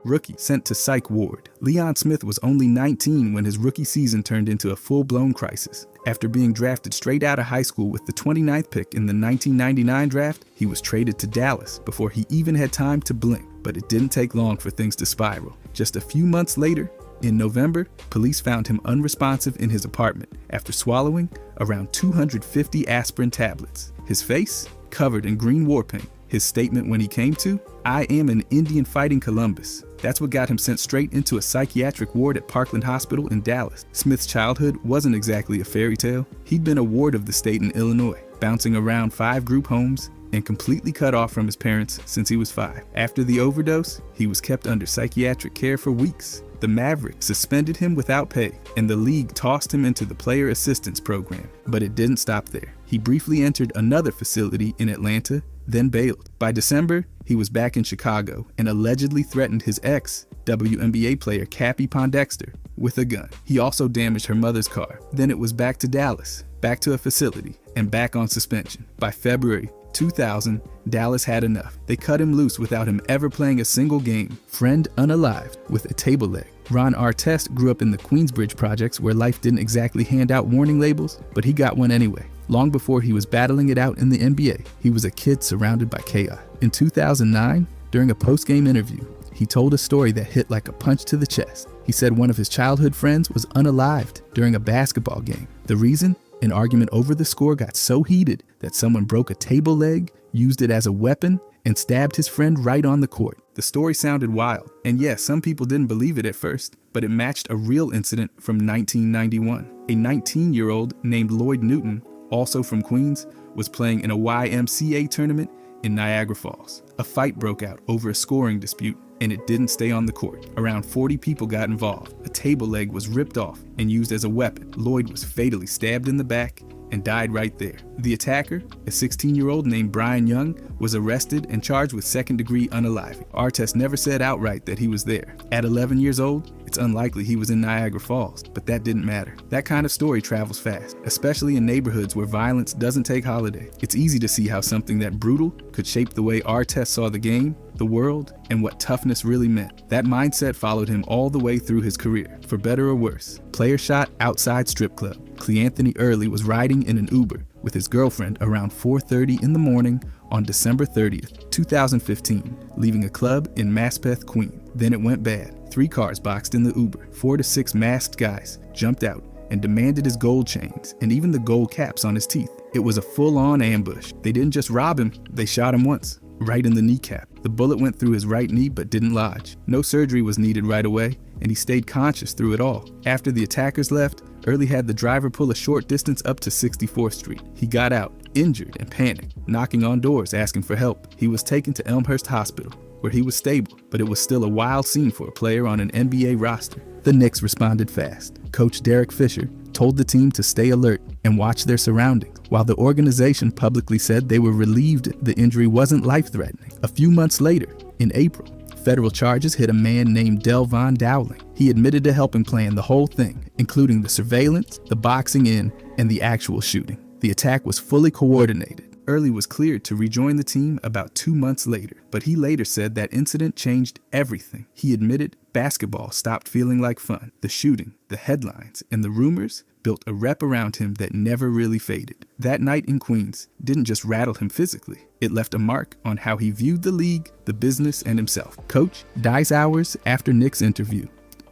Rookie sent to psych ward. Leon Smith was only 19 when his rookie season turned into a full-blown crisis. After being drafted straight out of high school with the 29th pick in the 1999 draft, he was traded to Dallas before he even had time to blink. But it didn't take long for things to spiral. Just a few months later, in November, police found him unresponsive in his apartment after swallowing around 250 aspirin tablets. His face covered in green war paint. His statement when he came to, "I am an Indian fighting Columbus." That's what got him sent straight into a psychiatric ward at Parkland Hospital in Dallas. Smith's childhood wasn't exactly a fairy tale. He'd been a ward of the state in Illinois, bouncing around 5 group homes and completely cut off from his parents since he was 5. After the overdose, he was kept under psychiatric care for weeks. The Mavericks suspended him without pay, and the league tossed him into the player assistance program. But it didn't stop there. He briefly entered another facility in Atlanta, then bailed. By December, he was back in Chicago and allegedly threatened his ex, WNBA player Cappie Pondexter, with a gun. He also damaged her mother's car. Then it was back to Dallas, back to a facility, and back on suspension. By February 2000, Dallas had enough. They cut him loose without him ever playing a single game. Friend unalived with a table leg. Ron Artest grew up in the Queensbridge projects where life didn't exactly hand out warning labels, but he got one anyway. Long before he was battling it out in the NBA, he was a kid surrounded by chaos. In 2009, during a post-game interview, he told a story that hit like a punch to the chest. He said one of his childhood friends was unalived during a basketball game. The reason? An argument over the score got so heated that someone broke a table leg, used it as a weapon, and stabbed his friend right on the court. The story sounded wild, and yes, some people didn't believe it at first, but it matched a real incident from 1991. A 19-year-old named Lloyd Newton, also from Queens, was playing in a YMCA tournament in Niagara Falls. A fight broke out over a scoring dispute, and it didn't stay on the court. Around 40 people got involved. A table leg was ripped off and used as a weapon. Lloyd was fatally stabbed in the back and died right there. The attacker, a 16-year-old named Brian Young, was arrested and charged with second-degree unaliving. Artest never said outright that he was there. At 11 years old, it's unlikely he was in Niagara Falls, but that didn't matter. That kind of story travels fast, especially in neighborhoods where violence doesn't take holiday. It's easy to see how something that brutal could shape the way Artest saw the game, the world, and what toughness really meant. That mindset followed him all the way through his career, for better or worse. Player shot outside strip club. Cleanthony Early was riding in an Uber with his girlfriend around 4:30 in the morning on December 30th, 2015, leaving a club in Maspeth, Queens. Then it went bad. 3 cars boxed in the Uber. 4 to 6 masked guys jumped out and demanded his gold chains and even the gold caps on his teeth. It was a full-on ambush. They didn't just rob him, they shot him once, right in the kneecap. The bullet went through his right knee but didn't lodge. No surgery was needed right away, and he stayed conscious through it all. After the attackers left, Early had the driver pull a short distance up to 64th Street. He got out, injured and panicked, knocking on doors asking for help. He was taken to Elmhurst Hospital, where he was stable, but it was still a wild scene for a player on an NBA roster. The Knicks responded fast. Coach Derek Fisher told the team to stay alert and watch their surroundings, while the organization publicly said they were relieved the injury wasn't life-threatening. A few months later, in April, federal charges hit a man named Delvon Dowling. He admitted to helping plan the whole thing, including the surveillance, the boxing in, and the actual shooting. The attack was fully coordinated. Early was cleared to rejoin the team about 2 months later, but he later said that incident changed everything. He admitted basketball stopped feeling like fun. The shooting, the headlines, and the rumors built a rep around him that never really faded. That night in Queens didn't just rattle him physically. It left a mark on how he viewed the league, the business, and himself. Coach dies hours after Knicks interview.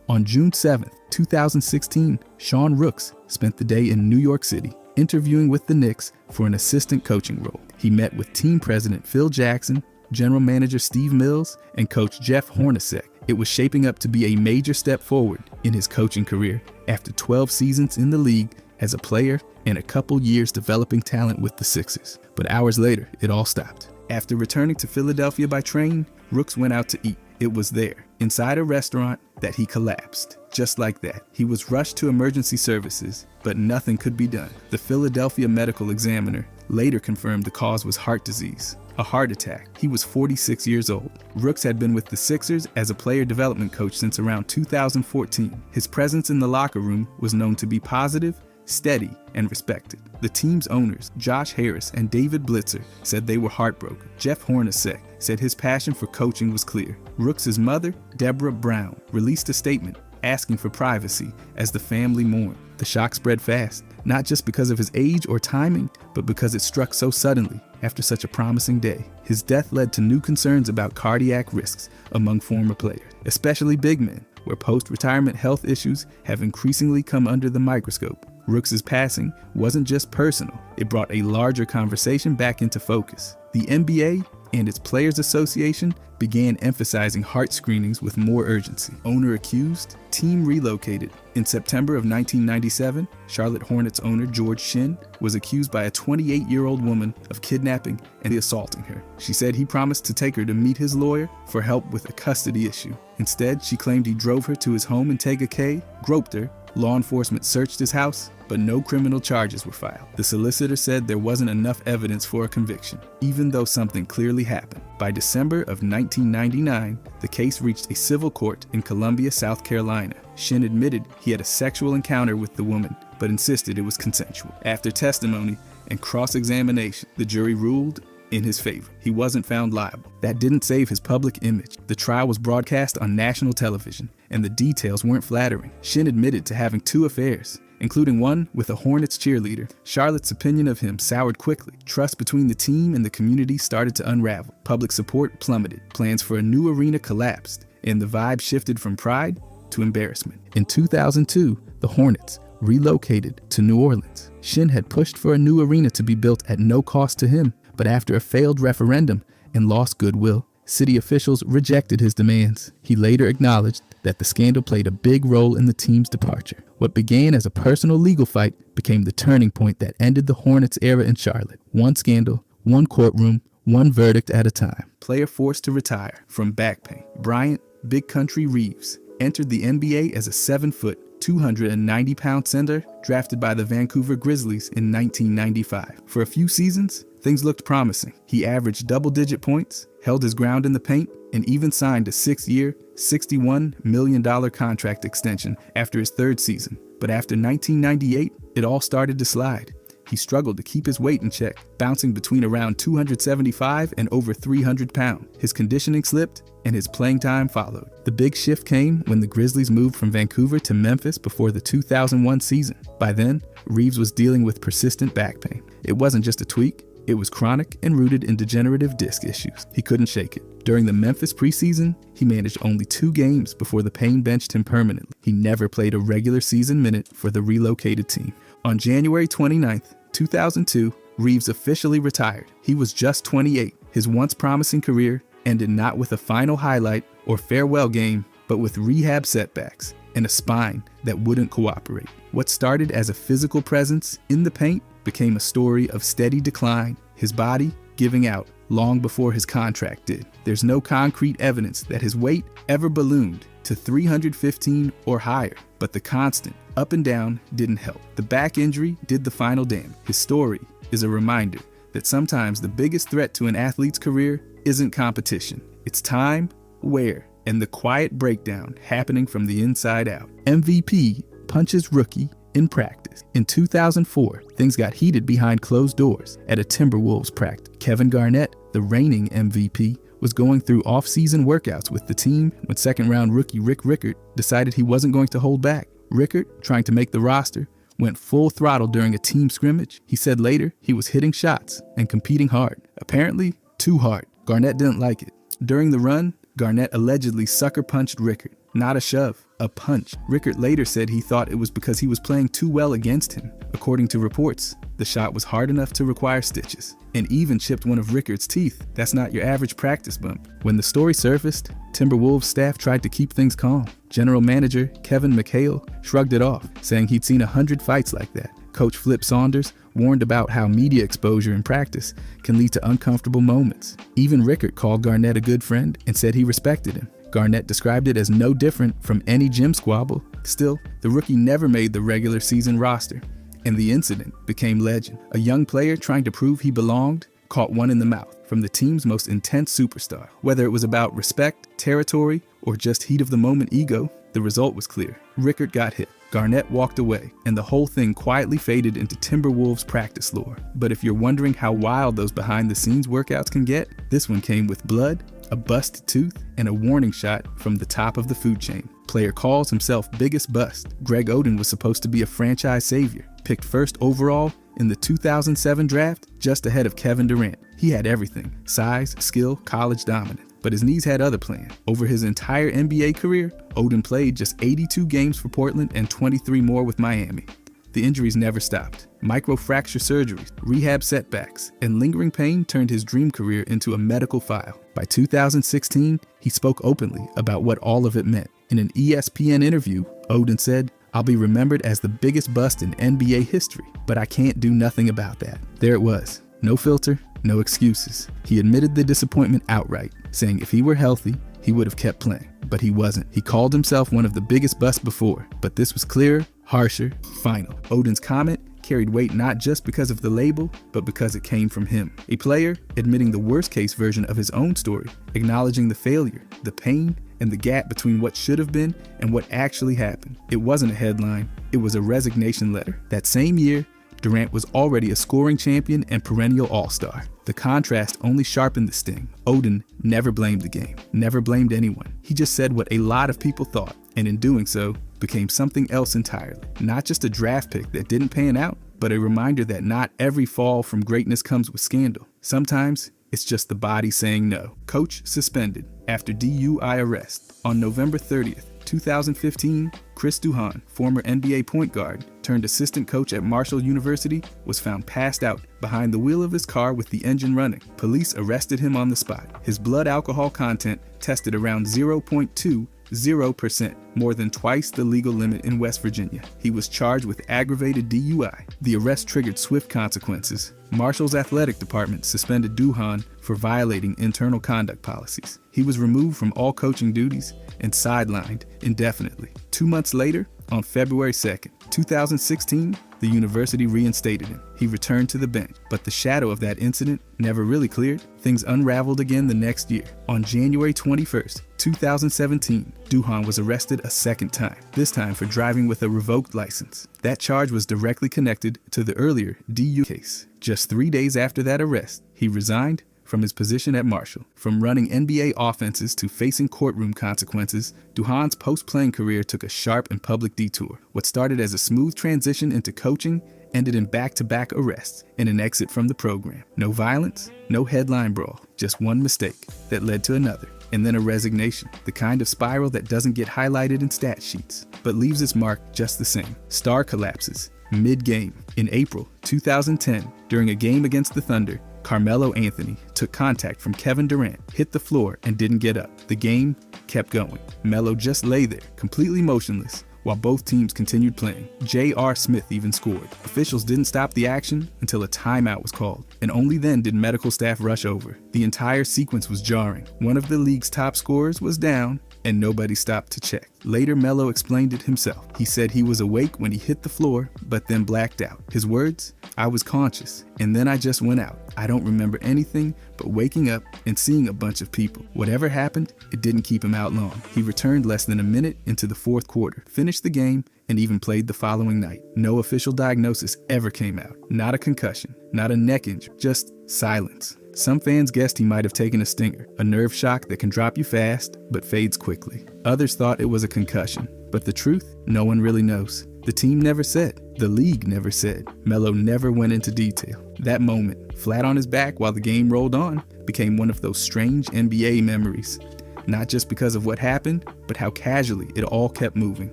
On June 7th, 2016, Sean Rooks spent the day in New York City, interviewing with the Knicks for an assistant coaching role. He met with team president Phil Jackson, general manager Steve Mills, and coach Jeff Hornacek. It was shaping up to be a major step forward in his coaching career after 12 seasons in the league as a player and a couple years developing talent with the Sixers. But hours later, it all stopped. After returning to Philadelphia by train, Rooks went out to eat. It was there, inside a restaurant, that he collapsed. Just like that, he was rushed to emergency services, but nothing could be done. The Philadelphia medical examiner later confirmed the cause was heart disease, a heart attack. He was 46 years old. Rooks had been with the Sixers as a player development coach since around 2014. His presence in the locker room was known to be positive steady, and respected. The team's owners, Josh Harris and David Blitzer, said they were heartbroken. Jeff Hornacek said his passion for coaching was clear. Rooks' mother, Deborah Brown, released a statement asking for privacy as the family mourned. The shock spread fast, not just because of his age or timing, but because it struck so suddenly after such a promising day. His death led to new concerns about cardiac risks among former players, especially big men, where post-retirement health issues have increasingly come under the microscope. Rooks' passing wasn't just personal, it brought a larger conversation back into focus. The NBA and its Players Association began emphasizing heart screenings with more urgency. Owner accused, team relocated. In September of 1997, Charlotte Hornets owner George Shinn was accused by a 28-year-old woman of kidnapping and assaulting her. She said he promised to take her to meet his lawyer for help with a custody issue. Instead, she claimed he drove her to his home in Tega Cay, groped her. Law enforcement searched his house, but no criminal charges were filed. The solicitor said there wasn't enough evidence for a conviction, even though something clearly happened. By December of 1999, the case reached a civil court in Columbia, South Carolina. Shinn admitted he had a sexual encounter with the woman, but insisted it was consensual. After testimony and cross-examination, the jury ruled in his favor. He wasn't found liable. That didn't save his public image. The trial was broadcast on national television, and the details weren't flattering. Shinn admitted to having 2 affairs, including one with a Hornets cheerleader. Charlotte's opinion of him soured quickly. Trust between the team and the community started to unravel. Public support plummeted. Plans for a new arena collapsed, and the vibe shifted from pride to embarrassment. In 2002, the Hornets relocated to New Orleans. Shinn had pushed for a new arena to be built at no cost to him, but after a failed referendum and lost goodwill, city officials rejected his demands. He later acknowledged that the scandal played a big role in the team's departure. What began as a personal legal fight became the turning point that ended the Hornets era in Charlotte. One scandal, one courtroom, one verdict at a time. Player forced to retire from back pain. Bryant Big Country Reeves entered the NBA as a 7-foot, 290-pound center drafted by the Vancouver Grizzlies in 1995. For a few seasons, things looked promising. He averaged double-digit points, held his ground in the paint, and even signed a 6-year, $61 million contract extension after his 3rd season. But after 1998, it all started to slide. He struggled to keep his weight in check, bouncing between around 275 and over 300 pounds. His conditioning slipped, and his playing time followed. The big shift came when the Grizzlies moved from Vancouver to Memphis before the 2001 season. By then, Reeves was dealing with persistent back pain. It wasn't just a tweak. It was chronic and rooted in degenerative disc issues. He couldn't shake it. During the Memphis preseason, he managed only 2 games before the pain benched him permanently. He never played a regular season minute for the relocated team. On January 29th, 2002, Reeves officially retired. He was just 28. His once promising career ended not with a final highlight or farewell game, but with rehab setbacks and a spine that wouldn't cooperate. What started as a physical presence in the paint became a story of steady decline, his body giving out long before his contract did. There's no concrete evidence that his weight ever ballooned to 315 or higher, but the constant up and down didn't help. The back injury did the final damage. His story is a reminder that sometimes the biggest threat to an athlete's career isn't competition. It's time, wear, and the quiet breakdown happening from the inside out. MVP punches rookie in practice. In 2004, things got heated behind closed doors at a Timberwolves practice. Kevin Garnett, the reigning MVP, was going through off-season workouts with the team when second-round rookie Rick Rickard decided he wasn't going to hold back. Rickard, trying to make the roster, went full throttle during a team scrimmage. He said later he was hitting shots and competing hard. Apparently, too hard. Garnett didn't like it. During the run, Garnett allegedly sucker-punched Rickard. Not a shove, a punch. Rickard later said he thought it was because he was playing too well against him. According to reports, the shot was hard enough to require stitches, and even chipped one of Rickard's teeth. That's not your average practice bump. When the story surfaced, Timberwolves staff tried to keep things calm. General manager Kevin McHale shrugged it off, saying he'd seen 100 fights like that. Coach Flip Saunders warned about how media exposure in practice can lead to uncomfortable moments. Even Rickard called Garnett a good friend and said he respected him. Garnett described it as no different from any gym squabble. Still, the rookie never made the regular season roster, and the incident became legend. A young player trying to prove he belonged caught one in the mouth from the team's most intense superstar. Whether it was about respect, territory, or just heat of the moment ego, The result was clear. Rickard got hit. Garnett walked away, and the whole thing quietly faded into Timberwolves practice lore. But if you're wondering how wild those behind-the-scenes workouts can get, this one came with blood, a busted tooth, and a warning shot from the top of the food chain. Player calls himself biggest bust. Greg Oden was supposed to be a franchise savior, picked first overall in the 2007 draft, just ahead of Kevin Durant. He had everything: size, skill, college dominant. But his knees had other plans. Over his entire NBA career, Oden played just 82 games for Portland and 23 more with Miami. The injuries never stopped. Microfracture surgeries, rehab setbacks, and lingering pain turned his dream career into a medical file. By 2016, he spoke openly about what all of it meant. In an ESPN interview, Oden said, "I'll be remembered as the biggest bust in NBA history, but I can't do nothing about that." There it was. No filter, no excuses. He admitted the disappointment outright, saying if he were healthy, he would have kept playing. But he wasn't. He called himself one of the biggest busts before, but this was clearer, harsher, final. Oden's comment carried weight not just because of the label, but because it came from him. A player admitting the worst-case version of his own story, acknowledging the failure, the pain, and the gap between what should have been and what actually happened. It wasn't a headline, it was a resignation letter. That same year, Durant was already a scoring champion and perennial all-star. The contrast only sharpened the sting. Oden never blamed the game, never blamed anyone. He just said what a lot of people thought, and in doing so, became something else entirely. Not just a draft pick that didn't pan out, but a reminder that not every fall from greatness comes with scandal. Sometimes, it's just the body saying no. Coach suspended after DUI arrest. On November 30th, 2015, Chris Duhon, former NBA point guard turned assistant coach at Marshall University, was found passed out behind the wheel of his car with the engine running. Police arrested him on the spot. His blood alcohol content tested around 0.20%, more than twice the legal limit in West Virginia. He was charged with aggravated DUI. The arrest triggered swift consequences. Marshall's athletic department suspended Duhon for violating internal conduct policies. He was removed from all coaching duties and sidelined indefinitely. 2 months later, on February 2nd, 2016, the university reinstated him. He returned to the bench, but the shadow of that incident never really cleared. Things unraveled again the next year. On January 21st, 2017, Duhon was arrested a second time, this time for driving with a revoked license. That charge was directly connected to the earlier DU case. Just 3 days after that arrest, he resigned from his position at Marshall. From running NBA offenses to facing courtroom consequences, Duhon's post-playing career took a sharp and public detour. What started as a smooth transition into coaching ended in back-to-back arrests and an exit from the program. No violence, no headline brawl, just one mistake that led to another, and then a resignation, the kind of spiral that doesn't get highlighted in stat sheets, but leaves its mark just the same. Star collapses mid-game. In April 2010, during a game against the Thunder, Carmelo Anthony took contact from Kevin Durant, hit the floor, and didn't get up. The game kept going. Melo just lay there, completely motionless, while both teams continued playing. J.R. Smith even scored. Officials didn't stop the action until a timeout was called, and only then did medical staff rush over. The entire sequence was jarring. One of the league's top scorers was down, and nobody stopped to check. Later, Melo explained it himself. He said he was awake when he hit the floor, but then blacked out. His words? "I was conscious, and then I just went out. I don't remember anything but waking up and seeing a bunch of people. Whatever happened, it didn't keep him out long." He returned less than a minute into the fourth quarter, finished the game, and even played the following night. No official diagnosis ever came out. Not a concussion, not a neck injury, just silence. Some fans guessed he might have taken a stinger, a nerve shock that can drop you fast, but fades quickly. Others thought it was a concussion, but the truth, no one really knows. The team never said. The league never said. Melo never went into detail. That moment, flat on his back while the game rolled on, became one of those strange NBA memories. Not just because of what happened, but how casually it all kept moving,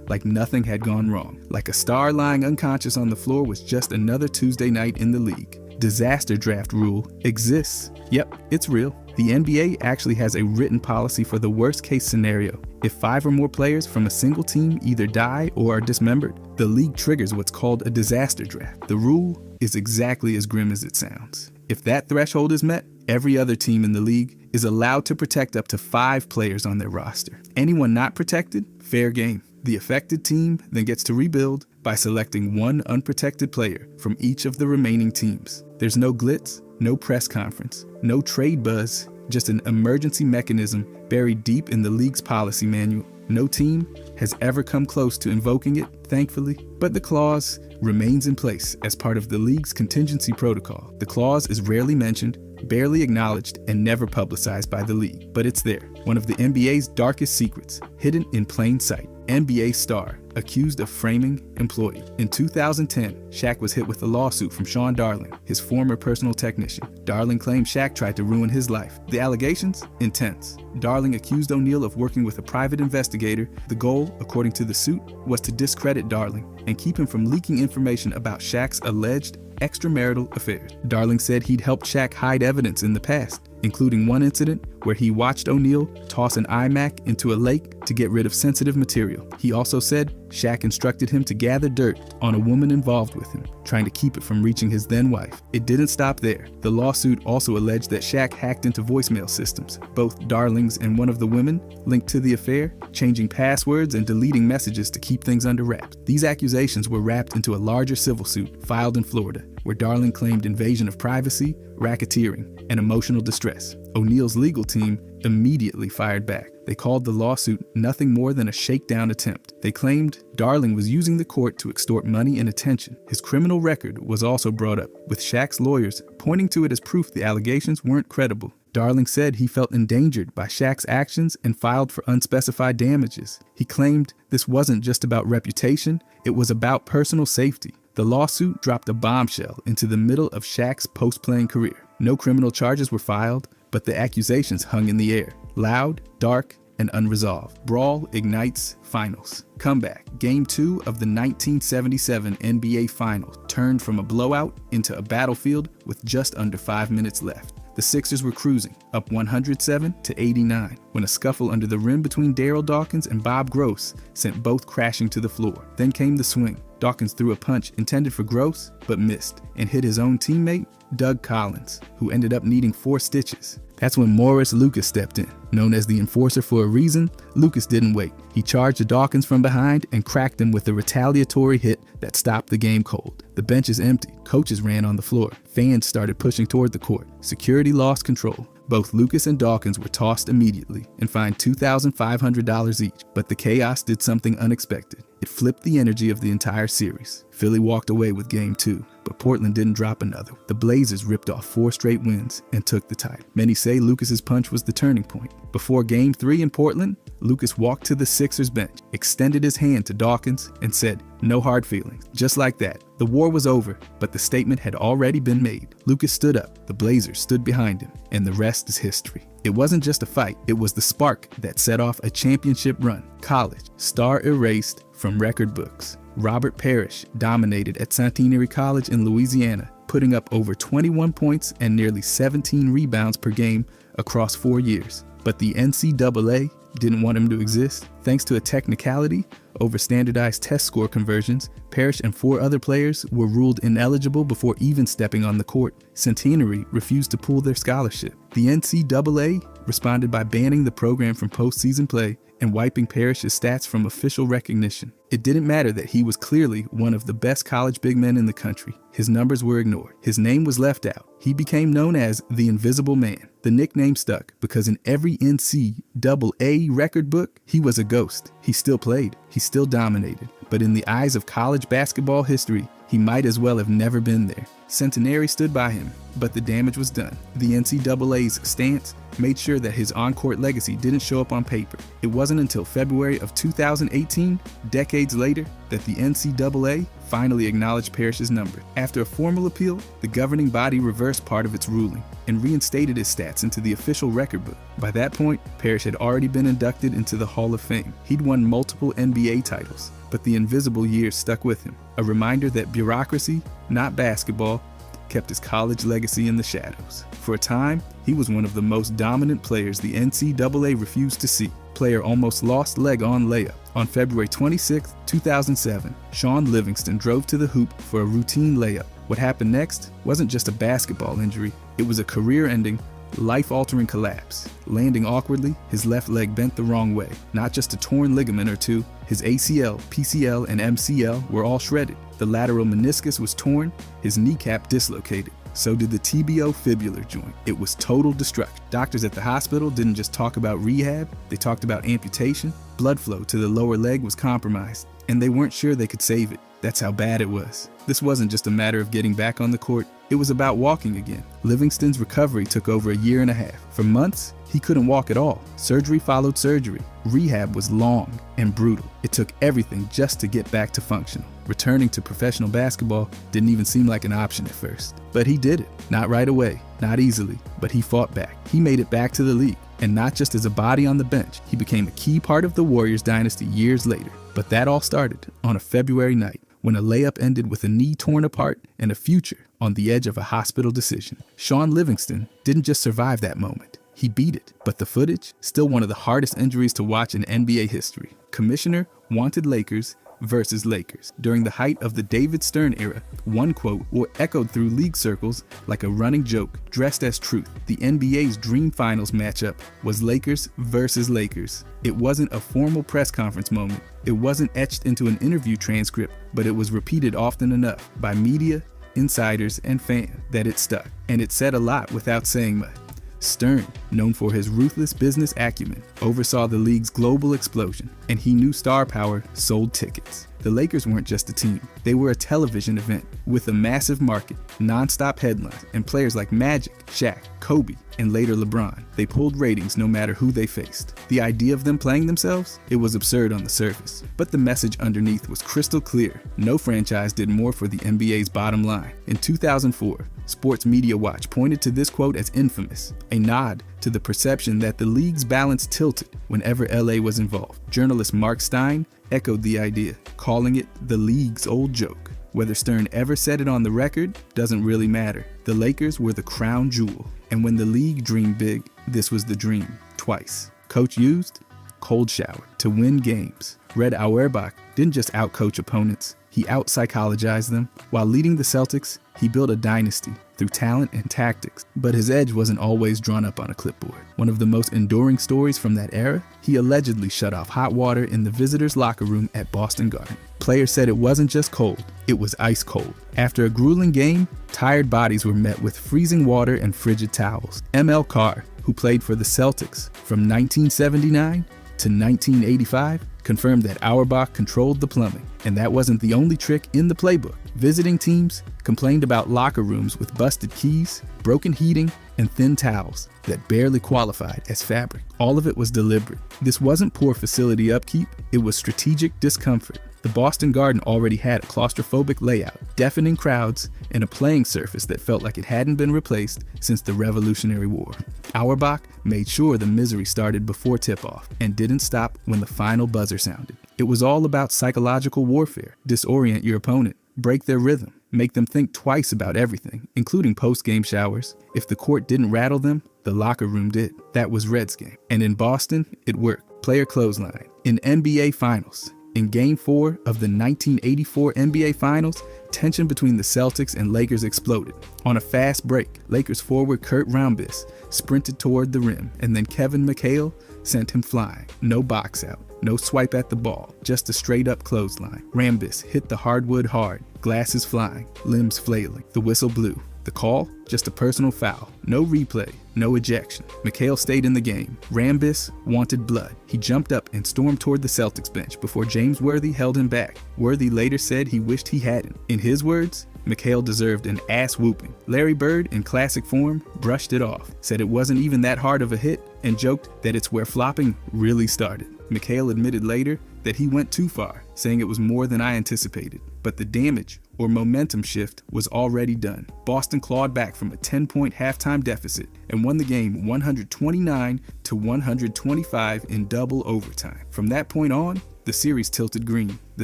like nothing had gone wrong. Like a star lying unconscious on the floor was just another Tuesday night in the league. Disaster draft rule exists. Yep, it's real. The NBA actually has a written policy for the worst case scenario. If 5 or more players from a single team either die or are dismembered, the league triggers what's called a disaster draft. The rule is exactly as grim as it sounds. If that threshold is met, every other team in the league is allowed to protect up to 5 players on their roster. Anyone not protected, fair game. The affected team then gets to rebuild by selecting one unprotected player from each of the remaining teams. There's no glitz, no press conference, no trade buzz, just an emergency mechanism buried deep in the league's policy manual. No team has ever come close to invoking it, thankfully, but the clause remains in place as part of the league's contingency protocol. The clause is rarely mentioned, barely acknowledged, and never publicized by the league, but it's there. One of the NBA's darkest secrets, hidden in plain sight. NBA star accused of framing employee. In 2010, Shaq was hit with a lawsuit from Sean Darling, his former personal technician. Darling claimed Shaq tried to ruin his life. The allegations? Intense. Darling accused O'Neal of working with a private investigator. The goal, according to the suit, was to discredit Darling and keep him from leaking information about Shaq's alleged extramarital affairs. Darling said he'd helped Shaq hide evidence in the past, including one incident where he watched O'Neal toss an iMac into a lake to get rid of sensitive material. He also said Shaq instructed him to gather dirt on a woman involved with him, trying to keep it from reaching his then wife. It didn't stop there. The lawsuit also alleged that Shaq hacked into voicemail systems, both Darling's and one of the women linked to the affair, changing passwords and deleting messages to keep things under wraps. These accusations were wrapped into a larger civil suit filed in Florida, where Darling claimed invasion of privacy, racketeering, and emotional distress. O'Neal's legal team immediately fired back. They called the lawsuit nothing more than a shakedown attempt. They claimed Darling was using the court to extort money and attention. His criminal record was also brought up, with Shaq's lawyers pointing to it as proof the allegations weren't credible. Darling said he felt endangered by Shaq's actions and filed for unspecified damages. He claimed this wasn't just about reputation, it was about personal safety. The lawsuit dropped a bombshell into the middle of Shaq's post-playing career. No criminal charges were filed, but the accusations hung in the air. Loud, dark, and unresolved. Brawl ignites finals. Comeback. Game 2 of the 1977 NBA Finals turned from a blowout into a battlefield with just under 5 minutes left. The Sixers were cruising, up 107-89, when a scuffle under the rim between Darryl Dawkins and Bob Gross sent both crashing to the floor. Then came the swing. Dawkins threw a punch intended for Gross, but missed, and hit his own teammate, Doug Collins, who ended up needing 4 stitches. That's when Morris Lucas stepped in. Known as the enforcer for a reason, Lucas didn't wait. He charged Dawkins from behind and cracked him with a retaliatory hit that stopped the game cold. The benches emptied. Coaches ran on the floor. Fans started pushing toward the court. Security lost control. Both Lucas and Dawkins were tossed immediately and fined $2,500 each, but the chaos did something unexpected. It flipped the energy of the entire series. Philly walked away with Game 2, but Portland didn't drop another. The Blazers ripped off 4 straight wins and took the title. Many say Lucas's punch was the turning point. Before Game 3 in Portland, Lucas walked to the Sixers bench, extended his hand to Dawkins, and said, "No hard feelings." Just like that, the war was over, but the statement had already been made. Lucas stood up, the Blazers stood behind him, and the rest is history. It wasn't just a fight, it was the spark that set off a championship run. College, star erased from record books. Robert Parrish dominated at Centenary College in Louisiana, putting up over 21 points and nearly 17 rebounds per game across 4 years. But the NCAA didn't want him to exist. Thanks to a technicality over standardized test score conversions, Parrish and 4 other players were ruled ineligible before even stepping on the court. Centenary refused to pool their scholarship. The NCAA responded by banning the program from postseason play and wiping Parrish's stats from official recognition. It didn't matter that he was clearly one of the best college big men in the country. His numbers were ignored. His name was left out. He became known as the Invisible Man. The nickname stuck because in every NCAA record book, he was a ghost. He still played. He still dominated. But in the eyes of college basketball history, he might as well have never been there. Centenary stood by him, but the damage was done. The NCAA's stance made sure that his on-court legacy didn't show up on paper. It wasn't until February of 2018, decades later, that the NCAA finally acknowledged Parrish's number. After a formal appeal, the governing body reversed part of its ruling and reinstated his stats into the official record book. By that point, Parrish had already been inducted into the Hall of Fame. He'd won multiple NBA titles, but the invisible years stuck with him. A reminder that bureaucracy, not basketball, kept his college legacy in the shadows. For a time, he was one of the most dominant players the NCAA refused to see. Player almost lost leg on layup. On February 26, 2007, Shaun Livingston drove to the hoop for a routine layup. What happened next wasn't just a basketball injury, it was a career-ending, life-altering collapse. Landing awkwardly, his left leg bent the wrong way. Not just a torn ligament or two, his ACL, PCL, and MCL were all shredded. The lateral meniscus was torn, his kneecap dislocated. So did the tibiofibular joint. It was total destruction. Doctors at the hospital didn't just talk about rehab, they talked about amputation. Blood flow to the lower leg was compromised, and they weren't sure they could save it. That's how bad it was. This wasn't just a matter of getting back on the court, it was about walking again. Livingston's recovery took over a year and a half. For months, he couldn't walk at all. Surgery followed surgery. Rehab was long and brutal. It took everything just to get back to functional. Returning to professional basketball didn't even seem like an option at first. But he did it. Not right away, not easily, but he fought back. He made it back to the league. And not just as a body on the bench, he became a key part of the Warriors dynasty years later. But that all started on a February night when a layup ended with a knee torn apart and a future on the edge of a hospital decision. Shaun Livingston didn't just survive that moment. He beat it, but the footage, still one of the hardest injuries to watch in NBA history. Commissioner wanted Lakers versus Lakers. During the height of the David Stern era, one quote echoed through league circles like a running joke dressed as truth. The NBA's dream finals matchup was Lakers versus Lakers. It wasn't a formal press conference moment. It wasn't etched into an interview transcript, but it was repeated often enough by media, insiders, and fans that it stuck. And it said a lot without saying much. Stern, known for his ruthless business acumen, oversaw the league's global explosion, and he knew star power sold tickets. The Lakers weren't just a team, they were a television event with a massive market, non-stop headlines, and players like Magic, Shaq, Kobe, and later LeBron. They pulled ratings no matter who they faced. The idea of them playing themselves? It was absurd on the surface, but the message underneath was crystal clear. No franchise did more for the NBA's bottom line. In 2004, Sports Media Watch pointed to this quote as infamous, a nod to the perception that the league's balance tilted whenever LA was involved. Journalist Mark Stein echoed the idea, calling it the league's old joke. Whether Stern ever said it on the record doesn't really matter. The Lakers were the crown jewel, and when the league dreamed big, this was the dream, twice. Coach used cold shower to win games. Red Auerbach didn't just outcoach opponents, he out-psychologized them. While leading the Celtics, he built a dynasty through talent and tactics, but his edge wasn't always drawn up on a clipboard. One of the most enduring stories from that era, he allegedly shut off hot water in the visitors' locker room at Boston Garden. Players said it wasn't just cold, it was ice cold. After a grueling game, tired bodies were met with freezing water and frigid towels. M.L. Carr, who played for the Celtics from 1979 to 1985, confirmed that Auerbach controlled the plumbing. And that wasn't the only trick in the playbook. Visiting teams complained about locker rooms with busted keys, broken heating, and thin towels that barely qualified as fabric. All of it was deliberate. This wasn't poor facility upkeep, it was strategic discomfort. The Boston Garden already had a claustrophobic layout, deafening crowds, and a playing surface that felt like it hadn't been replaced since the Revolutionary War. Auerbach made sure the misery started before tip-off and didn't stop when the final buzzer sounded. It was all about psychological warfare. Disorient your opponent, break their rhythm, make them think twice about everything, including post-game showers. If the court didn't rattle them, the locker room did. That was Red's game. And in Boston, it worked. Player clothesline. In NBA Finals, in Game 4 of the 1984 NBA Finals, tension between the Celtics and Lakers exploded. On a fast break, Lakers forward Kurt Rambis sprinted toward the rim, and then Kevin McHale sent him flying. No box out, no swipe at the ball, just a straight-up clothesline. Rambis hit the hardwood hard, glasses flying, limbs flailing. The whistle blew. The call? Just a personal foul. No replay, no ejection. McHale stayed in the game. Rambis wanted blood. He jumped up and stormed toward the Celtics bench before James Worthy held him back. Worthy later said he wished he hadn't. In his words, McHale deserved an ass whooping. Larry Bird, in classic form, brushed it off, said it wasn't even that hard of a hit, and joked that it's where flopping really started. McHale admitted later that he went too far, saying it was more than I anticipated. But the damage, or momentum shift, was already done. Boston clawed back from a 10-point halftime deficit and won the game 129-125 in double overtime. From that point on, the series tilted green. The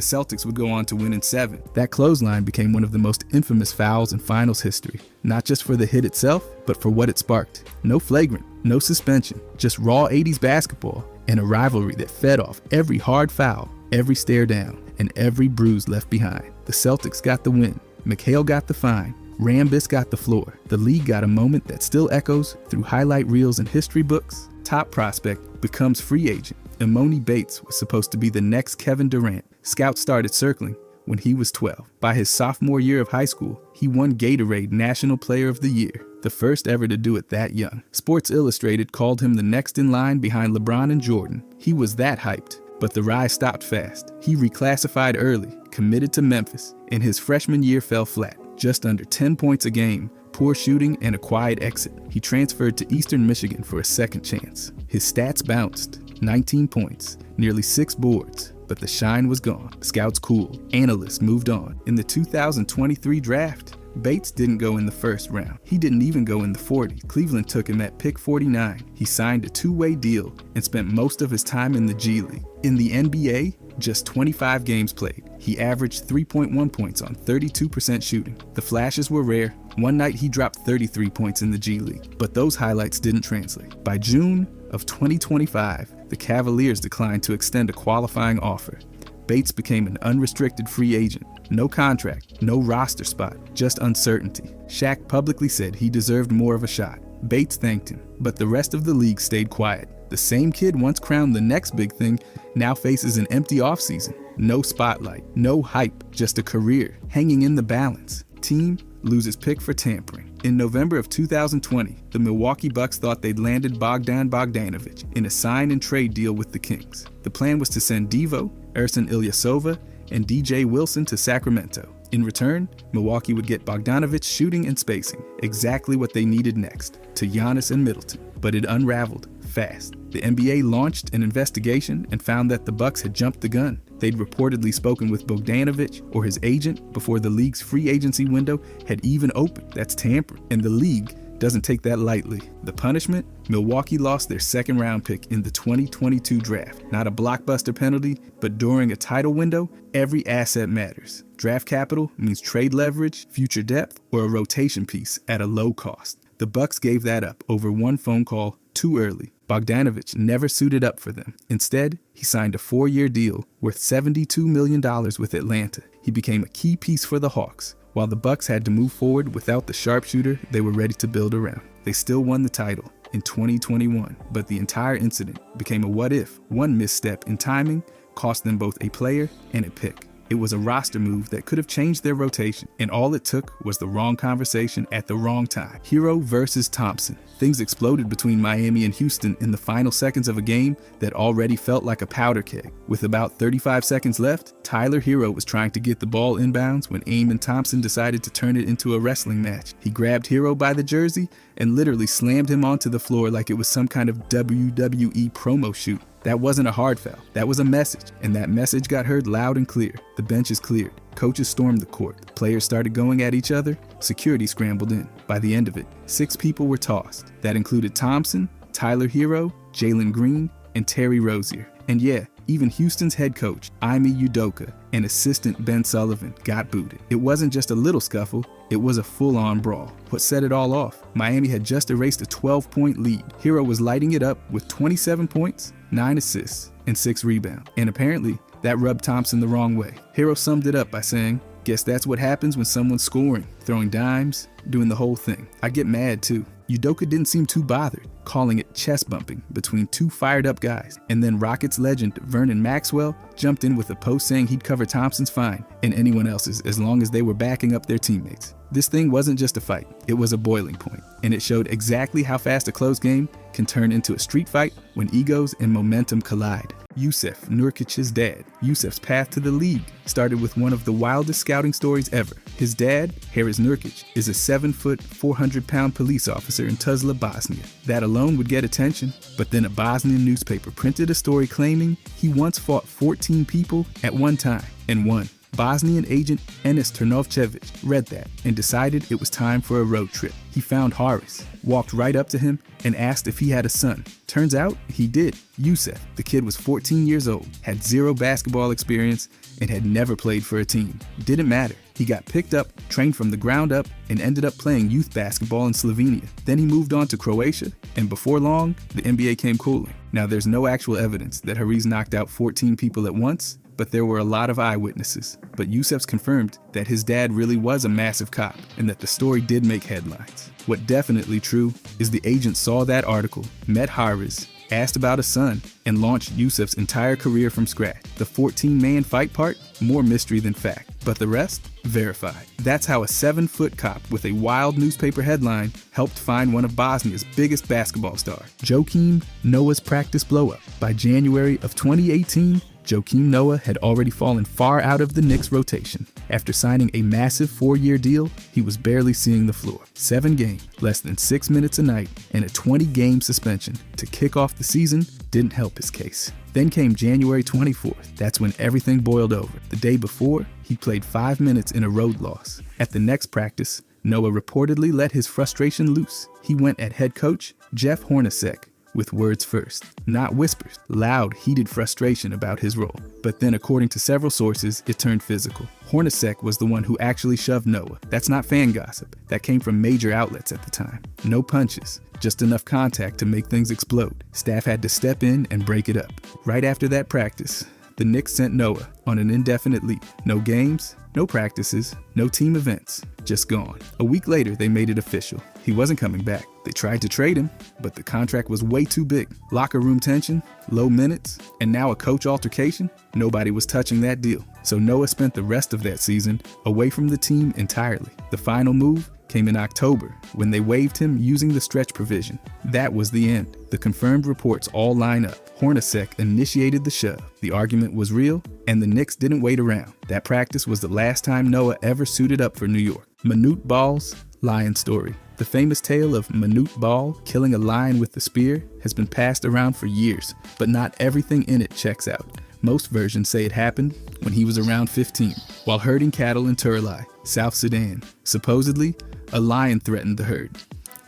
Celtics would go on to win in 7. That clothesline became one of the most infamous fouls in finals history, not just for the hit itself, but for what it sparked. No flagrant, no suspension, just raw 80s basketball, and a rivalry that fed off every hard foul, every stare down, and every bruise left behind. The Celtics got the win. McHale got the fine. Rambis got the floor. The league got a moment that still echoes through highlight reels and history books. Top prospect becomes free agent. Imoni Bates was supposed to be the next Kevin Durant. Scouts started circling, when he was 12. By his sophomore year of high school, he won Gatorade National Player of the Year, the first ever to do it that young. Sports Illustrated called him the next in line behind LeBron and Jordan. He was that hyped. But the rise stopped fast. He reclassified early, committed to Memphis, and his freshman year fell flat. Just under 10 points a game, poor shooting, and a quiet exit. He transferred to Eastern Michigan for a second chance. His stats bounced. 19 points, nearly 6 boards, but the shine was gone. Scouts cooled. Analysts moved on. In the 2023 draft, Bates didn't go in the first round. He didn't even go in the 40. Cleveland took him at pick 49. He signed a 2-way deal and spent most of his time in the G League. In the NBA, just 25 games played. He averaged 3.1 points on 32% shooting. The flashes were rare. One night he dropped 33 points in the G League, but those highlights didn't translate. By June of 2025, the Cavaliers declined to extend a qualifying offer. Bates became an unrestricted free agent. No contract, no roster spot, just uncertainty. Shaq publicly said he deserved more of a shot. Bates thanked him, but the rest of the league stayed quiet. The same kid once crowned the next big thing now faces an empty offseason. No spotlight, no hype, just a career hanging in the balance. Team loses pick for tampering. In November of 2020, the Milwaukee Bucks thought they'd landed Bogdan Bogdanovic in a sign and trade deal with the Kings. The plan was to send Devo, Ersan Ilyasova, and DJ Wilson to Sacramento. In return, Milwaukee would get Bogdanovic shooting and spacing, exactly what they needed next, to Giannis and Middleton. But it unraveled fast. The NBA launched an investigation and found that the Bucks had jumped the gun. They'd reportedly spoken with Bogdanovic or his agent before the league's free agency window had even opened. That's tampering, and the league doesn't take that lightly. The punishment? Milwaukee lost their second-round pick in the 2022 draft. Not a blockbuster penalty, but during a title window, every asset matters. Draft capital means trade leverage, future depth, or a rotation piece at a low cost. The Bucks gave that up over one phone call too early. Bogdanovic never suited up for them. Instead, he signed a 4-year deal worth $72 million with Atlanta. He became a key piece for the Hawks, while the Bucks had to move forward without the sharpshooter they were ready to build around. They still won the title in 2021, but the entire incident became a what-if. One misstep in timing cost them both a player and a pick. It was a roster move that could have changed their rotation, and all it took was the wrong conversation at the wrong time. Hero versus Thompson. Things exploded between Miami and Houston in the final seconds of a game that already felt like a powder keg. With about 35 seconds left, Tyler Hero was trying to get the ball inbounds when Amen Thompson decided to turn it into a wrestling match. He grabbed Hero by the jersey and literally slammed him onto the floor like it was some kind of WWE promo shoot. That wasn't a hard foul. That was a message, and that message got heard loud and clear. The benches cleared. Coaches stormed the court. Players started going at each other. Security scrambled in. By the end of it, 6 people were tossed. That included Thompson, Tyler Hero, Jalen Green, and Terry Rozier. And yeah, even Houston's head coach, Ime Udoka, and assistant Ben Sullivan got booted. It wasn't just a little scuffle, it was a full-on brawl. What set it all off? Miami had just erased a 12-point lead. Hero was lighting it up with 27 points, 9 assists, and 6 rebounds. And apparently, that rubbed Thompson the wrong way. Hero summed it up by saying, "Guess that's what happens when someone's scoring, throwing dimes, doing the whole thing." I get mad too. Udoka didn't seem too bothered, calling it chest bumping between 2 fired up guys. And then Rockets legend Vernon Maxwell jumped in with a post saying he'd cover Thompson's fine and anyone else's as long as they were backing up their teammates. This thing wasn't just a fight, it was a boiling point, and it showed exactly how fast a close game can turn into a street fight when egos and momentum collide. Jusuf Nurkic's dad. Jusuf's path to the league started with one of the wildest scouting stories ever. His dad, Haris Nurkic, is a 7-foot, 400-pound police officer in Tuzla, Bosnia. That alone would get attention, but then a Bosnian newspaper printed a story claiming he once fought 14 people at one time and won. Bosnian agent Enis Trnovcevic read that and decided it was time for a road trip. He found Haris, walked right up to him, and asked if he had a son. Turns out he did. Jusuf, the kid, was 14 years old, had 0 basketball experience, and had never played for a team. Didn't matter. He got picked up, trained from the ground up, and ended up playing youth basketball in Slovenia. Then he moved on to Croatia, and before long, the NBA came calling. Now, there's no actual evidence that Haris knocked out 14 people at once, but there were a lot of eyewitnesses. But Jusuf's confirmed that his dad really was a massive cop and that the story did make headlines. What definitely true is the agent saw that article, met Haris, asked about a son, and launched Jusuf's entire career from scratch. The 14-man fight part? more mystery than fact, but the rest, verified. That's how a 7-foot cop with a wild newspaper headline helped find one of Bosnia's biggest basketball stars, Joakim Noah's practice blow-up. By January of 2018, Joakim Noah had already fallen far out of the Knicks' rotation. After signing a massive 4-year deal, he was barely seeing the floor. 7 games, less than 6 minutes a night, and a 20-game suspension to kick off the season didn't help his case. Then came January 24th. That's when everything boiled over. The day before, he played 5 minutes in a road loss. At the next practice, Noah reportedly let his frustration loose. He went at head coach Jeff Hornacek with words first, not whispers, loud, heated frustration about his role. But then, according to several sources, it turned physical. Hornacek was the one who actually shoved Noah. That's not fan gossip. That came from major outlets at the time. No punches, just enough contact to make things explode. Staff had to step in and break it up. Right after that practice, the Knicks sent Noah on an indefinite leave. No games, no practices, no team events, just gone. A week later, they made it official. He wasn't coming back. They tried to trade him, but the contract was way too big. Locker room tension, low minutes, and now a coach altercation. Nobody was touching that deal. So Noah spent the rest of that season away from the team entirely. The final move came in October when they waived him using the stretch provision. That was the end. The confirmed reports all line up. Hornacek initiated the shove. The argument was real, and the Knicks didn't wait around. That practice was the last time Noah ever suited up for New York. Manute Ball's lion story. The famous tale of Manute Ball killing a lion with the spear has been passed around for years, but not everything in it checks out. Most versions say it happened when he was around 15, while herding cattle in Turlai, South Sudan. Supposedly, a lion threatened the herd,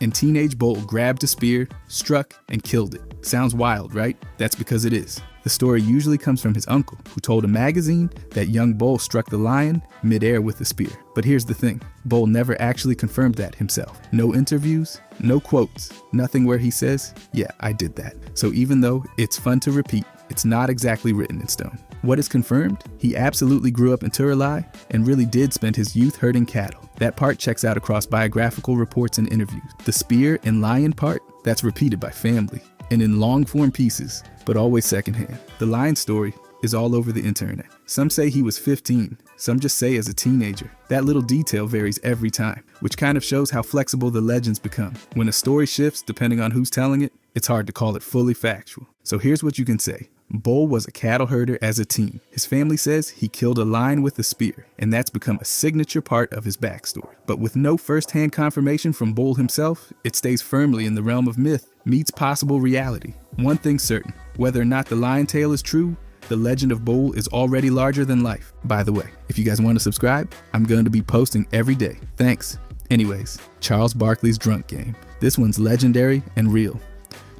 and teenage Bull grabbed a spear, struck, and killed it. Sounds wild, right? That's because it is. The story usually comes from his uncle, who told a magazine that young Bull struck the lion midair with the spear. But here's the thing, Bull never actually confirmed that himself. No interviews, no quotes, nothing where he says, yeah, I did that. So even though it's fun to repeat, it's not exactly written in stone. What is confirmed? He absolutely grew up in Turlai and really did spend his youth herding cattle. That part checks out across biographical reports and interviews. The spear and lion part, that's repeated by family and in long-form pieces, but always secondhand. The lion story is all over the internet. Some say he was 15, some just say as a teenager. That little detail varies every time, which kind of shows how flexible the legends become. When a story shifts depending on who's telling it, it's hard to call it fully factual. So here's what you can say. Bull was a cattle herder as a teen. His family says he killed a lion with a spear, and that's become a signature part of his backstory. But with no first-hand confirmation from Bull himself, it stays firmly in the realm of myth meets possible reality. One thing's certain, whether or not the lion tale is true, the legend of Bull is already larger than life. By the way, if you guys want to subscribe, I'm going to be posting every day. Thanks. Anyways, Charles Barkley's drunk game. This one's legendary and real.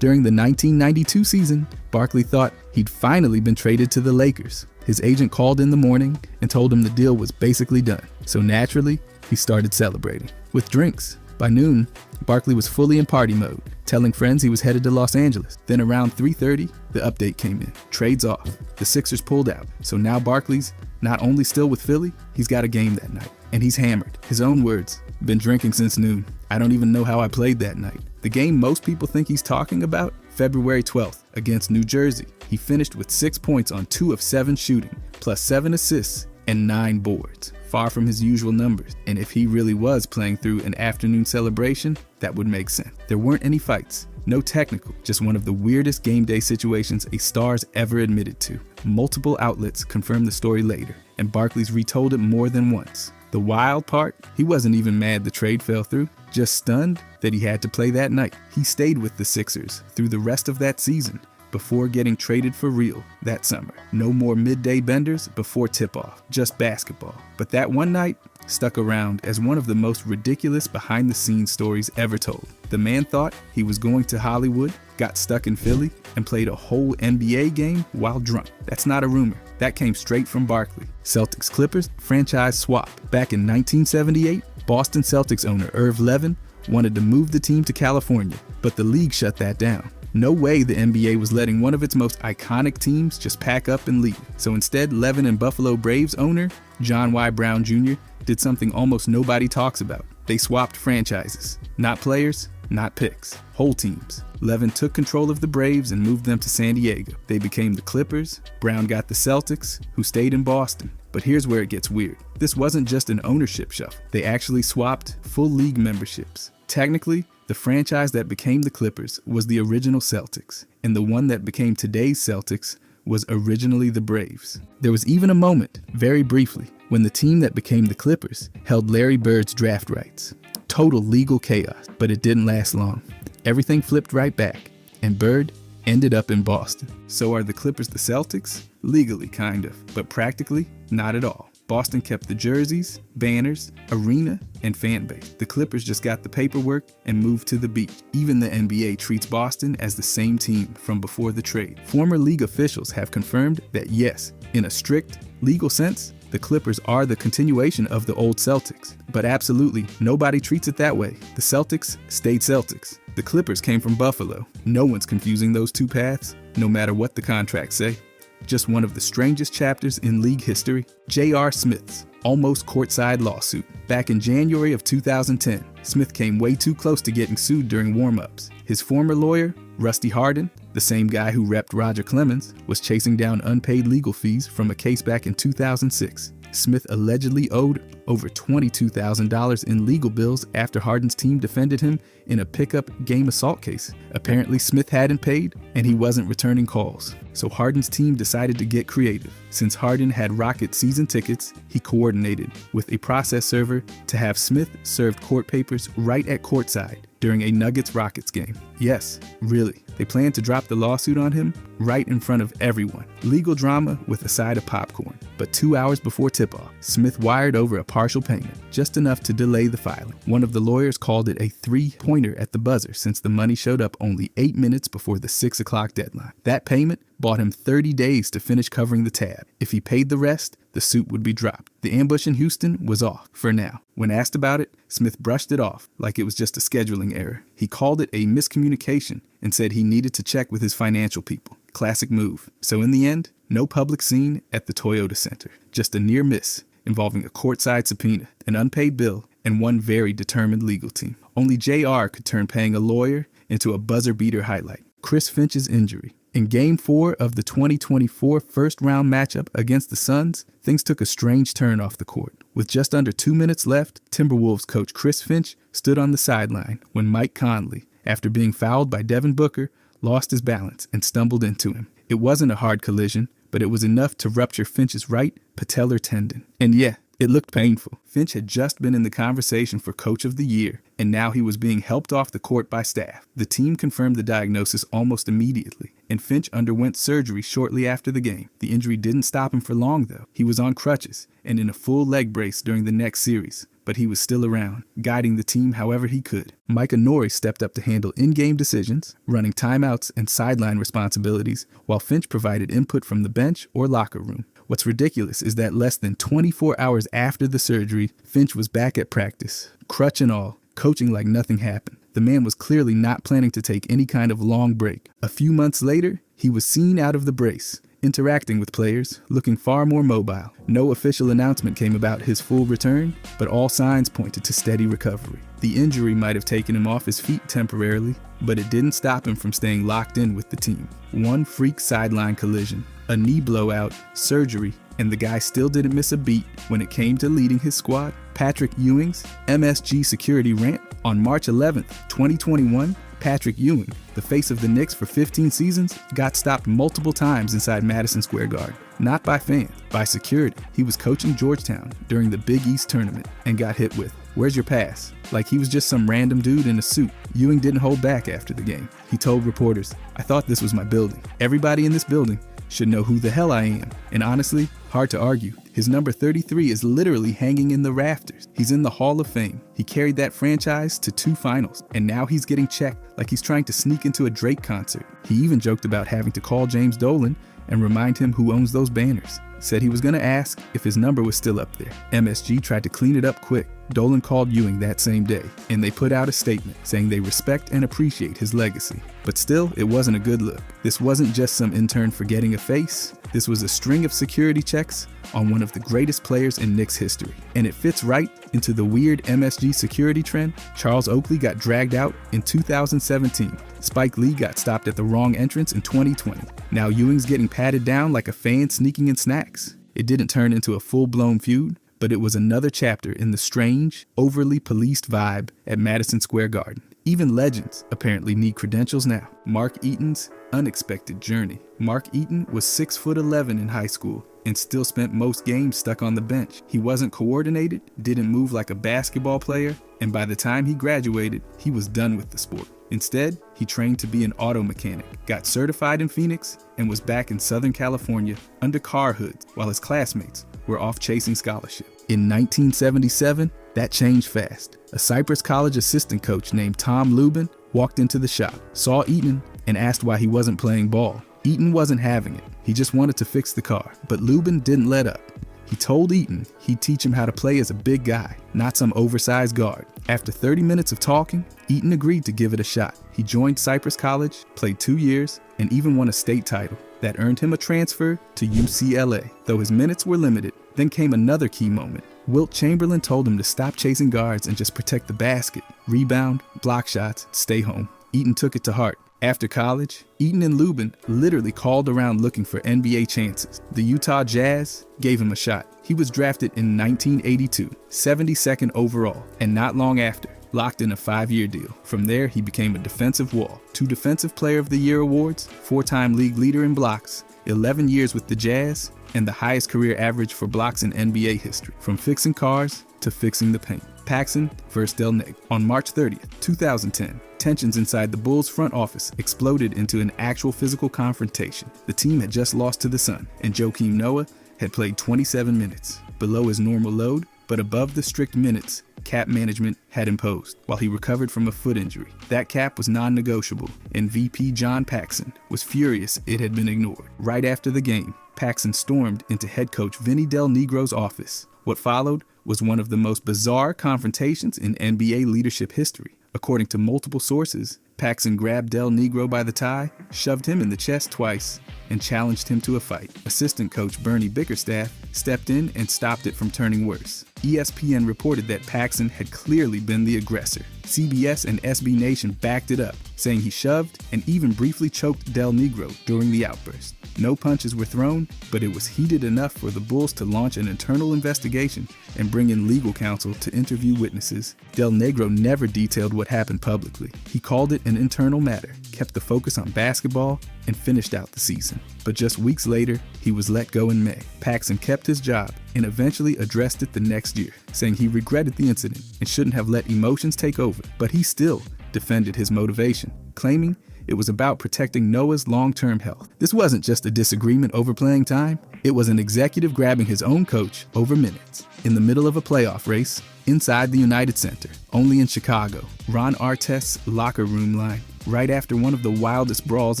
During the 1992 season, Barkley thought he'd finally been traded to the Lakers. His agent called in the morning and told him the deal was basically done. So naturally, he started celebrating with drinks. By noon, Barkley was fully in party mode, telling friends he was headed to Los Angeles. Then around 3:30, the update came in. Trades off. The Sixers pulled out. So now Barkley's not only still with Philly, he's got a game that night. And he's hammered. His own words, been drinking since noon. I don't even know how I played that night. The game most people think he's talking about, February 12th against New Jersey. He finished with 6 points on 2 of 7 shooting, plus 7 assists and 9 boards. Far from his usual numbers. And if he really was playing through an afternoon celebration, that would make sense. There weren't any fights, no technical, just one of the weirdest game day situations a star's ever admitted to. Multiple outlets confirmed the story later, and Barkley's retold it more than once. The wild part, he wasn't even mad the trade fell through, just stunned that he had to play that night. He stayed with the Sixers through the rest of that season before getting traded for real that summer. No more midday benders before tip-off, just basketball. But that one night stuck around as one of the most ridiculous behind-the-scenes stories ever told. The man thought he was going to Hollywood, got stuck in Philly, and played a whole NBA game while drunk. That's not a rumor. That came straight from Barkley. Celtics Clippers franchise swap. Back in 1978, Boston Celtics owner Irv Levin wanted to move the team to California, but the league shut that down. No way the NBA was letting one of its most iconic teams just pack up and leave. So instead, Levin and Buffalo Braves owner John Y. Brown Jr. did something almost nobody talks about. They swapped franchises. Not players, not picks. Whole teams. Levin took control of the Braves and moved them to San Diego. They became the Clippers. Brown got the Celtics, who stayed in Boston. But here's where it gets weird. This wasn't just an ownership shuffle. They actually swapped full league memberships. Technically, the franchise that became the Clippers was the original Celtics, and the one that became today's Celtics was originally the Braves. There was even a moment, very briefly, when the team that became the Clippers held Larry Bird's draft rights. Total legal chaos, but it didn't last long. Everything flipped right back, and Bird ended up in Boston. So are the Clippers the Celtics? Legally, kind of, but practically, not at all. Boston kept the jerseys, banners, arena, and fan base. The Clippers just got the paperwork and moved to the beach. Even the NBA treats Boston as the same team from before the trade. Former league officials have confirmed that yes, in a strict legal sense, the Clippers are the continuation of the old Celtics. But absolutely, nobody treats it that way. The Celtics stayed Celtics. The Clippers came from Buffalo. No one's confusing those two paths, no matter what the contracts say. Just one of the strangest chapters in league history, J.R. Smith's almost courtside lawsuit. Back in January of 2010, Smith came way too close to getting sued during warm-ups. His former lawyer, Rusty Hardin, the same guy who repped Roger Clemens, was chasing down unpaid legal fees from a case back in 2006. Smith allegedly owed over $22,000 in legal bills after Harden's team defended him in a pickup game assault case. Apparently, Smith hadn't paid, and he wasn't returning calls. So Harden's team decided to get creative. Since Harden had Rocket season tickets, he coordinated with a process server to have Smith served court papers right at courtside during a Nuggets-Rockets game. Yes, really. They planned to drop the lawsuit on him right in front of everyone. Legal drama with a side of popcorn. But 2 hours before tip-off, Smith wired over a partial payment, just enough to delay the filing. One of the lawyers called it a three-pointer at the buzzer since the money showed up only 8 minutes before the 6 o'clock deadline. That payment bought him 30 days to finish covering the tab. If he paid the rest, the suit would be dropped. The ambush in Houston was off, for now. When asked about it, Smith brushed it off like it was just a scheduling error. He called it a miscommunication and said he needed to check with his financial people. Classic move. So in the end, no public scene at the Toyota Center. Just a near miss involving a courtside subpoena, an unpaid bill, and one very determined legal team. Only JR could turn paying a lawyer into a buzzer-beater highlight. Chris Finch's injury. In Game 4 of the 2024 first-round matchup against the Suns, things took a strange turn off the court. With just under 2 minutes left, Timberwolves coach Chris Finch stood on the sideline when Mike Conley, after being fouled by Devin Booker, lost his balance and stumbled into him. It wasn't a hard collision, but it was enough to rupture Finch's right patellar tendon. And yeah, it looked painful. Finch had just been in the conversation for Coach of the Year, and now he was being helped off the court by staff. The team confirmed the diagnosis almost immediately, and Finch underwent surgery shortly after the game. The injury didn't stop him for long, though. He was on crutches and in a full leg brace during the next series, but he was still around, guiding the team however he could. Micah Norrie stepped up to handle in-game decisions, running timeouts and sideline responsibilities, while Finch provided input from the bench or locker room. What's ridiculous is that less than 24 hours after the surgery, Finch was back at practice, crutch and all, coaching like nothing happened. The man was clearly not planning to take any kind of long break. A few months later, he was seen out of the brace, interacting with players, looking far more mobile. No official announcement came about his full return, but all signs pointed to steady recovery. The injury might have taken him off his feet temporarily, but it didn't stop him from staying locked in with the team. One freak sideline collision, a knee blowout, surgery, and the guy still didn't miss a beat when it came to leading his squad. Patrick Ewing's MSG security rant on March 11th, 2021, Patrick Ewing, the face of the Knicks for 15 seasons, got stopped multiple times inside Madison Square Garden. Not by fans, by security. He was coaching Georgetown during the Big East tournament and got hit with, "Where's your pass?" Like he was just some random dude in a suit. Ewing didn't hold back after the game. He told reporters, "I thought this was my building. Everybody in this building should know who the hell I am." And honestly, hard to argue. His number 33 is literally hanging in the rafters. He's in the Hall of Fame. He carried that franchise to 2 finals, and now he's getting checked like he's trying to sneak into a Drake concert. He even joked about having to call James Dolan and remind him who owns those banners. Said he was going to ask if his number was still up there. MSG tried to clean it up quick. Dolan called Ewing that same day, and they put out a statement saying they respect and appreciate his legacy. But still, it wasn't a good look. This wasn't just some intern forgetting a face. This was a string of security checks on one of the greatest players in Knicks history. And it fits right into the weird MSG security trend. Charles Oakley got dragged out in 2017. Spike Lee got stopped at the wrong entrance in 2020. Now Ewing's getting patted down like a fan sneaking in snacks. It didn't turn into a full-blown feud, but it was another chapter in the strange, overly policed vibe at Madison Square Garden. Even legends apparently need credentials now. Mark Eaton's unexpected journey. Mark Eaton was 6'11" in high school and still spent most games stuck on the bench. He wasn't coordinated, didn't move like a basketball player, and by the time he graduated, he was done with the sport. Instead, he trained to be an auto mechanic, got certified in Phoenix, and was back in Southern California under car hoods while his classmates were off chasing scholarship. In 1977, that changed fast. A Cypress College assistant coach named Tom Lubin walked into the shop, saw Eaton, and asked why he wasn't playing ball. Eaton wasn't having it. He just wanted to fix the car, but Lubin didn't let up. He told Eaton he'd teach him how to play as a big guy, not some oversized guard. After 30 minutes of talking, Eaton agreed to give it a shot. He joined Cypress College, played 2 years, and even won a state title. That earned him a transfer to UCLA. Though his minutes were limited, then came another key moment. Wilt Chamberlain told him to stop chasing guards and just protect the basket. Rebound, block shots, stay home. Eaton took it to heart. After college, Eaton and Lubin literally called around looking for NBA chances. The Utah Jazz gave him a shot. He was drafted in 1982, 72nd overall, and not long after, locked in a 5-year deal. From there, he became a defensive wall. 2 Defensive Player of the Year awards, 4-time league leader in blocks, 11 years with the Jazz, and the highest career average for blocks in NBA history. From fixing cars to fixing the paint. Paxson vs. Del Negro. On March 30th, 2010, tensions inside the Bulls front office exploded into an actual physical confrontation. The team had just lost to the Sun, and Joakim Noah had played 27 minutes, below his normal load, but above the strict minutes cap management had imposed while he recovered from a foot injury. That cap was non-negotiable, and VP John Paxson was furious it had been ignored. Right after the game, Paxson stormed into head coach Vinny Del Negro's office. What followed was one of the most bizarre confrontations in NBA leadership history. According to multiple sources, Paxson grabbed Del Negro by the tie, shoved him in the chest twice, and challenged him to a fight. Assistant coach Bernie Bickerstaff stepped in and stopped it from turning worse. ESPN reported that Paxson had clearly been the aggressor. CBS and SB Nation backed it up, saying he shoved and even briefly choked Del Negro during the outburst. No punches were thrown, but it was heated enough for the Bulls to launch an internal investigation and bring in legal counsel to interview witnesses. Del Negro never detailed what happened publicly. He called it an internal matter, kept the focus on basketball, and finished out the season. But just weeks later, he was let go in May. Paxson kept his job and eventually addressed it the next year, saying he regretted the incident and shouldn't have let emotions take over, but he still defended his motivation, claiming it was about protecting Noah's long-term health. This wasn't just a disagreement over playing time. It was an executive grabbing his own coach over minutes. In the middle of a playoff race, inside the United Center, only in Chicago, Ron Artest's locker room line. Right after one of the wildest brawls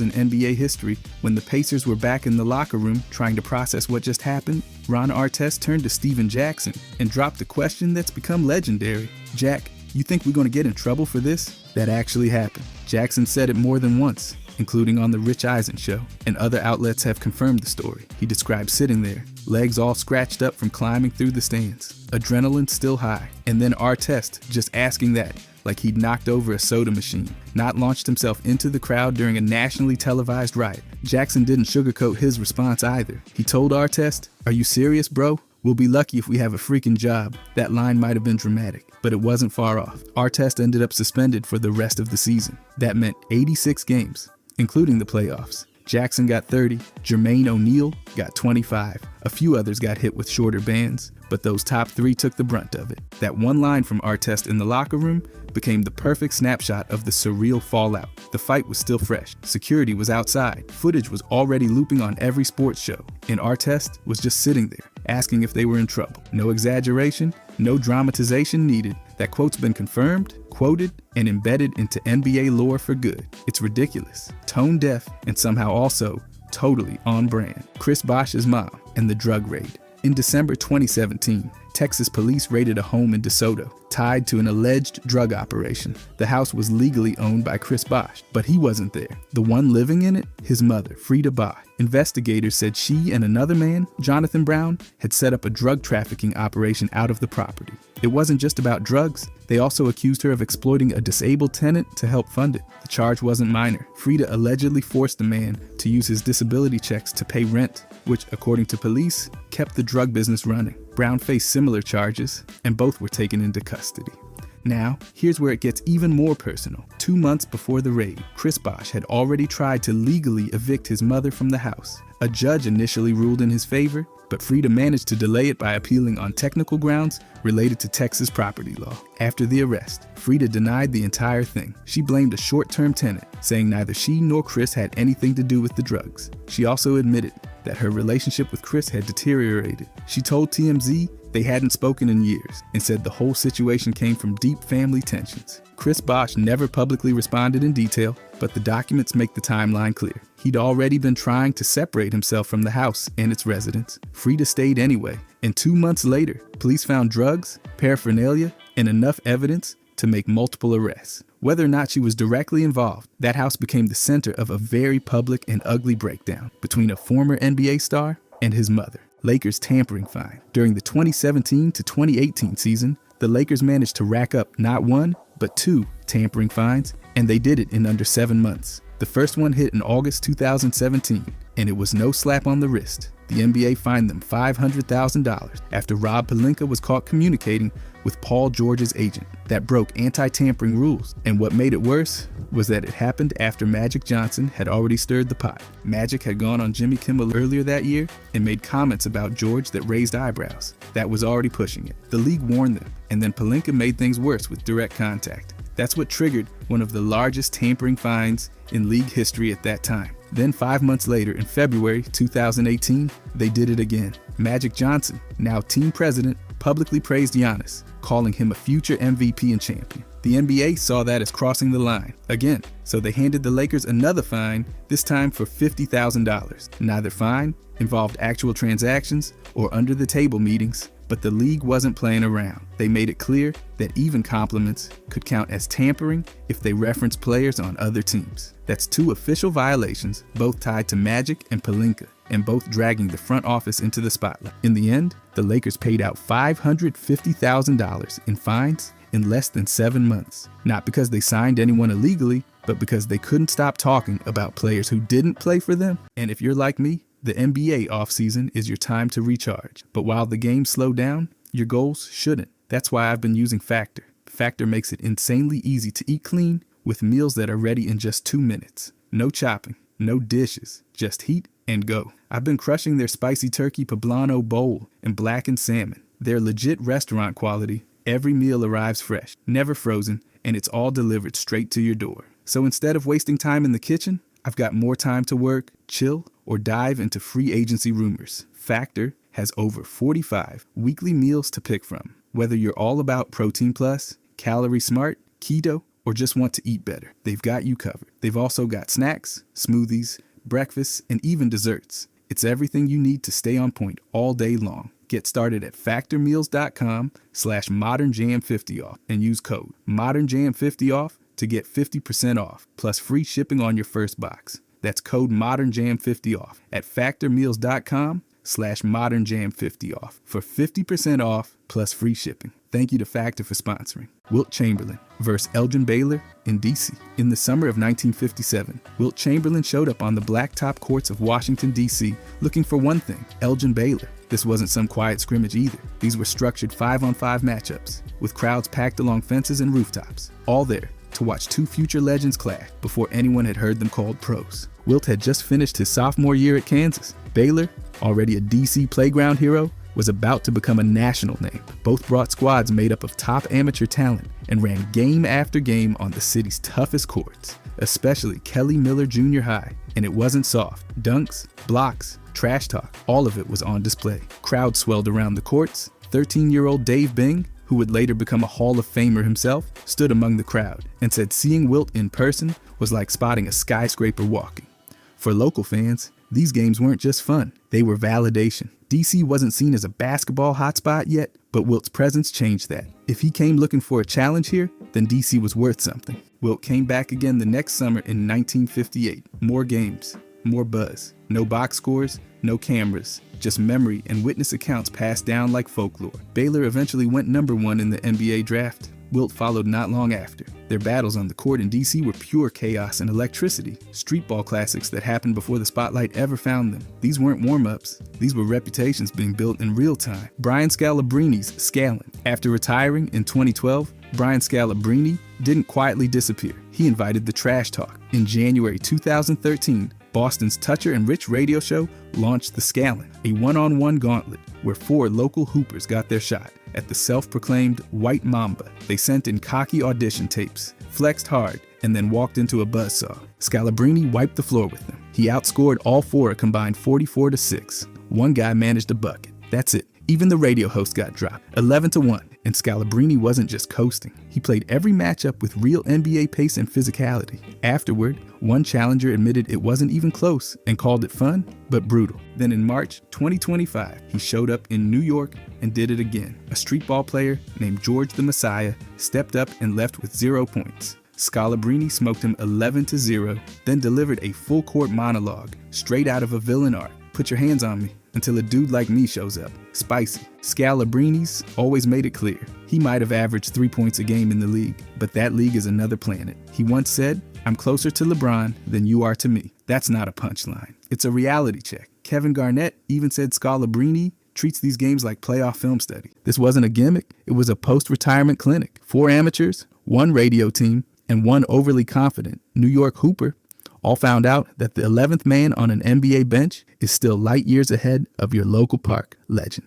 in NBA history, when the Pacers were back in the locker room trying to process what just happened, Ron Artest turned to Steven Jackson and dropped a question that's become legendary. "Jack, you think we're going to get in trouble for this?" That actually happened. Jackson said it more than once, including on The Rich Eisen Show, and other outlets have confirmed the story. He described sitting there, legs all scratched up from climbing through the stands, adrenaline still high, and then Artest just asking that like he'd knocked over a soda machine, not launched himself into the crowd during a nationally televised riot. Jackson didn't sugarcoat his response either. He told Artest, "Are you serious, bro? We'll be lucky if we have a freaking job." That line might have been dramatic, but it wasn't far off. Artest ended up suspended for the rest of the season. That meant 86 games, including the playoffs. Jackson got 30, Jermaine O'Neal got 25. A few others got hit with shorter bans, but those top 3 took the brunt of it. That one line from Artest in the locker room became the perfect snapshot of the surreal fallout. The fight was still fresh. Security was outside. Footage was already looping on every sports show, and Artest was just sitting there, asking if they were in trouble. No exaggeration, no dramatization needed. That quote's been confirmed, quoted, and embedded into NBA lore for good. It's ridiculous, tone deaf, and somehow also totally on brand. Chris Bosh's mom and the drug raid. In December 2017, Texas police raided a home in DeSoto, tied to an alleged drug operation. The house was legally owned by Chris Bosh, but he wasn't there. The one living in it, his mother, Frida Bosh. Investigators said she and another man, Jonathan Brown, had set up a drug trafficking operation out of the property. It wasn't just about drugs. They also accused her of exploiting a disabled tenant to help fund it. The charge wasn't minor. Frida allegedly forced the man to use his disability checks to pay rent, which, according to police, kept the drug business running. Brown faced similar charges, and both were taken into custody. Now, here's where it gets even more personal. 2 months before the raid, Chris Bosh had already tried to legally evict his mother from the house. A judge initially ruled in his favor, but Frida managed to delay it by appealing on technical grounds related to Texas property law. After the arrest, Frida denied the entire thing. She blamed a short-term tenant, saying neither she nor Chris had anything to do with the drugs. She also admitted that her relationship with Chris had deteriorated. She told TMZ they hadn't spoken in years and said the whole situation came from deep family tensions. Chris Bosh never publicly responded in detail, but the documents make the timeline clear. He'd already been trying to separate himself from the house and its residents. Frida stayed anyway, and 2 months later, police found drugs, paraphernalia, and enough evidence to make multiple arrests. Whether or not she was directly involved, that house became the center of a very public and ugly breakdown between a former NBA star and his mother. Lakers tampering fine. During the 2017 to 2018 season, the Lakers managed to rack up not one, but 2 tampering fines, and they did it in under 7 months. The first one hit in August 2017, and it was no slap on the wrist. The NBA fined them $500,000 after Rob Pelinka was caught communicating with Paul George's agent. That broke anti-tampering rules, and what made it worse was that it happened after Magic Johnson had already stirred the pot. Magic had gone on Jimmy Kimmel earlier that year and made comments about George that raised eyebrows. That was already pushing it. The league warned them, and then Pelinka made things worse with direct contact. That's what triggered one of the largest tampering fines in league history at that time. Then 5 months later, in February 2018, they did it again. Magic Johnson, now team president, publicly praised Giannis, calling him a future MVP and champion. The NBA saw that as crossing the line again, so they handed the Lakers another fine, this time for $50,000. Neither fine involved actual transactions or under-the-table meetings, but the league wasn't playing around. They made it clear that even compliments could count as tampering if they reference players on other teams. That's 2 official violations, both tied to Magic and Pelinka, and both dragging the front office into the spotlight. In the end, the Lakers paid out $550,000 in fines in less than 7 months. Not because they signed anyone illegally, but because they couldn't stop talking about players who didn't play for them. And if you're like me, the NBA offseason is your time to recharge. But while the games slow down, your goals shouldn't. That's why I've been using Factor. Factor makes it insanely easy to eat clean with meals that are ready in just 2 minutes. No chopping, no dishes, just heat and go. I've been crushing their spicy turkey poblano bowl and blackened salmon. They're legit restaurant quality. Every meal arrives fresh, never frozen, and it's all delivered straight to your door. So instead of wasting time in the kitchen, I've got more time to work, chill, or dive into free agency rumors. Factor has over 45 weekly meals to pick from. Whether you're all about protein plus, calorie smart, keto, or just want to eat better, they've got you covered. They've also got snacks, smoothies, breakfasts, and even desserts. It's everything you need to stay on point all day long. Get started at factormeals.com/modernjam50off and use code modernjam50off to get 50% off, plus free shipping on your first box. That's code modernjam50off at factormeals.com/modernjam50off for 50% off plus free shipping. Thank you to Factor for sponsoring. Wilt Chamberlain versus Elgin Baylor in D.C. In the summer of 1957, Wilt Chamberlain showed up on the blacktop courts of Washington, D.C. looking for one thing, Elgin Baylor. This wasn't some quiet scrimmage either. These were structured 5-on-5 matchups with crowds packed along fences and rooftops, all there to watch 2 future legends clash before anyone had heard them called pros. Wilt had just finished his sophomore year at Kansas. Baylor, already a D.C. playground hero, was about to become a national name. Both brought squads made up of top amateur talent and ran game after game on the city's toughest courts, especially Kelly Miller Junior High. And it wasn't soft. Dunks, blocks, trash talk, all of it was on display. Crowds swelled around the courts. 13-year-old Dave Bing, who would later become a Hall of Famer himself, stood among the crowd and said seeing Wilt in person was like spotting a skyscraper walking. For local fans, These games weren't just fun, they were validation. DC wasn't seen as a basketball hotspot yet, but Wilt's presence changed that. If he came looking for a challenge here, then DC was worth something. Wilt came back again the next summer in 1958. More games, more buzz. No box scores, no cameras, just memory and witness accounts passed down like folklore. Baylor eventually went number 1 in the NBA draft. Wilt followed not long after. Their battles on the court in DC were pure chaos and electricity, street ball classics that happened before the spotlight ever found them. These weren't warm-ups, these were reputations being built in real time. Brian Scalabrine's Scalin. After retiring in 2012, Brian Scalabrine didn't quietly disappear. He invited the trash talk. In January 2013, Boston's Toucher and Rich radio show launched the Scalin, a one-on-one gauntlet where 4 local hoopers got their shot at the self-proclaimed White Mamba. They sent in cocky audition tapes, flexed hard, and then walked into a buzzsaw. Scalabrine wiped the floor with them. He outscored all 4 a combined 44-6. One guy managed a bucket. That's it. Even the radio host got dropped, 11-1. And Scalabrine wasn't just coasting. He played every matchup with real NBA pace and physicality. Afterward, one challenger admitted it wasn't even close and called it fun, but brutal. Then in March 2025, he showed up in New York and did it again. A street ball player named George the Messiah stepped up and left with 0 points. Scalabrine smoked him 11-0, then delivered a full-court monologue straight out of a villain arc. Put your hands on me until a dude like me shows up. Spicy. Scalabrine's always made it clear. He might have averaged 3 points a game in the league, but that league is another planet. He once said, "I'm closer to LeBron than you are to me." That's not a punchline. It's a reality check. Kevin Garnett even said Scalabrine treats these games like playoff film study. This wasn't a gimmick. It was a post-retirement clinic. 4 amateurs, 1 radio team, and 1 overly confident New York hooper all found out that the 11th man on an NBA bench is still light years ahead of your local park legend.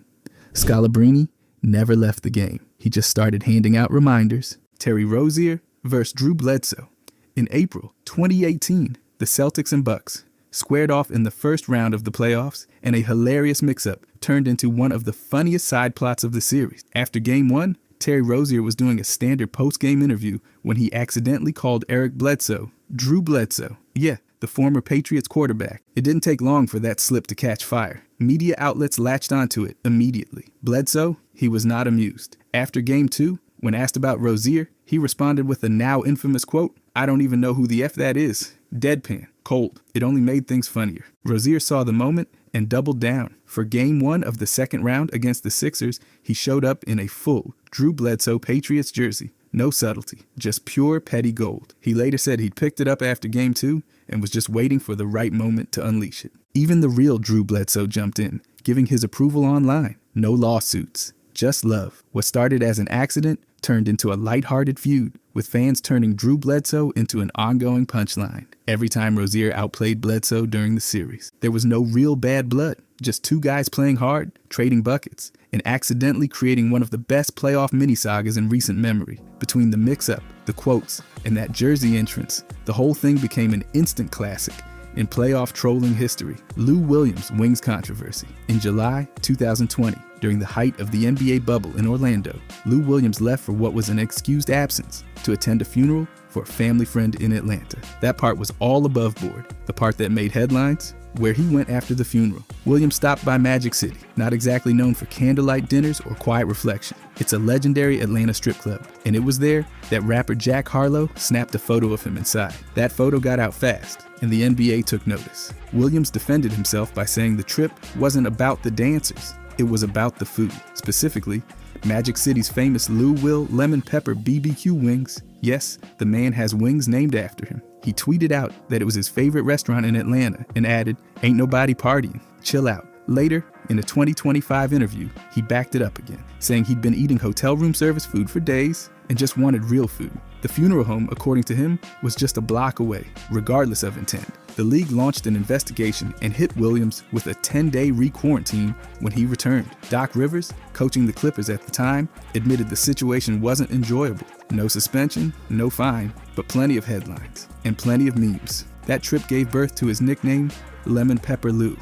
Scalabrine never left the game. He just started handing out reminders. Terry Rozier versus Drew Bledsoe. In April 2018, the Celtics and Bucks squared off in the first round of the playoffs, and a hilarious mix-up turned into one of the funniest side plots of the series. After Game 1, Terry Rozier was doing a standard post-game interview when he accidentally called Eric Bledsoe Drew Bledsoe. Yeah, the former Patriots quarterback. It didn't take long for that slip to catch fire. Media outlets latched onto it immediately. Bledsoe, he was not amused. After Game 2, when asked about Rozier, he responded with the now infamous quote, "I don't even know who the F that is." Deadpan. Cold. It only made things funnier. Rozier saw the moment and doubled down. For Game 1 of the second round against the Sixers, he showed up in a full Drew Bledsoe Patriots jersey. No subtlety, just pure petty gold. He later said he'd picked it up after Game 2 and was just waiting for the right moment to unleash it. Even the real Drew Bledsoe jumped in, giving his approval online. No lawsuits, just love. What started as an accident turned into a lighthearted feud, with fans turning Drew Bledsoe into an ongoing punchline every time Rozier outplayed Bledsoe during the series. There was no real bad blood, just 2 guys playing hard, trading buckets, and accidentally creating one of the best playoff mini-sagas in recent memory. Between the mix-up, the quotes, and that jersey entrance, the whole thing became an instant classic in playoff trolling history. Lou Williams' Wings controversy. In July 2020, during the height of the NBA bubble in Orlando, Lou Williams left for what was an excused absence to attend a funeral for a family friend in Atlanta. That part was all above board. The part that made headlines, where he went after the funeral. Williams stopped by Magic City, not exactly known for candlelight dinners or quiet reflection. It's a legendary Atlanta strip club, and it was there that rapper Jack Harlow snapped a photo of him inside. That photo got out fast, and the NBA took notice. Williams defended himself by saying the trip wasn't about the dancers, it was about the food. Specifically, Magic City's famous Lou Will Lemon Pepper BBQ wings. Yes, the man has wings named after him. He tweeted out that it was his favorite restaurant in Atlanta and added, "Ain't nobody partying, chill out." Later, in a 2025 interview, he backed it up again, saying he'd been eating hotel room service food for days and just wanted real food. The funeral home, according to him, was just a block away, regardless of intent. The league launched an investigation and hit Williams with a 10-day re-quarantine when he returned. Doc Rivers, coaching the Clippers at the time, admitted the situation wasn't enjoyable. No suspension, no fine, but plenty of headlines and plenty of memes. That trip gave birth to his nickname, Lemon Pepper Lou,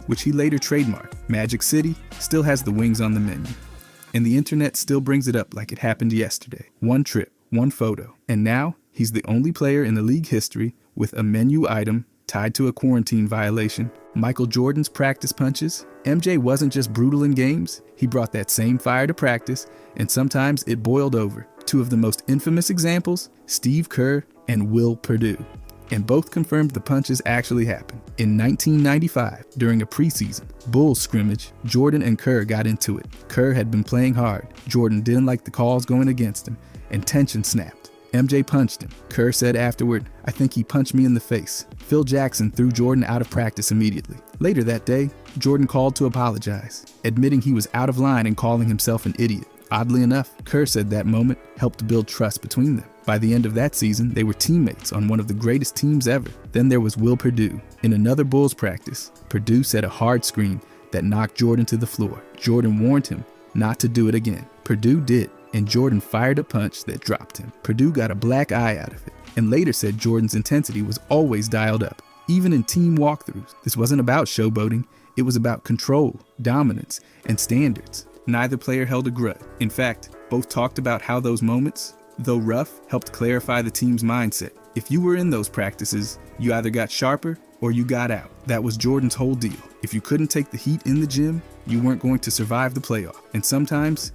which he later trademarked. Magic City still has the wings on the menu, and the internet still brings it up like it happened yesterday. One trip, one photo, and now he's the only player in the league history with a menu item tied to a quarantine violation Michael Jordan's practice punches. MJ wasn't just brutal in games, he brought that same fire to practice, and sometimes it boiled over. Two of the most infamous examples, Steve Kerr and Will Perdue. And both confirmed the punches actually happened. In 1995, during a preseason Bulls scrimmage, Jordan and Kerr got into it. Kerr had been playing hard. Jordan didn't like the calls going against him, and tension snapped. MJ punched him. Kerr said afterward, "I think he punched me in the face." Phil Jackson threw Jordan out of practice immediately. Later that day, Jordan called to apologize, admitting he was out of line and calling himself an idiot. Oddly enough, Kerr said that moment helped build trust between them. By the end of that season, they were teammates on one of the greatest teams ever. Then there was Will Perdue. In another Bulls practice, Perdue set a hard screen that knocked Jordan to the floor. Jordan warned him not to do it again. Perdue did, and Jordan fired a punch that dropped him. Perdue got a black eye out of it, and later said Jordan's intensity was always dialed up. Even in team walkthroughs, this wasn't about showboating, it was about control, dominance, and standards. Neither player held a grudge. In fact, both talked about how those moments, though rough, helped clarify the team's mindset. If you were in those practices, you either got sharper or you got out. That was Jordan's whole deal. If you couldn't take the heat in the gym, you weren't going to survive the playoff. And sometimes,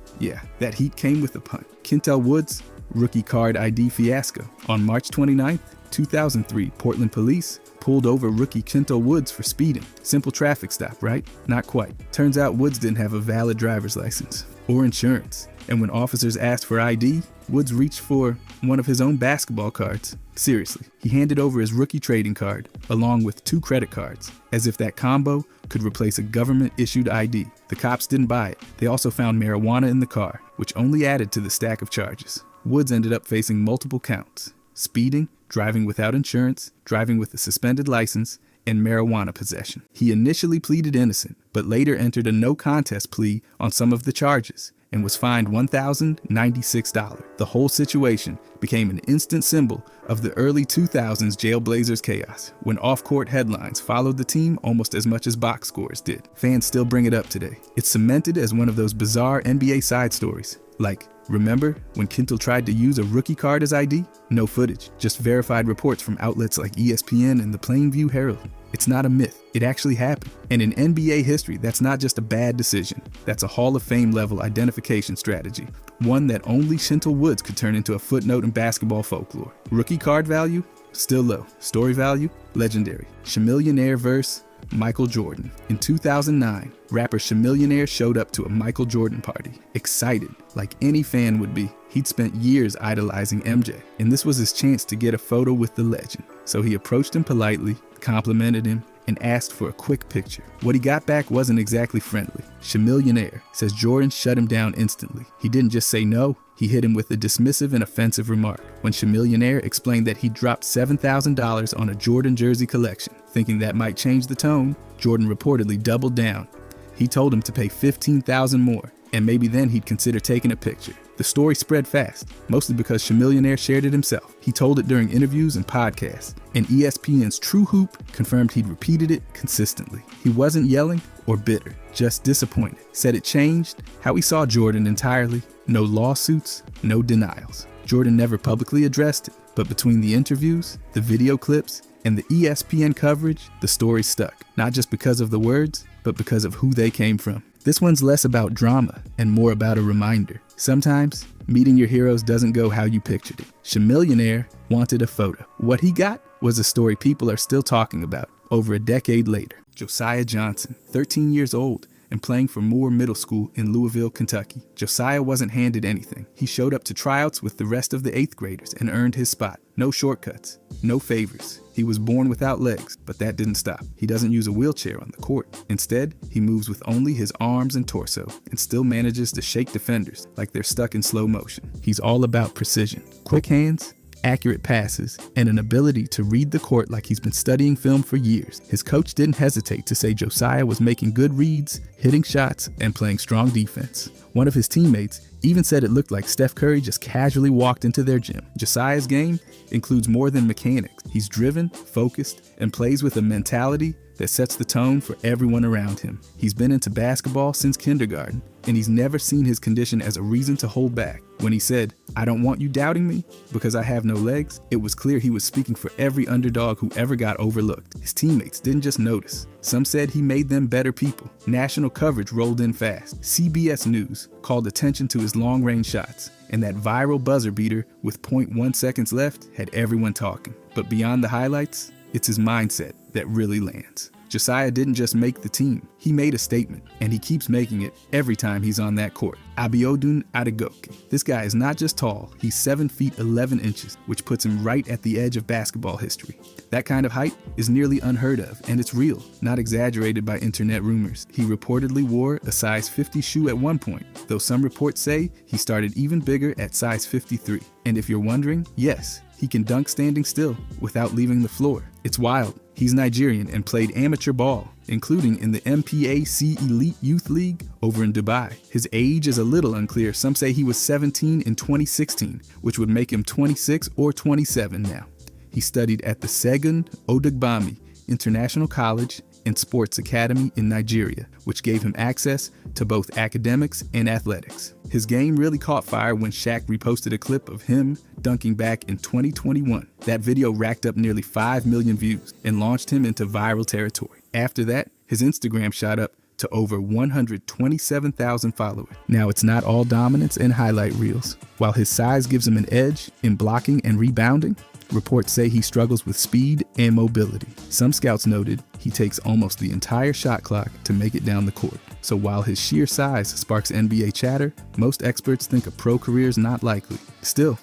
that heat came with a punt. Kentel Woods, rookie card ID fiasco. On March 29th, 2003, Portland police pulled over rookie Kentel Woods for speeding. Simple traffic stop, right? Not quite. Turns out Woods didn't have a valid driver's license or insurance. And when officers asked for ID, Woods reached for one of his own basketball cards. Seriously, he handed over his rookie trading card along with 2 credit cards, as if that combo could replace a government-issued ID. The cops didn't buy it. They also found marijuana in the car, which only added to the stack of charges. Woods ended up facing multiple counts: speeding, driving without insurance, driving with a suspended license, and marijuana possession. He initially pleaded innocent, but later entered a no-contest plea on some of the charges and was fined $1,096. The whole situation became an instant symbol of the early 2000s Jailblazers chaos, when off-court headlines followed the team almost as much as box scores did. Fans still bring it up today. It's cemented as one of those bizarre NBA side stories, like, remember when Kentel tried to use a rookie card as ID? No footage, just verified reports from outlets like ESPN and the Plainview Herald. It's not a myth, it actually happened. And in NBA history, that's not just a bad decision. That's a Hall of Fame level identification strategy, one that only Kentel Woods could turn into a footnote in basketball folklore. Rookie card value? Still low. Story value? Legendary. Chamillionaire verse Michael Jordan. In 2009, rapper Chamillionaire showed up to a Michael Jordan party, excited, like any fan would be. He'd spent years idolizing MJ, and this was his chance to get a photo with the legend. So he approached him politely, complimented him, and asked for a quick picture. What he got back wasn't exactly friendly. Chamillionaire says Jordan shut him down instantly. He didn't just say no, he hit him with a dismissive and offensive remark. When Chamillionaire explained that he dropped $7,000 on a Jordan jersey collection, thinking that might change the tone, Jordan reportedly doubled down. He told him to pay $15,000 more, and maybe then he'd consider taking a picture. The story spread fast, mostly because Chamillionaire shared it himself. He told it during interviews and podcasts, and ESPN's True Hoop confirmed he'd repeated it consistently. He wasn't yelling or bitter, just disappointed. Said it changed how he saw Jordan entirely. No lawsuits, no denials. Jordan never publicly addressed it, but between the interviews, the video clips, and the ESPN coverage, the story stuck. Not just because of the words, but because of who they came from. This one's less about drama and more about a reminder. Sometimes, meeting your heroes doesn't go how you pictured it. Chamillionaire wanted a photo. What he got was a story people are still talking about over a decade later. Josiah Johnson, 13 years old and playing for Moore Middle School in Louisville, Kentucky. Josiah wasn't handed anything. He showed up to tryouts with the rest of the 8th graders and earned his spot. No shortcuts, no favors. He was born without legs, but that didn't stop. He doesn't use a wheelchair on the court. Instead, he moves with only his arms and torso and still manages to shake defenders like they're stuck in slow motion. He's all about precision, quick hands, accurate passes, and an ability to read the court like he's been studying film for years. His coach didn't hesitate to say Josiah was making good reads, hitting shots, and playing strong defense. One of his teammates even said it looked like Steph Curry just casually walked into their gym. Josiah's game includes more than mechanics. He's driven, focused, and plays with a mentality that sets the tone for everyone around him. He's been into basketball since kindergarten and he's never seen his condition as a reason to hold back. When he said, "I don't want you doubting me because I have no legs," it was clear he was speaking for every underdog who ever got overlooked. His teammates didn't just notice. Some said he made them better people. National coverage rolled in fast. CBS News called attention to his long-range shots, and that viral buzzer beater with 0.1 seconds left had everyone talking. But beyond the highlights, it's his mindset that really lands. Josiah didn't just make the team, he made a statement, and he keeps making it every time he's on that court. Abiodun Adegoke. This guy is not just tall, he's 7 feet 11 inches, which puts him right at the edge of basketball history. That kind of height is nearly unheard of, and it's real, not exaggerated by internet rumors. He reportedly wore a size 50 shoe at one point, though some reports say he started even bigger at size 53. And if you're wondering, yes, he can dunk standing still without leaving the floor. It's wild. He's Nigerian and played amateur ball, including in the MPAC Elite Youth League over in Dubai. His age is a little unclear. Some say he was 17 in 2016, which would make him 26 or 27 now. He studied at the Segun Odugbami International College and Sports Academy in Nigeria, which gave him access to both academics and athletics. His game really caught fire when Shaq reposted a clip of him dunking back in 2021. That video racked up nearly 5 million views and launched him into viral territory. After that, his Instagram shot up to over 127,000 followers. Now, it's not all dominance and highlight reels. While his size gives him an edge in blocking and rebounding, reports say he struggles with speed and mobility. Some scouts noted he takes almost the entire shot clock to make it down the court. So while his sheer size sparks NBA chatter, most experts think a pro career is not likely. Still,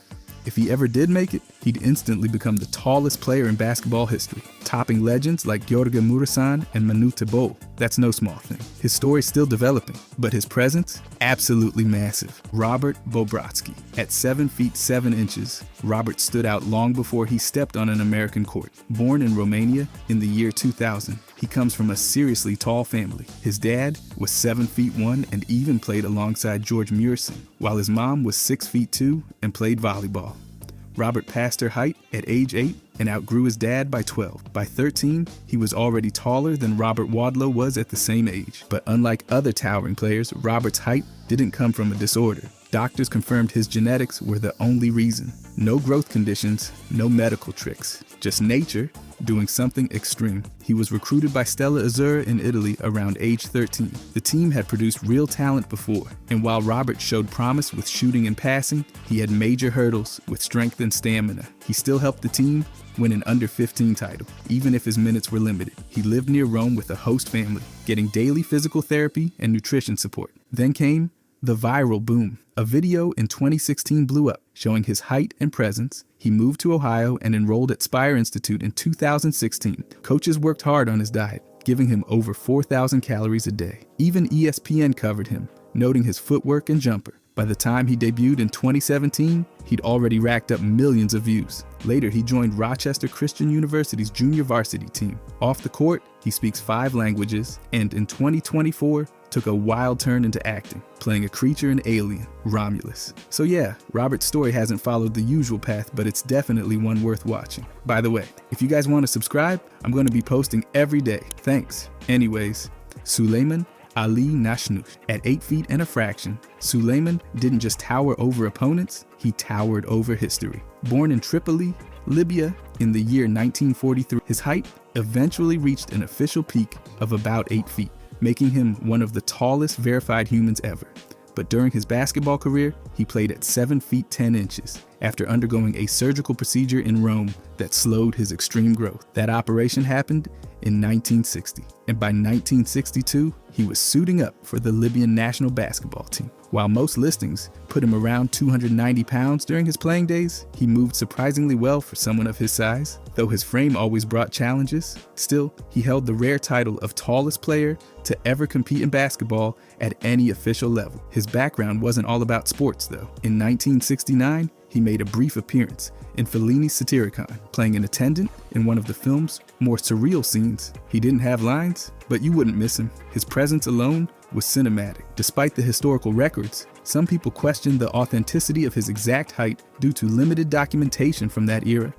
if he ever did make it, he'd instantly become the tallest player in basketball history, topping legends like Gyorga Muresan and Manu Tebow. That's no small thing. His story's still developing, but his presence, absolutely massive. Robert Bobrovsky. At 7 feet 7 inches, Robert stood out long before he stepped on an American court. Born in Romania in the year 2000, he comes from a seriously tall family. His dad was 7 feet 1 and even played alongside George Muresan, while his mom was 6 feet 2 and played volleyball. Robert passed her height at age 8 and outgrew his dad by 12. By 13, he was already taller than Robert Wadlow was at the same age. But unlike other towering players, Robert's height didn't come from a disorder. Doctors confirmed his genetics were the only reason. No growth conditions, no medical tricks, just nature doing something extreme. He was recruited by Stella Azzurra in Italy around age 13. The team had produced real talent before, and while Robert showed promise with shooting and passing, he had major hurdles with strength and stamina. He still helped the team win an under-15 title, even if his minutes were limited. He lived near Rome with a host family, getting daily physical therapy and nutrition support. Then came the viral boom. A video in 2016 blew up, showing his height and presence. He moved to Ohio and enrolled at Spire Institute in 2016. Coaches worked hard on his diet, giving him over 4,000 calories a day. Even ESPN covered him, noting his footwork and jumper. By the time he debuted in 2017, he'd already racked up millions of views. Later, he joined Rochester Christian University's junior varsity team. Off the court, he speaks 5 languages, and in 2024, took a wild turn into acting, playing a creature in Alien, Romulus. So yeah, Robert's story hasn't followed the usual path, but it's definitely one worth watching. By the way, if you guys want to subscribe, I'm going to be posting every day. Thanks. Anyways, Suleiman Ali Nashnouch. At 8 feet and a fraction, Suleiman didn't just tower over opponents, he towered over history. Born in Tripoli, Libya in the year 1943, his height eventually reached an official peak of about 8 feet. Making him one of the tallest verified humans ever. But during his basketball career, he played at 7 feet 10 inches after undergoing a surgical procedure in Rome that slowed his extreme growth. That operation happened in 1960, and by 1962, he was suiting up for the Libyan national basketball team. While most listings put him around 290 pounds during his playing days, he moved surprisingly well for someone of his size. Though his frame always brought challenges, still, he held the rare title of tallest player to ever compete in basketball at any official level. His background wasn't all about sports, though. In 1969, he made a brief appearance in Fellini's Satyricon, playing an attendant in one of the film's more surreal scenes. He didn't have lines, but you wouldn't miss him. His presence alone was cinematic. Despite the historical records, some people questioned the authenticity of his exact height due to limited documentation from that era.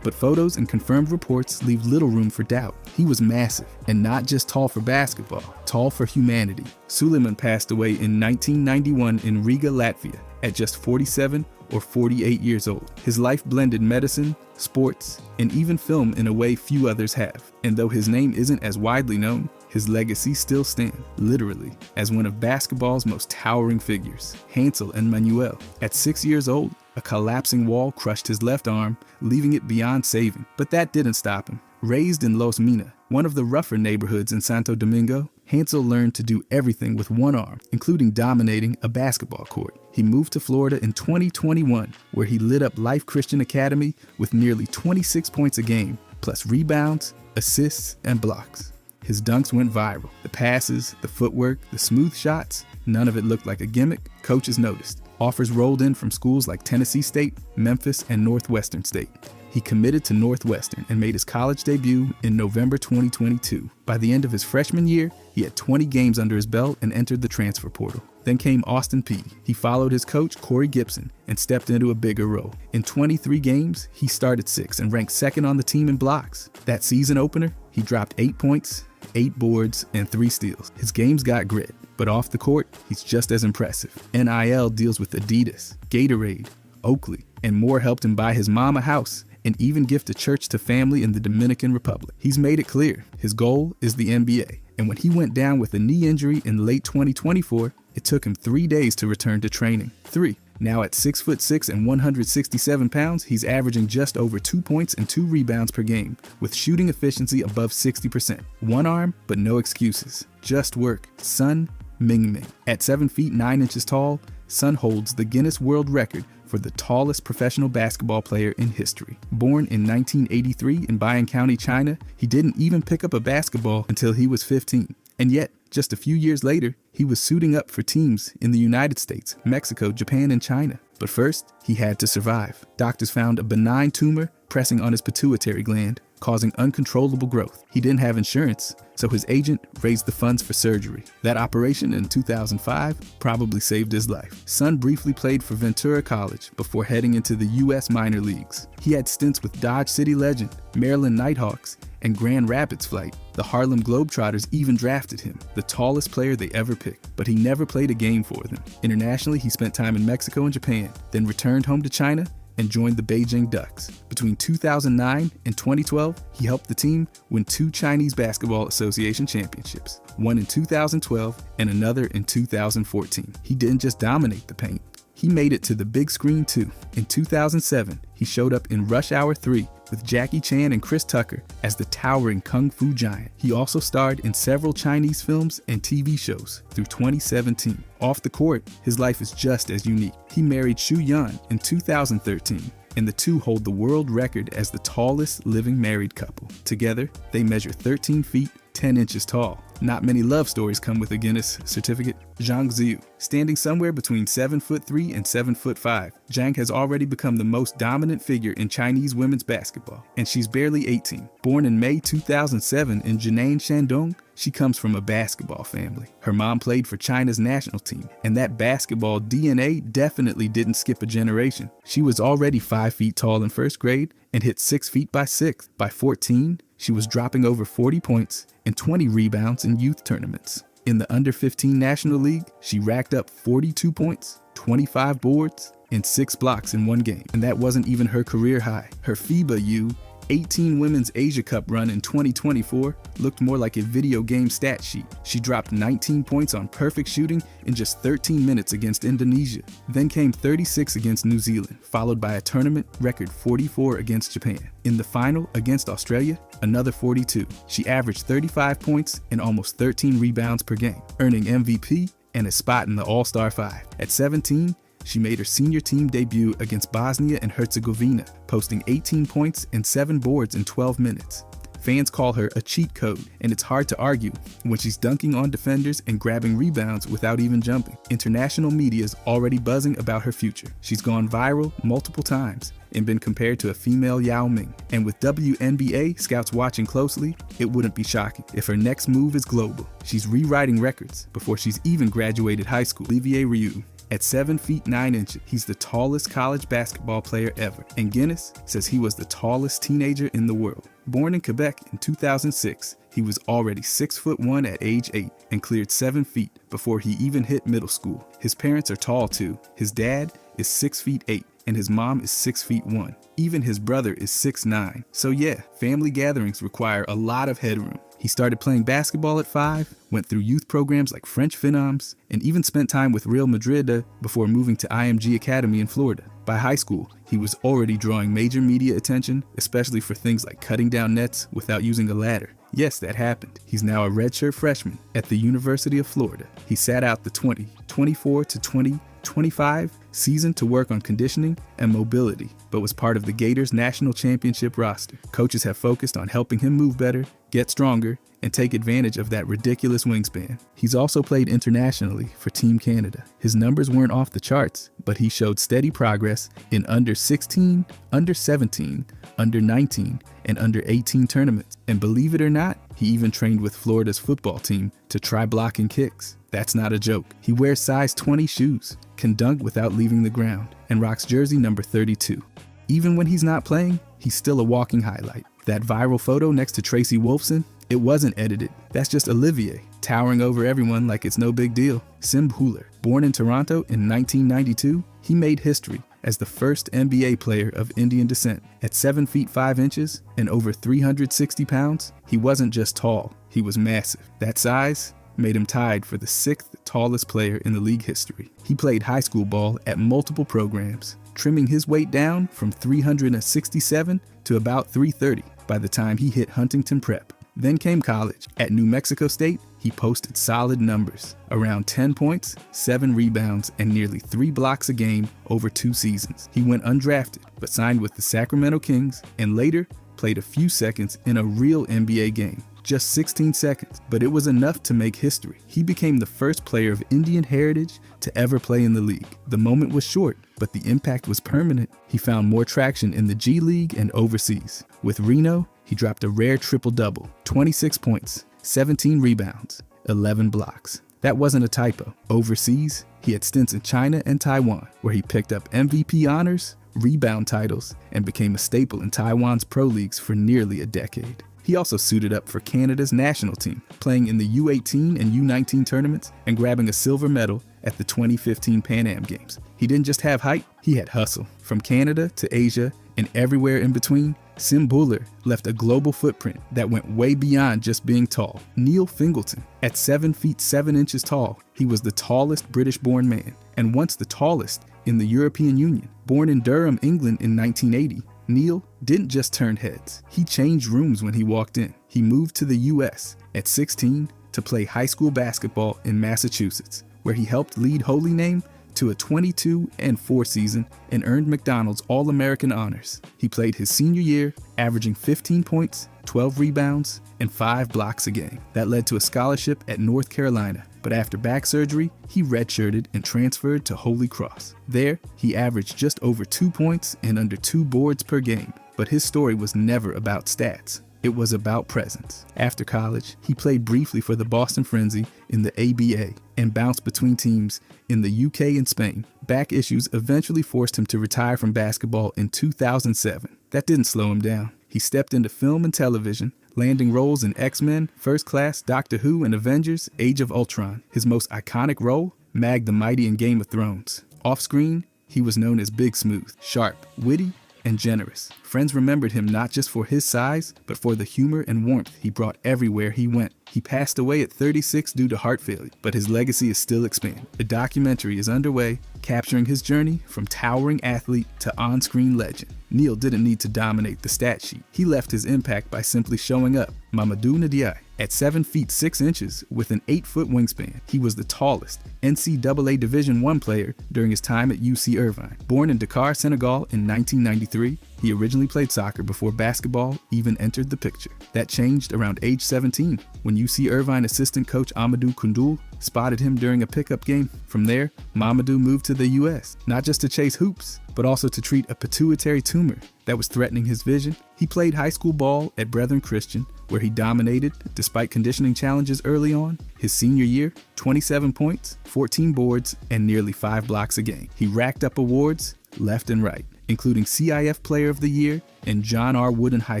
But photos and confirmed reports leave little room for doubt. He was massive, and not just tall for basketball. Tall for humanity, Suleiman passed away in 1991 in Riga, Latvia, at just 47 or 48 years old. His life blended medicine, sports, and even film in a way few others have. And though his name isn't as widely known, his legacy still stands, literally, as one of basketball's most towering figures. Hansel and Manuel. At 6 years old, a collapsing wall crushed his left arm, leaving it beyond saving. But that didn't stop him. Raised in Los Mina, one of the rougher neighborhoods in Santo Domingo, Hansel learned to do everything with one arm, including dominating a basketball court. He moved to Florida in 2021, where he lit up Life Christian Academy with nearly 26 points a game, plus rebounds, assists, and blocks. His dunks went viral. The passes, the footwork, the smooth shots, none of it looked like a gimmick. Coaches noticed. Offers rolled in from schools like Tennessee State, Memphis, and Northwestern State. He committed to Northwestern and made his college debut in November 2022. By the end of his freshman year, he had 20 games under his belt and entered the transfer portal. Then came Austin Peay. He followed his coach, Corey Gibson, and stepped into a bigger role. In 23 games, he started 6 and ranked second on the team in blocks. That season opener, he dropped 8 points, 8 boards, and 3 steals. His games got grit, but off the court, he's just as impressive. NIL deals with Adidas, Gatorade, Oakley, and more helped him buy his mom a house and even gift a church to family in the Dominican Republic. He's made it clear his goal is the NBA, and when he went down with a knee injury in late 2024, it took him 3 days to return to training. 3. Now at 6'6" and 167 pounds, he's averaging just over 2 points and 2 rebounds per game, with shooting efficiency above 60%. One arm, but no excuses. Just work. Sun Mingming. At 7 feet 9 inches tall, Sun holds the Guinness World Record for the tallest professional basketball player in history. Born in 1983 in Bayan County, China, he didn't even pick up a basketball until he was 15. And yet, just a few years later, he was suiting up for teams in the United States, Mexico, Japan, and China. But first, he had to survive. Doctors found a benign tumor pressing on his pituitary gland, causing uncontrollable growth. He didn't have insurance, so his agent raised the funds for surgery. That operation in 2005 probably saved his life. Sun briefly played for Ventura College before heading into the U.S. minor leagues. He had stints with Dodge City legend, Maryland Nighthawks, and Grand Rapids Flight. The Harlem Globetrotters even drafted him, the tallest player they ever picked, but he never played a game for them. Internationally, he spent time in Mexico and Japan, then returned home to China and joined the Beijing Ducks. Between 2009 and 2012, he helped the team win 2 Chinese Basketball Association championships, one in 2012 and another in 2014. He didn't just dominate the paint, he made it to the big screen too. In 2007, he showed up in Rush Hour 3 with Jackie Chan and Chris Tucker as the towering Kung Fu giant. He also starred in several Chinese films and TV shows through 2017. Off the court, his life is just as unique. He married Xu Yan in 2013, and the two hold the world record as the tallest living married couple. Together, they measure 13 feet, 10 inches tall. Not many love stories come with a Guinness certificate. Zhang Ziyu, standing somewhere between 7'3" and 7'5", Zhang has already become the most dominant figure in Chinese women's basketball, and she's barely 18. Born in May 2007 in Jinan, Shandong, she comes from a basketball family. Her mom played for China's national team, and that basketball DNA definitely didn't skip a generation. She was already 5 feet tall in first grade and hit 6 feet by 6th. By 14, she was dropping over 40 points and 20 rebounds in youth tournaments. In the under-15 National League, she racked up 42 points, 25 boards, and 6 blocks in one game. And that wasn't even her career high. Her FIBA U18 Women's Asia Cup run in 2024 looked more like a video game stat sheet. She dropped 19 points on perfect shooting in just 13 minutes against Indonesia. Then came 36 against New Zealand, followed by a tournament record 44 against Japan. In the final against Australia, another 42. She averaged 35 points and almost 13 rebounds per game, earning MVP and a spot in the All-Star 5. At 17, she made her senior team debut against Bosnia and Herzegovina, posting 18 points and 7 boards in 12 minutes. Fans call her a cheat code, and it's hard to argue when she's dunking on defenders and grabbing rebounds without even jumping. International media is already buzzing about her future. She's gone viral multiple times and been compared to a female Yao Ming. And with WNBA scouts watching closely, it wouldn't be shocking if her next move is global. She's rewriting records before she's even graduated high school. Olivier Rioux. At 7 feet 9 inches, he's the tallest college basketball player ever, and Guinness says he was the tallest teenager in the world. Born in Quebec in 2006, he was already 6'1" at age 8 and cleared 7 feet before he even hit middle school. His parents are tall too. His dad is 6 feet 8 and his mom is 6 feet 1. Even his brother is 6'9". So yeah, family gatherings require a lot of headroom. He started playing basketball at 5, went through youth programs like French Phenoms, and even spent time with Real Madrid before moving to IMG Academy in Florida. By high school, he was already drawing major media attention, especially for things like cutting down nets without using a ladder. Yes, that happened. He's now a redshirt freshman at the University of Florida. He sat out the 2024 to 2025 season to work on conditioning and mobility, but was part of the Gators national championship roster. Coaches have focused on helping him move better, get stronger, and take advantage of that ridiculous wingspan. He's also played internationally for Team Canada. His numbers weren't off the charts, but he showed steady progress in under 16, under 17, under 19, and under 18 tournaments. And believe it or not, he even trained with Florida's football team to try blocking kicks. That's not a joke. He wears size 20 shoes, can dunk without leaving the ground, and rocks jersey number 32. Even when he's not playing, he's still a walking highlight. That viral photo next to Tracy Wolfson, it wasn't edited. That's just Olivier, towering over everyone like it's no big deal. Sim Bhullar, born in Toronto in 1992, he made history as the first NBA player of Indian descent. At 7 feet 5 inches and over 360 pounds, he wasn't just tall, he was massive. That size made him tied for the 6th tallest player in the league history. He played high school ball at multiple programs, trimming his weight down from 367 to about 330 by the time he hit Huntington Prep. Then came college. At New Mexico State, he posted solid numbers, around 10 points, 7 rebounds, and nearly 3 blocks a game over 2 seasons. He went undrafted, but signed with the Sacramento Kings and later played a few seconds in a real NBA game. Just 16 seconds, but it was enough to make history. He became the first player of Indian heritage to ever play in the league. The moment was short, but the impact was permanent. He found more traction in the G League and overseas. With Reno, he dropped a rare triple-double, 26 points, 17 rebounds, 11 blocks. That wasn't a typo. Overseas, he had stints in China and Taiwan, where he picked up MVP honors, rebound titles, and became a staple in Taiwan's pro leagues for nearly a decade. He also suited up for Canada's national team, playing in the U18 and U19 tournaments and grabbing a silver medal at the 2015 Pan Am Games. He didn't just have height, he had hustle. From Canada to Asia and everywhere in between, Sim Bhullar left a global footprint that went way beyond just being tall. Neil Fingleton, at 7 feet 7 inches tall, he was the tallest British-born man, and once the tallest in the European Union. Born in Durham, England in 1980, Neil didn't just turn heads. He changed rooms when he walked in. He moved to the US at 16 to play high school basketball in Massachusetts, where he helped lead Holy Name to a 22-4 season and earned McDonald's All-American honors. He played his senior year, averaging 15 points, 12 rebounds, and 5 blocks a game. That led to a scholarship at North Carolina, but after back surgery, he redshirted and transferred to Holy Cross. There, he averaged just over 2 points and under 2 boards per game. But his story was never about stats. It was about presence. After college, he played briefly for the Boston Frenzy in the ABA and bounced between teams in the UK and Spain. Back issues eventually forced him to retire from basketball in 2007. That didn't slow him down. He stepped into film and television, landing roles in X-Men, First Class, Doctor Who, and Avengers: Age of Ultron. His most iconic role? Mag the Mighty in Game of Thrones. Off-screen, he was known as Big Smooth, sharp, witty, and generous. Friends remembered him not just for his size, but for the humor and warmth he brought everywhere he went. He passed away at 36 due to heart failure, but his legacy is still expanding. A documentary is underway, capturing his journey from towering athlete to on-screen legend. Neil didn't need to dominate the stat sheet. He left his impact by simply showing up. Mamadou Ndiaye. At 7 feet 6 inches with an 8-foot wingspan, he was the tallest NCAA Division I player during his time at UC Irvine. Born in Dakar, Senegal in 1993, he originally played soccer before basketball even entered the picture. That changed around age 17 when UC Irvine assistant coach Amadou Koundoul spotted him during a pickup game. From there, Mamadou moved to the US, not just to chase hoops, but also to treat a pituitary tumor that was threatening his vision. He played high school ball at Brethren Christian, where he dominated despite conditioning challenges early on. His senior year, 27 points, 14 boards, and nearly 5 blocks a game. He racked up awards left and right, including CIF Player of the Year and John R. Wooden High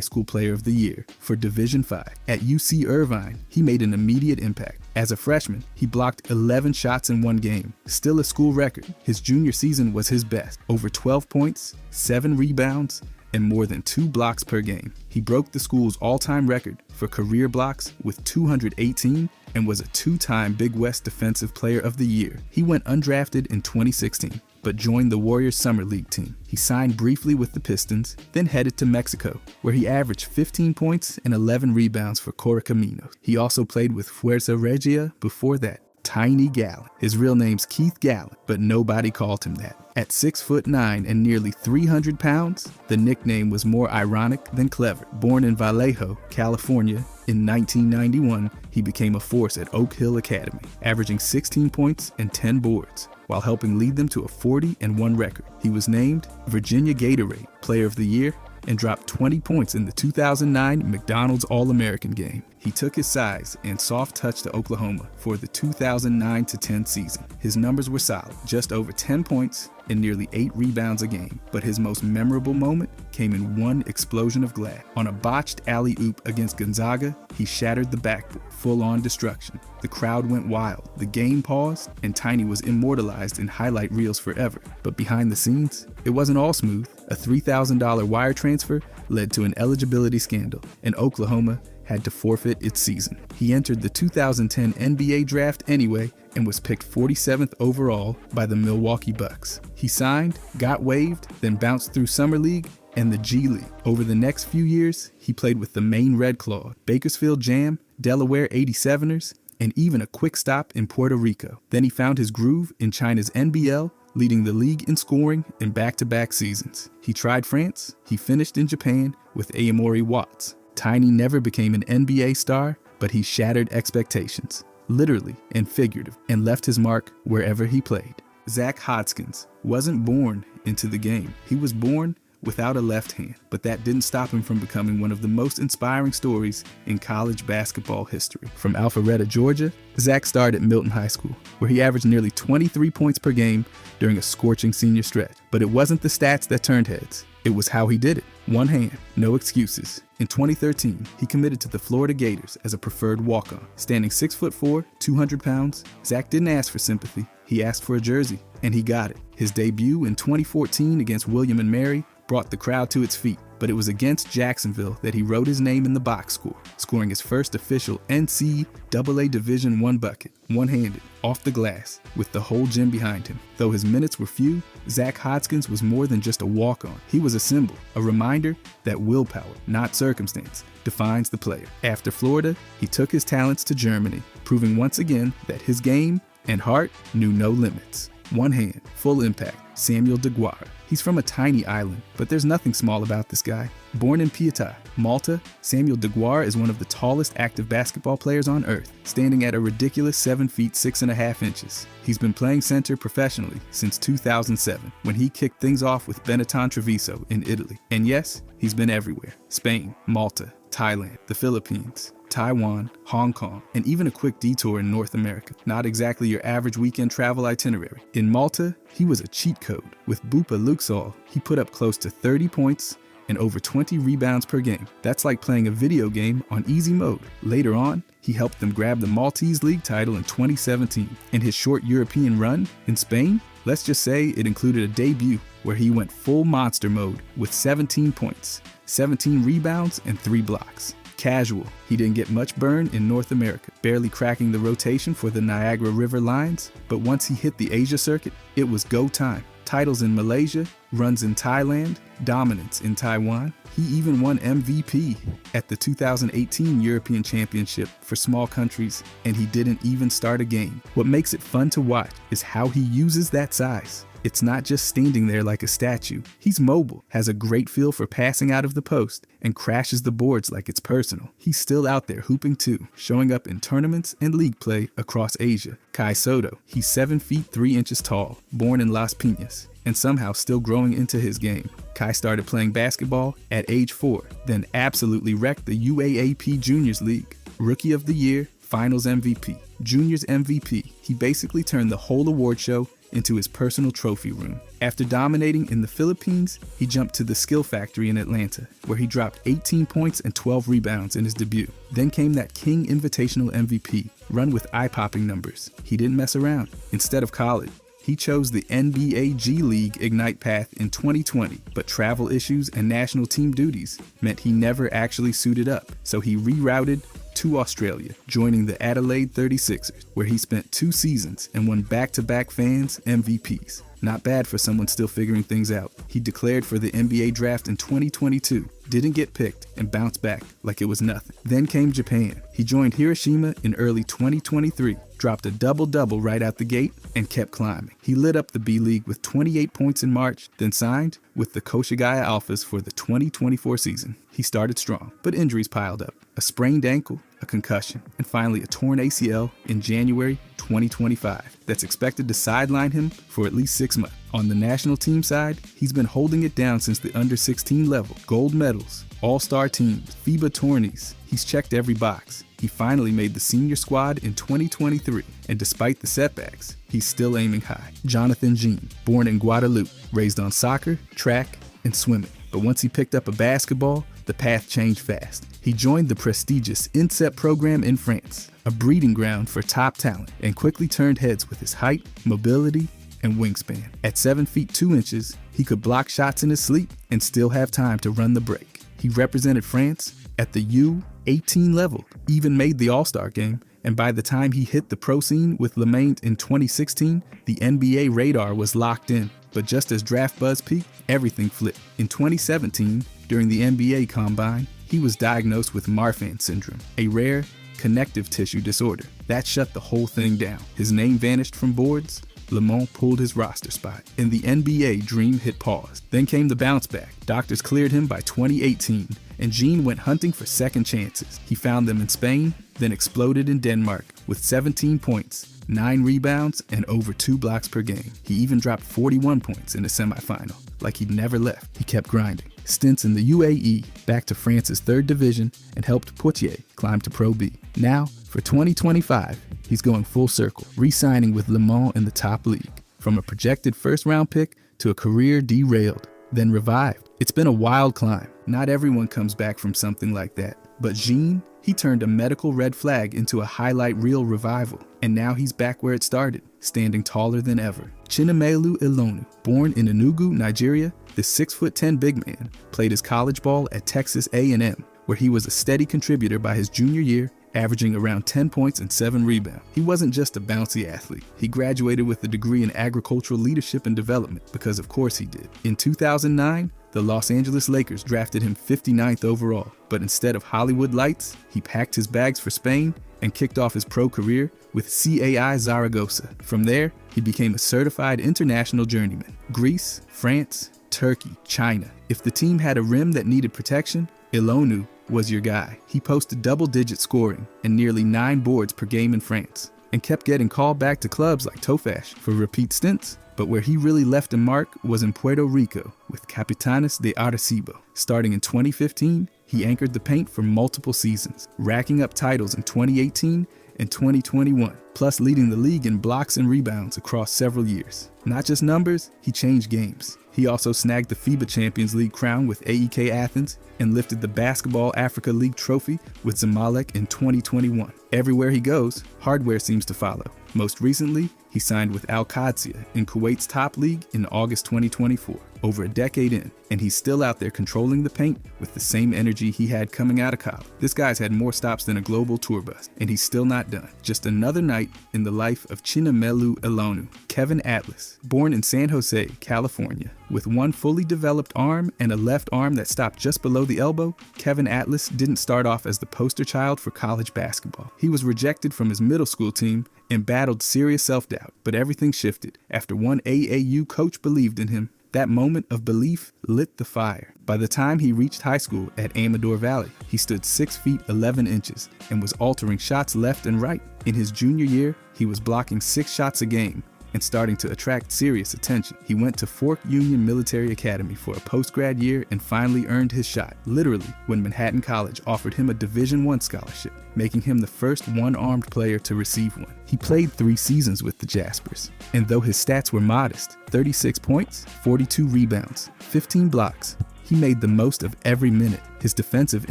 School Player of the Year for Division V. At UC Irvine, he made an immediate impact. As a freshman, he blocked 11 shots in one game, still a school record. His junior season was his best, over 12 points, 7 rebounds, and more than 2 blocks per game. He broke the school's all-time record for career blocks with 218 and was a 2-time Big West Defensive Player of the Year. He went undrafted in 2016, but joined the Warriors Summer League team. He signed briefly with the Pistons, then headed to Mexico, where he averaged 15 points and 11 rebounds for Correcaminos. He also played with Fuerza Regia before that. Tiny Gallant. His real name's Keith Gallant, but nobody called him that. At 6'9" and nearly 300 pounds, the nickname was more ironic than clever. Born in Vallejo, California, in 1991, he became a force at Oak Hill Academy, averaging 16 points and 10 boards, while helping lead them to a 40-1 record. He was named Virginia Gatorade Player of the Year and dropped 20 points in the 2009 McDonald's All-American game. He took his size and soft touch to Oklahoma for the 2009-10 season. His numbers were solid, just over 10 points and nearly 8 rebounds a game, but his most memorable moment came in one explosion of glass. On a botched alley-oop against Gonzaga, he shattered the backboard, full-on destruction. The crowd went wild, the game paused, and Tiny was immortalized in highlight reels forever. But behind the scenes, it wasn't all smooth. A $3,000 wire transfer led to an eligibility scandal, and Oklahoma had to forfeit its season. He entered the 2010 NBA draft anyway and was picked 47th overall by the Milwaukee Bucks. He signed, got waived, then bounced through Summer League and the G League. Over the next few years, he played with the Maine Red Claw, Bakersfield Jam, Delaware 87ers, and even a quick stop in Puerto Rico. Then he found his groove in China's NBL, leading the league in scoring in back-to-back seasons. He tried France, he finished in Japan with Aomori Watts. Tiny never became an NBA star, but he shattered expectations, literally and figurative, and left his mark wherever he played. Zach Hodgkins wasn't born into the game. He was born without a left hand, but that didn't stop him from becoming one of the most inspiring stories in college basketball history. From Alpharetta, Georgia, Zach started at Milton High School, where he averaged nearly 23 points per game during a scorching senior stretch. But it wasn't the stats that turned heads. It was how he did it. One hand, no excuses. In 2013, he committed to the Florida Gators as a preferred walk-on. Standing 6'4", 200 pounds, Zach didn't ask for sympathy. He asked for a jersey, and he got it. His debut in 2014 against William & Mary brought the crowd to its feet, but it was against Jacksonville that he wrote his name in the box score, scoring his first official NCAA Division I bucket, one-handed, off the glass, with the whole gym behind him. Though his minutes were few, Zach Hodgkins was more than just a walk-on. He was a symbol, a reminder that willpower, not circumstance, defines the player. After Florida, he took his talents to Germany, proving once again that his game and heart knew no limits. One hand, full impact, Samuel Deguara. He's from a tiny island, but there's nothing small about this guy. Born in Pietà, Malta, Samuel Deguara is one of the tallest active basketball players on earth, standing at a ridiculous 7 feet 6.5 inches. He's been playing center professionally since 2007, when he kicked things off with Benetton Treviso in Italy. And yes, he's been everywhere: Spain, Malta, Thailand, the Philippines, Taiwan, Hong Kong, and even a quick detour in North America. Not exactly your average weekend travel itinerary. In Malta, he was a cheat code. With Bupa Luxol, he put up close to 30 points and over 20 rebounds per game. That's like playing a video game on easy mode. Later on, he helped them grab the Maltese League title in 2017. In his short European run in Spain, let's just say it included a debut where he went full monster mode with 17 points, 17 rebounds, and 3 blocks. Casual, he didn't get much burn in North America, barely cracking the rotation for the Niagara River Lions, but once he hit the Asia circuit, it was go time. Titles in Malaysia, runs in Thailand, dominance in Taiwan. He even won MVP at the 2018 European Championship for small countries, and he didn't even start a game. What makes it fun to watch is how he uses that size. It's not just standing there like a statue. He's mobile, has a great feel for passing out of the post, and crashes the boards like it's personal. He's still out there hooping too, showing up in tournaments and league play across Asia. Kai Soto, he's 7 feet 3 inches tall, born in Las Piñas, and somehow still growing into his game. Kai started playing basketball at age 4, then absolutely wrecked the UAAP Juniors League. Rookie of the Year, Finals MVP, Juniors MVP. He basically turned the whole award show into his personal trophy room. After dominating in the Philippines, he jumped to the Skill Factory in Atlanta, where he dropped 18 points and 12 rebounds in his debut. Then came that King Invitational MVP, run with eye-popping numbers. He didn't mess around. Instead of college, he chose the NBA G League Ignite path in 2020, but travel issues and national team duties meant he never actually suited up, so he rerouted to Australia, joining the Adelaide 36ers, where he spent 2 seasons and won back-to-back fans MVPs. Not bad for someone still figuring things out. He declared for the NBA draft in 2022, didn't get picked, and bounced back like it was nothing. Then came Japan. He joined Hiroshima in early 2023, dropped a double-double right out the gate, and kept climbing. He lit up the B-League with 28 points in March, then signed with the Koshigaya Alphas for the 2024 season. He started strong, but injuries piled up. A sprained ankle, a concussion, and finally a torn ACL in January 2025 that's expected to sideline him for at least 6 months. On the national team side, he's been holding it down since the under-16 level. Gold medals, all-star teams, FIBA tourneys. He's checked every box. He finally made the senior squad in 2023, and despite the setbacks, he's still aiming high. Jonathan Jean, born in Guadeloupe, raised on soccer, track, and swimming. But once he picked up a basketball, the path changed fast. He joined the prestigious INSEP program in France, a breeding ground for top talent, and quickly turned heads with his height, mobility, and wingspan. At 7 feet 2 inches, he could block shots in his sleep and still have time to run the break. He represented France at the U18 level, even made the All-Star game, and by the time he hit the pro scene with Le Mans in 2016, the NBA radar was locked in. But just as draft buzz peaked, everything flipped. In 2017, during the NBA Combine, he was diagnosed with Marfan syndrome, a rare connective tissue disorder. That shut the whole thing down. His name vanished from boards. Le Mans pulled his roster spot, and the NBA dream hit pause. Then came the bounce back. Doctors cleared him by 2018, and Jean went hunting for second chances. He found them in Spain, then exploded in Denmark with 17 points, 9 rebounds, and over 2 blocks per game. He even dropped 41 points in the semifinal. Like he'd never left, he kept grinding. Stints in the UAE, back to France's 3rd division, and helped Poitiers climb to Pro B. Now, for 2025, he's going full circle, re-signing with Le Mans in the top league. From a projected first-round pick to a career derailed, then revived. It's been a wild climb. Not everyone comes back from something like that. But Jean, he turned a medical red flag into a highlight reel revival. And now he's back where it started, standing taller than ever. Chinamelu Ilonu, born in Enugu, Nigeria, the 6'10" big man played his college ball at Texas A&M, where he was a steady contributor by his junior year, averaging around 10 points and 7 rebounds. He wasn't just a bouncy athlete. He graduated with a degree in agricultural leadership and development, because of course he did. In 2009, the Los Angeles Lakers drafted him 59th overall, but instead of Hollywood lights, he packed his bags for Spain and kicked off his pro career with CAI Zaragoza. From there, he became a certified international journeyman. Greece, France, Turkey, China. If the team had a rim that needed protection, Ilonu was your guy. He posted double-digit scoring and nearly 9 boards per game in France, and kept getting called back to clubs like Tofaş for repeat stints. But where he really left a mark was in Puerto Rico with Capitanes de Arecibo. Starting in 2015, he anchored the paint for multiple seasons, racking up titles in 2018 and 2021, plus leading the league in blocks and rebounds across several years. Not just numbers, he changed games. He also snagged the FIBA Champions League crown with AEK Athens and lifted the Basketball Africa League trophy with Zamalek in 2021. Everywhere he goes, hardware seems to follow. Most recently, he signed with Al Qadsiya in Kuwait's top league in August 2024, over a decade in, and he's still out there controlling the paint with the same energy he had coming out of college. This guy's had more stops than a global tour bus, and he's still not done. Just another night in the life of Chinamelu Ilonu. Kevin Atlas, born in San Jose, California. With one fully developed arm and a left arm that stopped just below the elbow, Kevin Atlas didn't start off as the poster child for college basketball. He was rejected from his middle school team and battled serious self-doubt, but everything shifted after one AAU coach believed in him. That moment of belief lit the fire. By the time he reached high school at Amador Valley, he stood 6 feet 11 inches and was altering shots left and right. In his junior year, he was blocking 6 shots a game and starting to attract serious attention. He went to Fork Union Military Academy for a post-grad year and finally earned his shot, literally, when Manhattan College offered him a Division I scholarship, making him the first one-armed player to receive one. He played 3 seasons with the Jaspers, and though his stats were modest, 36 points, 42 rebounds, 15 blocks, he made the most of every minute. His defensive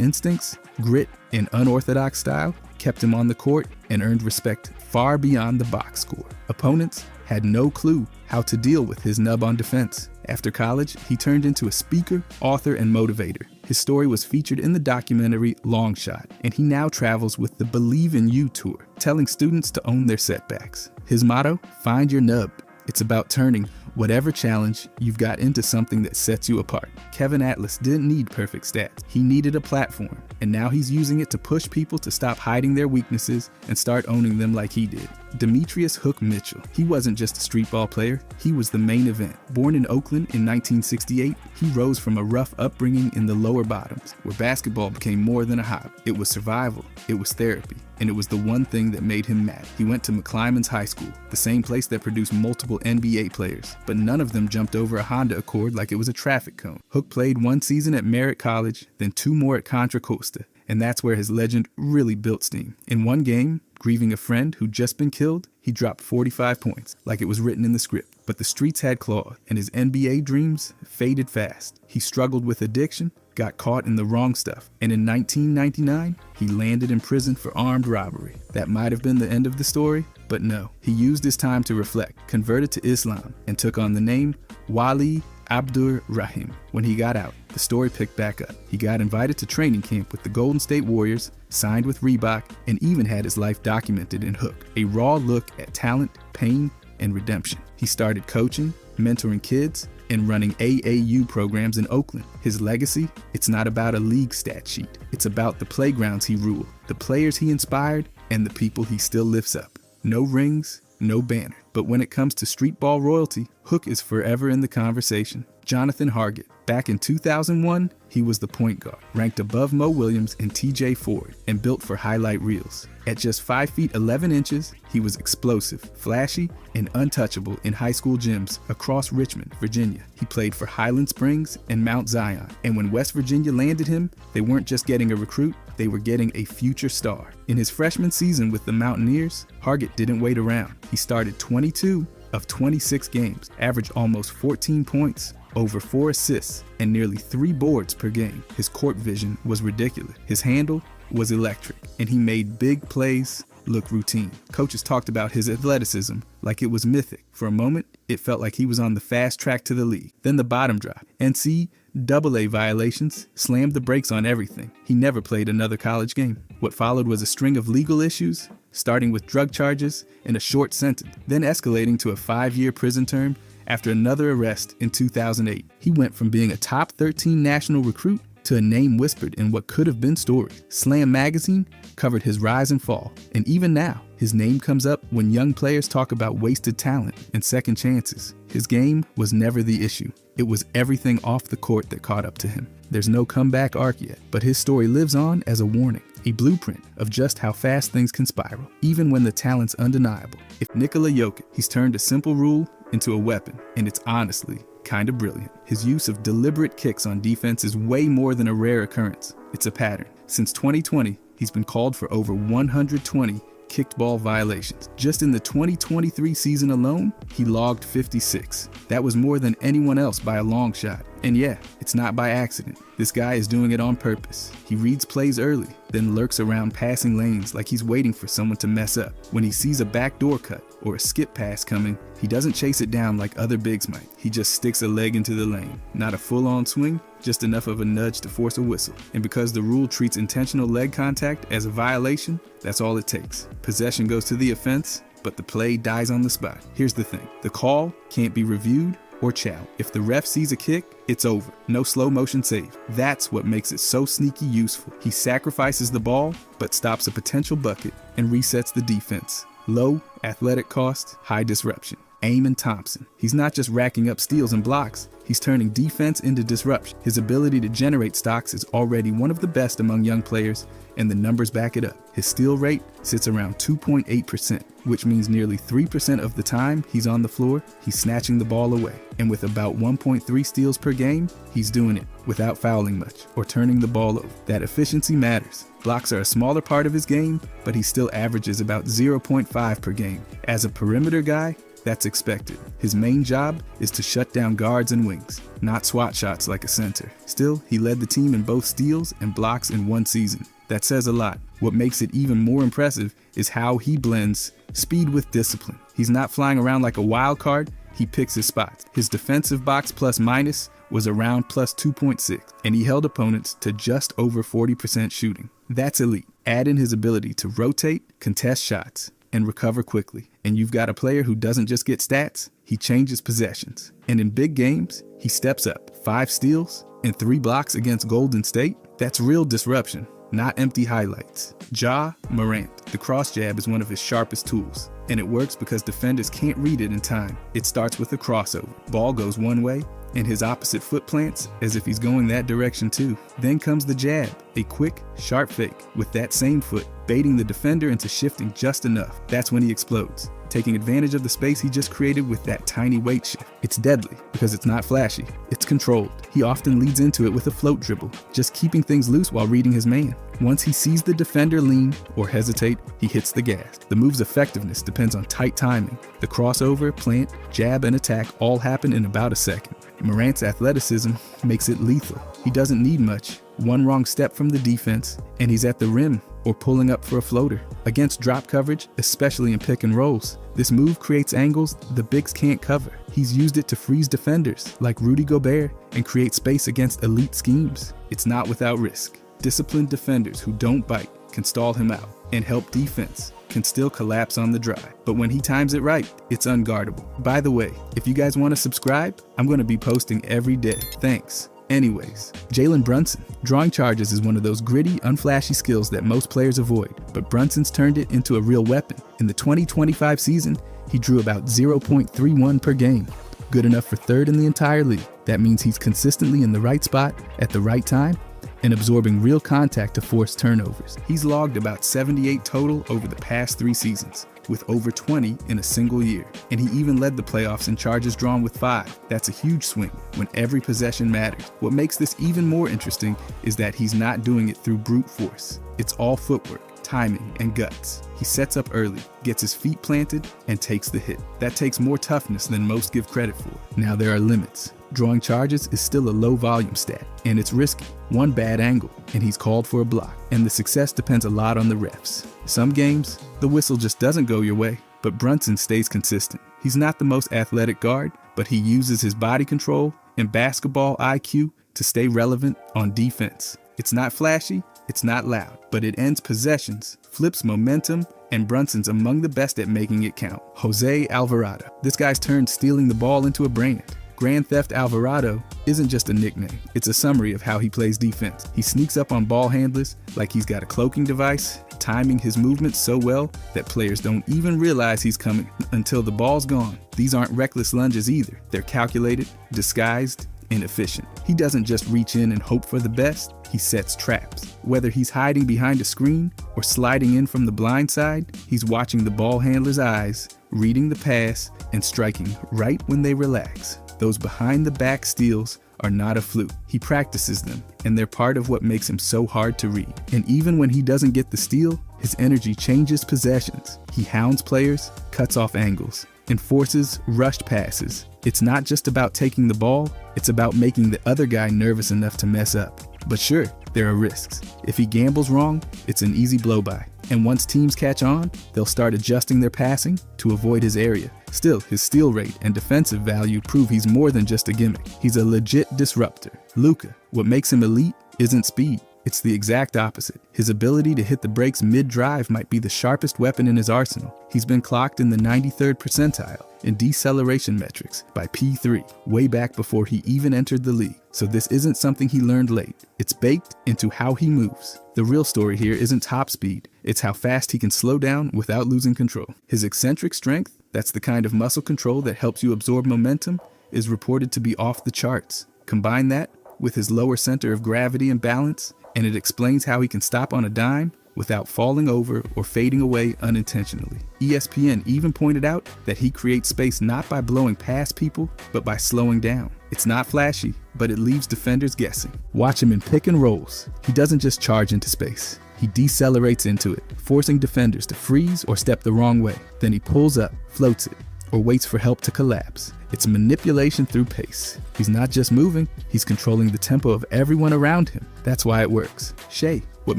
instincts, grit, and unorthodox style kept him on the court and earned respect far beyond the box score. Opponents had no clue how to deal with his nub on defense. After college, he turned into a speaker, author, and motivator. His story was featured in the documentary Long Shot, and he now travels with the Believe in You tour, telling students to own their setbacks. His motto, find your nub. It's about turning whatever challenge you've got into something that sets you apart. Kevin Atlas didn't need perfect stats. He needed a platform, and now he's using it to push people to stop hiding their weaknesses and start owning them like he did. Demetrius Hook Mitchell. He wasn't just a street ball player, he was the main event. Born in Oakland in 1968, he rose from a rough upbringing in the lower bottoms, where basketball became more than a hobby. It was survival, it was therapy, and it was the one thing that made him mad. He went to McClymonds High School, the same place that produced multiple NBA players, but none of them jumped over a Honda Accord like it was a traffic cone. Hook played 1 season at Merritt College, then 2 more at Contra Costa, and that's where his legend really built steam. In one game, grieving a friend who'd just been killed, he dropped 45 points, like it was written in the script. But the streets had claws, and his NBA dreams faded fast. He struggled with addiction, got caught in the wrong stuff, and in 1999, he landed in prison for armed robbery. That might have been the end of the story, but no. He used his time to reflect, converted to Islam, and took on the name Wali Abdur Rahim. When he got out, the story picked back up. He got invited to training camp with the Golden State Warriors, signed with Reebok, and even had his life documented in Hook, a raw look at talent, pain, and redemption. He started coaching, mentoring kids, and running AAU programs in Oakland. His legacy? It's not about a league stat sheet. It's about the playgrounds he ruled, the players he inspired, and the people he still lifts up. No rings, no banner. But when it comes to street ball royalty, Hook is forever in the conversation. Jonathan Hargett. Back in 2001, he was the point guard, ranked above Mo Williams and TJ Ford, and built for highlight reels. At just 5 feet 11 inches, he was explosive, flashy, and untouchable in high school gyms across Richmond, Virginia. He played for Highland Springs and Mount Zion, and when West Virginia landed him, they weren't just getting a recruit, they were getting a future star. In his freshman season with the Mountaineers, Hargett didn't wait around. He started 22 of 26 games, averaged almost 14 points, over 4 assists, and nearly 3 boards per game. His court vision was ridiculous. His handle was electric, and he made big plays look routine. Coaches talked about his athleticism like it was mythic. For a moment, it felt like he was on the fast track to the league. Then the bottom drop. NCAA violations slammed the brakes on everything. He never played another college game. What followed was a string of legal issues, starting with drug charges and a short sentence, then escalating to a 5-year prison term after another arrest in 2008. He went from being a top 13 national recruit to a name whispered in what could have been stories. Slam magazine covered his rise and fall, and even now, his name comes up when young players talk about wasted talent and second chances. His game was never the issue. It was everything off the court that caught up to him. There's no comeback arc yet, but his story lives on as a warning, a blueprint of just how fast things can spiral, even when the talent's undeniable. If Nikola Jokic, he's turned a simple rule into a weapon, and it's honestly kind of brilliant. His use of deliberate kicks on defense is way more than a rare occurrence. It's a pattern. Since 2020, he's been called for over 120 kicked ball violations. Just in the 2023 season alone, he logged 56. That was more than anyone else by a long shot. And yeah, it's not by accident. This guy is doing it on purpose. He reads plays early, then lurks around passing lanes like he's waiting for someone to mess up. When he sees a backdoor cut or a skip pass coming, he doesn't chase it down like other bigs might. He just sticks a leg into the lane. Not a full-on swing, just enough of a nudge to force a whistle. And because the rule treats intentional leg contact as a violation, that's all it takes. Possession goes to the offense, but the play dies on the spot. Here's the thing. The call can't be reviewed or chow. If the ref sees a kick, it's over. No slow motion save. That's what makes it so sneaky useful. He sacrifices the ball, but stops a potential bucket and resets the defense. Low athletic cost, high disruption. Eamon Thompson. He's not just racking up steals and blocks, he's turning defense into disruption. His ability to generate stocks is already one of the best among young players, and the numbers back it up. His steal rate sits around 2.8%, which means nearly 3% of the time he's on the floor, he's snatching the ball away. And with about 1.3 steals per game, he's doing it without fouling much or turning the ball over. That efficiency matters. Blocks are a smaller part of his game, but he still averages about 0.5 per game. As a perimeter guy, that's expected. His main job is to shut down guards and wings, not swat shots like a center. Still, he led the team in both steals and blocks in one season. That says a lot. What makes it even more impressive is how he blends speed with discipline. He's not flying around like a wild card, he picks his spots. His defensive box plus minus was around plus 2.6, and he held opponents to just over 40% shooting. That's elite. Add in his ability to rotate, contest shots, and recover quickly. And you've got a player who doesn't just get stats, he changes possessions. And in big games, he steps up. 5 steals and 3 blocks against Golden State. That's real disruption, not empty highlights. Ja Morant. The cross jab is one of his sharpest tools, and it works because defenders can't read it in time. It starts with a crossover. Ball goes one way, and his opposite foot plants as if he's going that direction too. Then comes the jab, a quick, sharp fake with that same foot, baiting the defender into shifting just enough. That's when he explodes, taking advantage of the space he just created with that tiny weight shift. It's deadly because it's not flashy, it's controlled. He often leads into it with a float dribble, just keeping things loose while reading his man. Once he sees the defender lean or hesitate, he hits the gas. The move's effectiveness depends on tight timing. The crossover, plant, jab, and attack all happen in about a second. Morant's athleticism makes it lethal. He doesn't need much. One wrong step from the defense, and he's at the rim or pulling up for a floater. Against drop coverage, especially in pick and rolls, this move creates angles the bigs can't cover. He's used it to freeze defenders like Rudy Gobert and create space against elite schemes. It's not without risk. Disciplined defenders who don't bite can stall him out, and help defense can still collapse on the drive. But when he times it right, it's unguardable. By the way, if you guys want to subscribe, I'm going to be posting every day. Thanks. Anyways, Jalen Brunson. Drawing charges is one of those gritty, unflashy skills that most players avoid, but Brunson's turned it into a real weapon. In the 2025 season, he drew about 0.31 per game. Good enough for third in the entire league. That means he's consistently in the right spot at the right time and absorbing real contact to force turnovers. He's logged about 78 total over the past 3 seasons, with over 20 in a single year. And he even led the playoffs in charges drawn with 5. That's a huge swing when every possession matters. What makes this even more interesting is that he's not doing it through brute force. It's all footwork, timing, and guts. He sets up early, gets his feet planted, and takes the hit. That takes more toughness than most give credit for. Now there are limits. Drawing charges is still a low volume stat, and it's risky. One bad angle, and he's called for a block. And the success depends a lot on the refs. Some games, the whistle just doesn't go your way, but Brunson stays consistent. He's not the most athletic guard, but he uses his body control and basketball IQ to stay relevant on defense. It's not flashy, it's not loud, but it ends possessions, flips momentum, and Brunson's among the best at making it count. Jose Alvarado. This guy's turned stealing the ball into a brand. Grand Theft Alvarado isn't just a nickname, it's a summary of how he plays defense. He sneaks up on ball handlers like he's got a cloaking device, timing his movements so well that players don't even realize he's coming until the ball's gone. These aren't reckless lunges either. They're calculated, disguised, and efficient. He doesn't just reach in and hope for the best, he sets traps. Whether he's hiding behind a screen or sliding in from the blind side, he's watching the ball handler's eyes, reading the pass, and striking right when they relax. Those behind-the-back steals are not a fluke. He practices them, and they're part of what makes him so hard to read. And even when he doesn't get the steal, his energy changes possessions. He hounds players, cuts off angles, and forces rushed passes. It's not just about taking the ball, it's about making the other guy nervous enough to mess up. But sure, there are risks. If he gambles wrong, it's an easy blow-by. And once teams catch on, they'll start adjusting their passing to avoid his area. Still, his steal rate and defensive value prove he's more than just a gimmick. He's a legit disruptor. Luka. What makes him elite isn't speed, It's the exact opposite. His ability to hit the brakes mid-drive might be the sharpest weapon in his arsenal. He's been clocked in the 93rd percentile in deceleration metrics by P3, way back before he even entered the league. So this isn't something he learned late. It's baked into how he moves. The real story here isn't top speed, it's how fast he can slow down without losing control. His eccentric strength, that's the kind of muscle control that helps you absorb momentum, is reported to be off the charts. Combine that with his lower center of gravity and balance, and it explains how he can stop on a dime without falling over or fading away unintentionally. ESPN even pointed out that he creates space not by blowing past people, but by slowing down. It's not flashy, but it leaves defenders guessing. Watch him in pick and rolls. He doesn't just charge into space. He decelerates into it, forcing defenders to freeze or step the wrong way. Then he pulls up, floats it, or waits for help to collapse. It's manipulation through pace. He's not just moving, he's controlling the tempo of everyone around him. That's why it works. Shea, what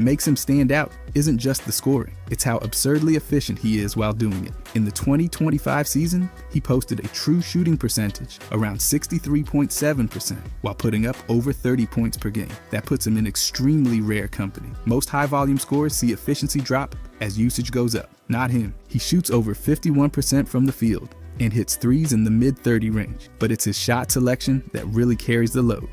makes him stand out isn't just the scoring, it's how absurdly efficient he is while doing it. In the 2025 season, he posted a true shooting percentage around 63.7% while putting up over 30 points per game. That puts him in extremely rare company. Most high-volume scorers see efficiency drop as usage goes up. Not him. He shoots over 51% from the field and hits threes in the mid-30 range, but it's his shot selection that really carries the load.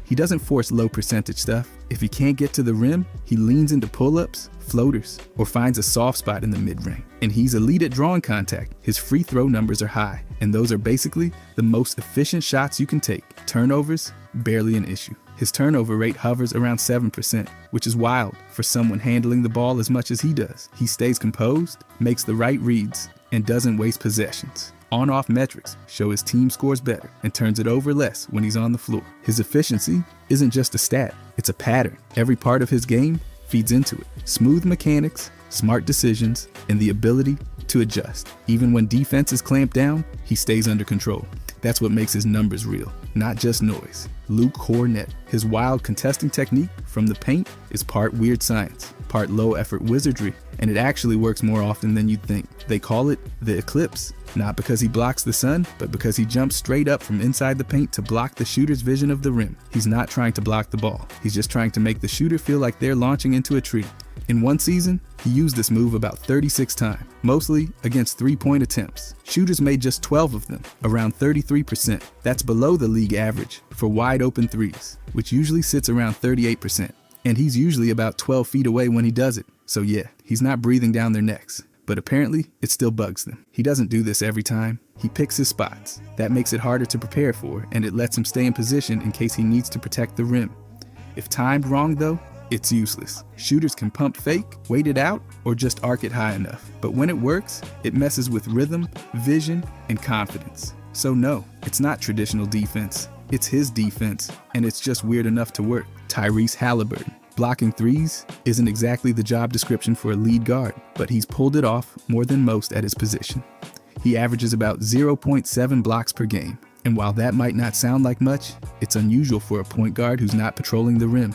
He doesn't force low percentage stuff. If he can't get to the rim, he leans into pull-ups, floaters, or finds a soft spot in the mid-range. And he's elite at drawing contact. His free throw numbers are high, and those are basically the most efficient shots you can take. Turnovers, barely an issue. His turnover rate hovers around 7%, which is wild for someone handling the ball as much as he does. He stays composed, makes the right reads, and doesn't waste possessions. On-off metrics show his team scores better and turns it over less when he's on the floor. His efficiency isn't just a stat, it's a pattern. Every part of his game feeds into it. Smooth mechanics, smart decisions, and the ability to adjust. Even when defenses clamp down, he stays under control. That's what makes his numbers real, not just noise. Luke Cornett. His wild contesting technique from the paint is part weird science, part low-effort wizardry, and it actually works more often than you'd think. They call it the eclipse, not because he blocks the sun, but because he jumps straight up from inside the paint to block the shooter's vision of the rim. He's not trying to block the ball. He's just trying to make the shooter feel like they're launching into a tree. In one season, he used this move about 36 times, mostly against three-point attempts. Shooters made just 12 of them, around 33%. That's below the league average for wide-open threes, which usually sits around 38%. And he's usually about 12 feet away when he does it. So yeah, he's not breathing down their necks. But apparently, it still bugs them. He doesn't do this every time. He picks his spots. That makes it harder to prepare for, and it lets him stay in position in case he needs to protect the rim. If timed wrong though, it's useless. Shooters can pump fake, wait it out, or just arc it high enough. But when it works, it messes with rhythm, vision, and confidence. So no, it's not traditional defense. It's his defense, and it's just weird enough to work. Tyrese Halliburton. Blocking threes isn't exactly the job description for a lead guard, but he's pulled it off more than most at his position. He averages about 0.7 blocks per game, and while that might not sound like much, it's unusual for a point guard who's not patrolling the rim.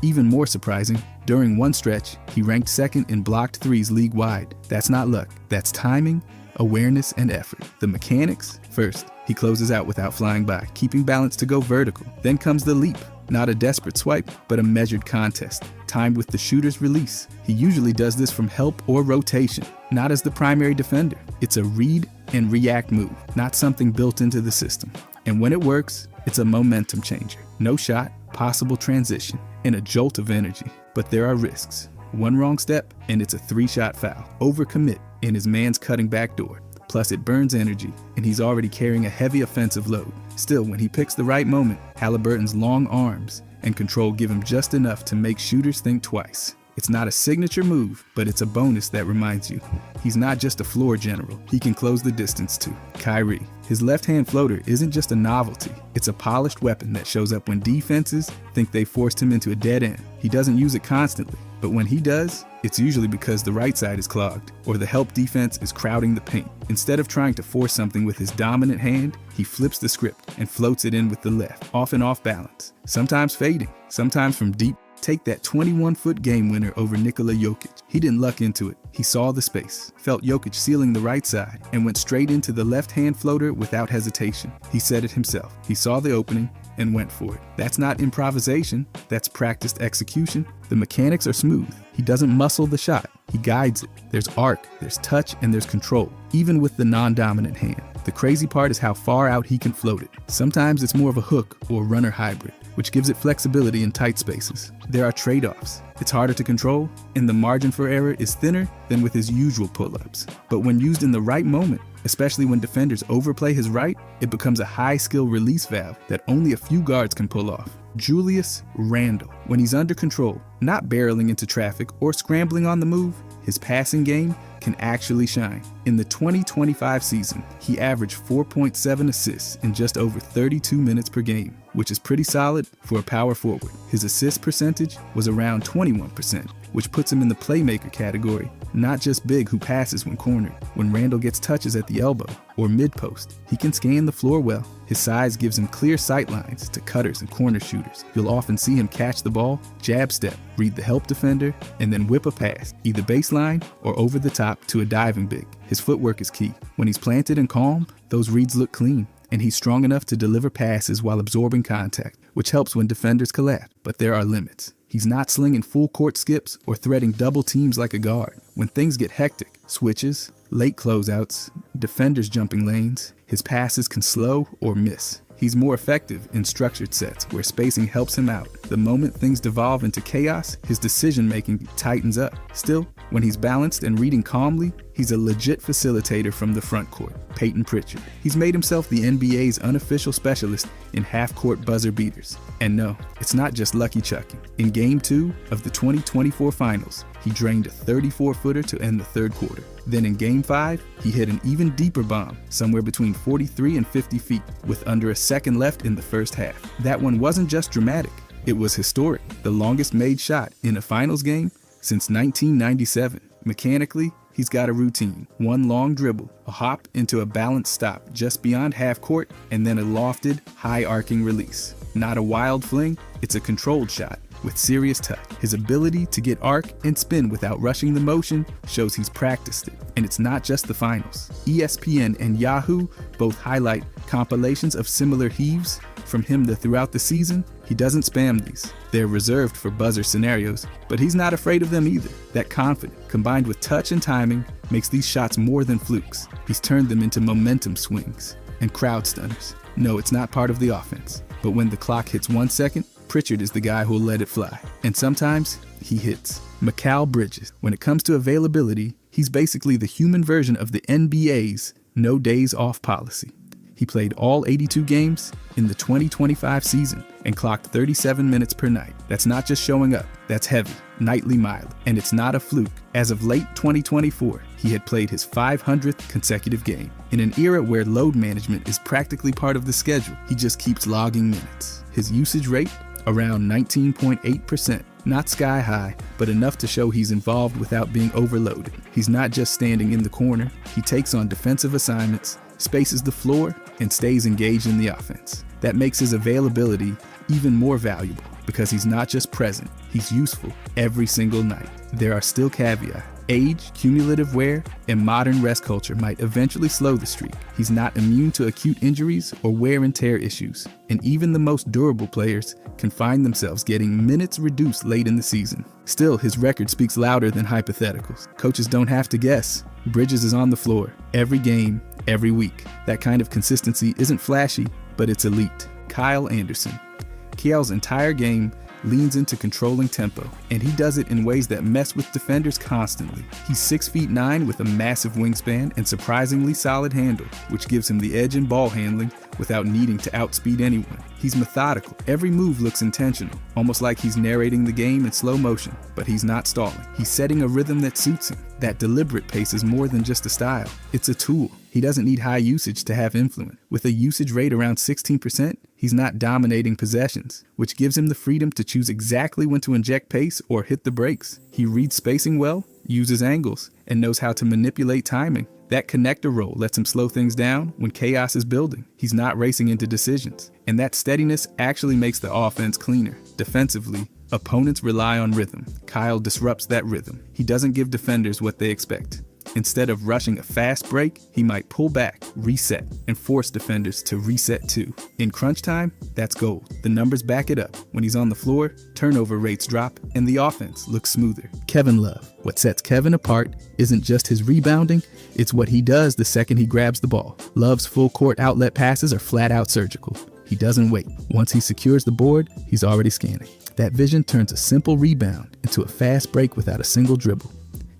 Even more surprising, during one stretch, he ranked second in blocked threes league-wide. That's not luck, that's timing, awareness, and effort. The mechanics? First, he closes out without flying by, keeping balance to go vertical. Then comes the leap. Not a desperate swipe, but a measured contest, timed with the shooter's release. He usually does this from help or rotation, not as the primary defender. It's a read and react move, not something built into the system. And when it works, it's a momentum changer. No shot, possible transition, and a jolt of energy. But there are risks. One wrong step, and it's a 3-shot foul. Overcommit, and his man's cutting backdoor. Plus it burns energy, and he's already carrying a heavy offensive load. Still, when he picks the right moment, Halliburton's long arms and control give him just enough to make shooters think twice. It's not a signature move, but it's a bonus that reminds you, he's not just a floor general, he can close the distance too. Kyrie. His left-hand floater isn't just a novelty, it's a polished weapon that shows up when defenses think they forced him into a dead end. He doesn't use it constantly, but when he does, it's usually because the right side is clogged, or the help defense is crowding the paint. Instead of trying to force something with his dominant hand, he flips the script and floats it in with the left, often off balance, sometimes fading, sometimes from deep. Take that 21-foot game winner over Nikola Jokic. He didn't luck into it. He saw the space, felt Jokic sealing the right side, and went straight into the left-hand floater without hesitation. He said it himself. He saw the opening and went for it. That's not improvisation, that's practiced execution. The mechanics are smooth. He doesn't muscle the shot, he guides it. There's arc, there's touch, and there's control, even with the non-dominant hand. The crazy part is how far out he can float it. Sometimes it's more of a hook or runner hybrid, which gives it flexibility in tight spaces. There are trade-offs. It's harder to control, and the margin for error is thinner than with his usual pull-ups. But when used in the right moment, especially when defenders overplay his right, it becomes a high-skill release valve that only a few guards can pull off. Julius Randle. When he's under control, not barreling into traffic or scrambling on the move, his passing game can actually shine. In the 2025 season, he averaged 4.7 assists in just over 32 minutes per game, which is pretty solid for a power forward. His assist percentage was around 21%, which puts him in the playmaker category, not just big who passes when cornered. When Randle gets touches at the elbow or mid-post, he can scan the floor well. His size gives him clear sight lines to cutters and corner shooters. You'll often see him catch the ball, jab step, read the help defender, and then whip a pass, either baseline or over the top to a diving big. His footwork is key. When he's planted and calm, those reads look clean, and he's strong enough to deliver passes while absorbing contact, which helps when defenders collapse. But there are limits. He's not slinging full court skips or threading double teams like a guard. When things get hectic, switches, late closeouts, defenders jumping lanes, his passes can slow or miss. He's more effective in structured sets where spacing helps him out. The moment things devolve into chaos, his decision-making tightens up. Still, when he's balanced and reading calmly, he's a legit facilitator from the front court. Peyton Pritchard. He's made himself the NBA's unofficial specialist in half-court buzzer beaters. And no, it's not just lucky chucking. In Game 2 of the 2024 Finals, he drained a 34-footer to end the third quarter. Then in Game 5, he hit an even deeper bomb, somewhere between 43 and 50 feet, with under a second left in the first half. That one wasn't just dramatic, it was historic, the longest made shot in a finals game since 1997. Mechanically, he's got a routine. One long dribble, a hop into a balanced stop just beyond half court, and then a lofted, high-arcing release. Not a wild fling, it's a controlled shot with serious touch. His ability to get arc and spin without rushing the motion shows he's practiced it. And it's not just the finals. ESPN and Yahoo both highlight compilations of similar heaves from him throughout the season. He doesn't spam these. They're reserved for buzzer scenarios, but he's not afraid of them either. That confidence, combined with touch and timing, makes these shots more than flukes. He's turned them into momentum swings and crowd stunners. No, it's not part of the offense. But when the clock hits 1 second, Pritchard is the guy who'll let it fly. And sometimes, he hits. Mikal Bridges. When it comes to availability, he's basically the human version of the NBA's no days off policy. He played all 82 games in the 2025 season and clocked 37 minutes per night. That's not just showing up, that's heavy, nightly mileage. And it's not a fluke. As of late 2024, he had played his 500th consecutive game. In an era where load management is practically part of the schedule, he just keeps logging minutes. His usage rate, around 19.8%. Not sky high, but enough to show he's involved without being overloaded. He's not just standing in the corner, he takes on defensive assignments, spaces the floor, and stays engaged in the offense. That makes his availability even more valuable because he's not just present, he's useful every single night. There are still caveats. Age, cumulative wear, and modern rest culture might eventually slow the streak. He's not immune to acute injuries or wear and tear issues, and even the most durable players can find themselves getting minutes reduced late in the season. Still, his record speaks louder than hypotheticals. Coaches don't have to guess. Bridges is on the floor, every game, every week. That kind of consistency isn't flashy, but it's elite. Kyle Anderson. Kiel's entire game leans into controlling tempo, and he does it in ways that mess with defenders constantly. He's 6'9" with a massive wingspan and surprisingly solid handle, which gives him the edge in ball handling without needing to outspeed anyone. He's methodical. Every move looks intentional, almost like he's narrating the game in slow motion, but he's not stalling. He's setting a rhythm that suits him. That deliberate pace is more than just a style. It's a tool. He doesn't need high usage to have influence. With a usage rate around 16%, he's not dominating possessions, which gives him the freedom to choose exactly when to inject pace or hit the brakes. He reads spacing well, uses angles, and knows how to manipulate timing. That connector role lets him slow things down when chaos is building. He's not racing into decisions. And that steadiness actually makes the offense cleaner. Defensively, opponents rely on rhythm. Kyle disrupts that rhythm. He doesn't give defenders what they expect. Instead of rushing a fast break, he might pull back, reset, and force defenders to reset too. In crunch time, that's gold. The numbers back it up. When he's on the floor, turnover rates drop, and the offense looks smoother. Kevin Love. What sets Kevin apart isn't just his rebounding, it's what he does the second he grabs the ball. Love's full court outlet passes are flat out surgical. He doesn't wait. Once he secures the board, he's already scanning. That vision turns a simple rebound into a fast break without a single dribble.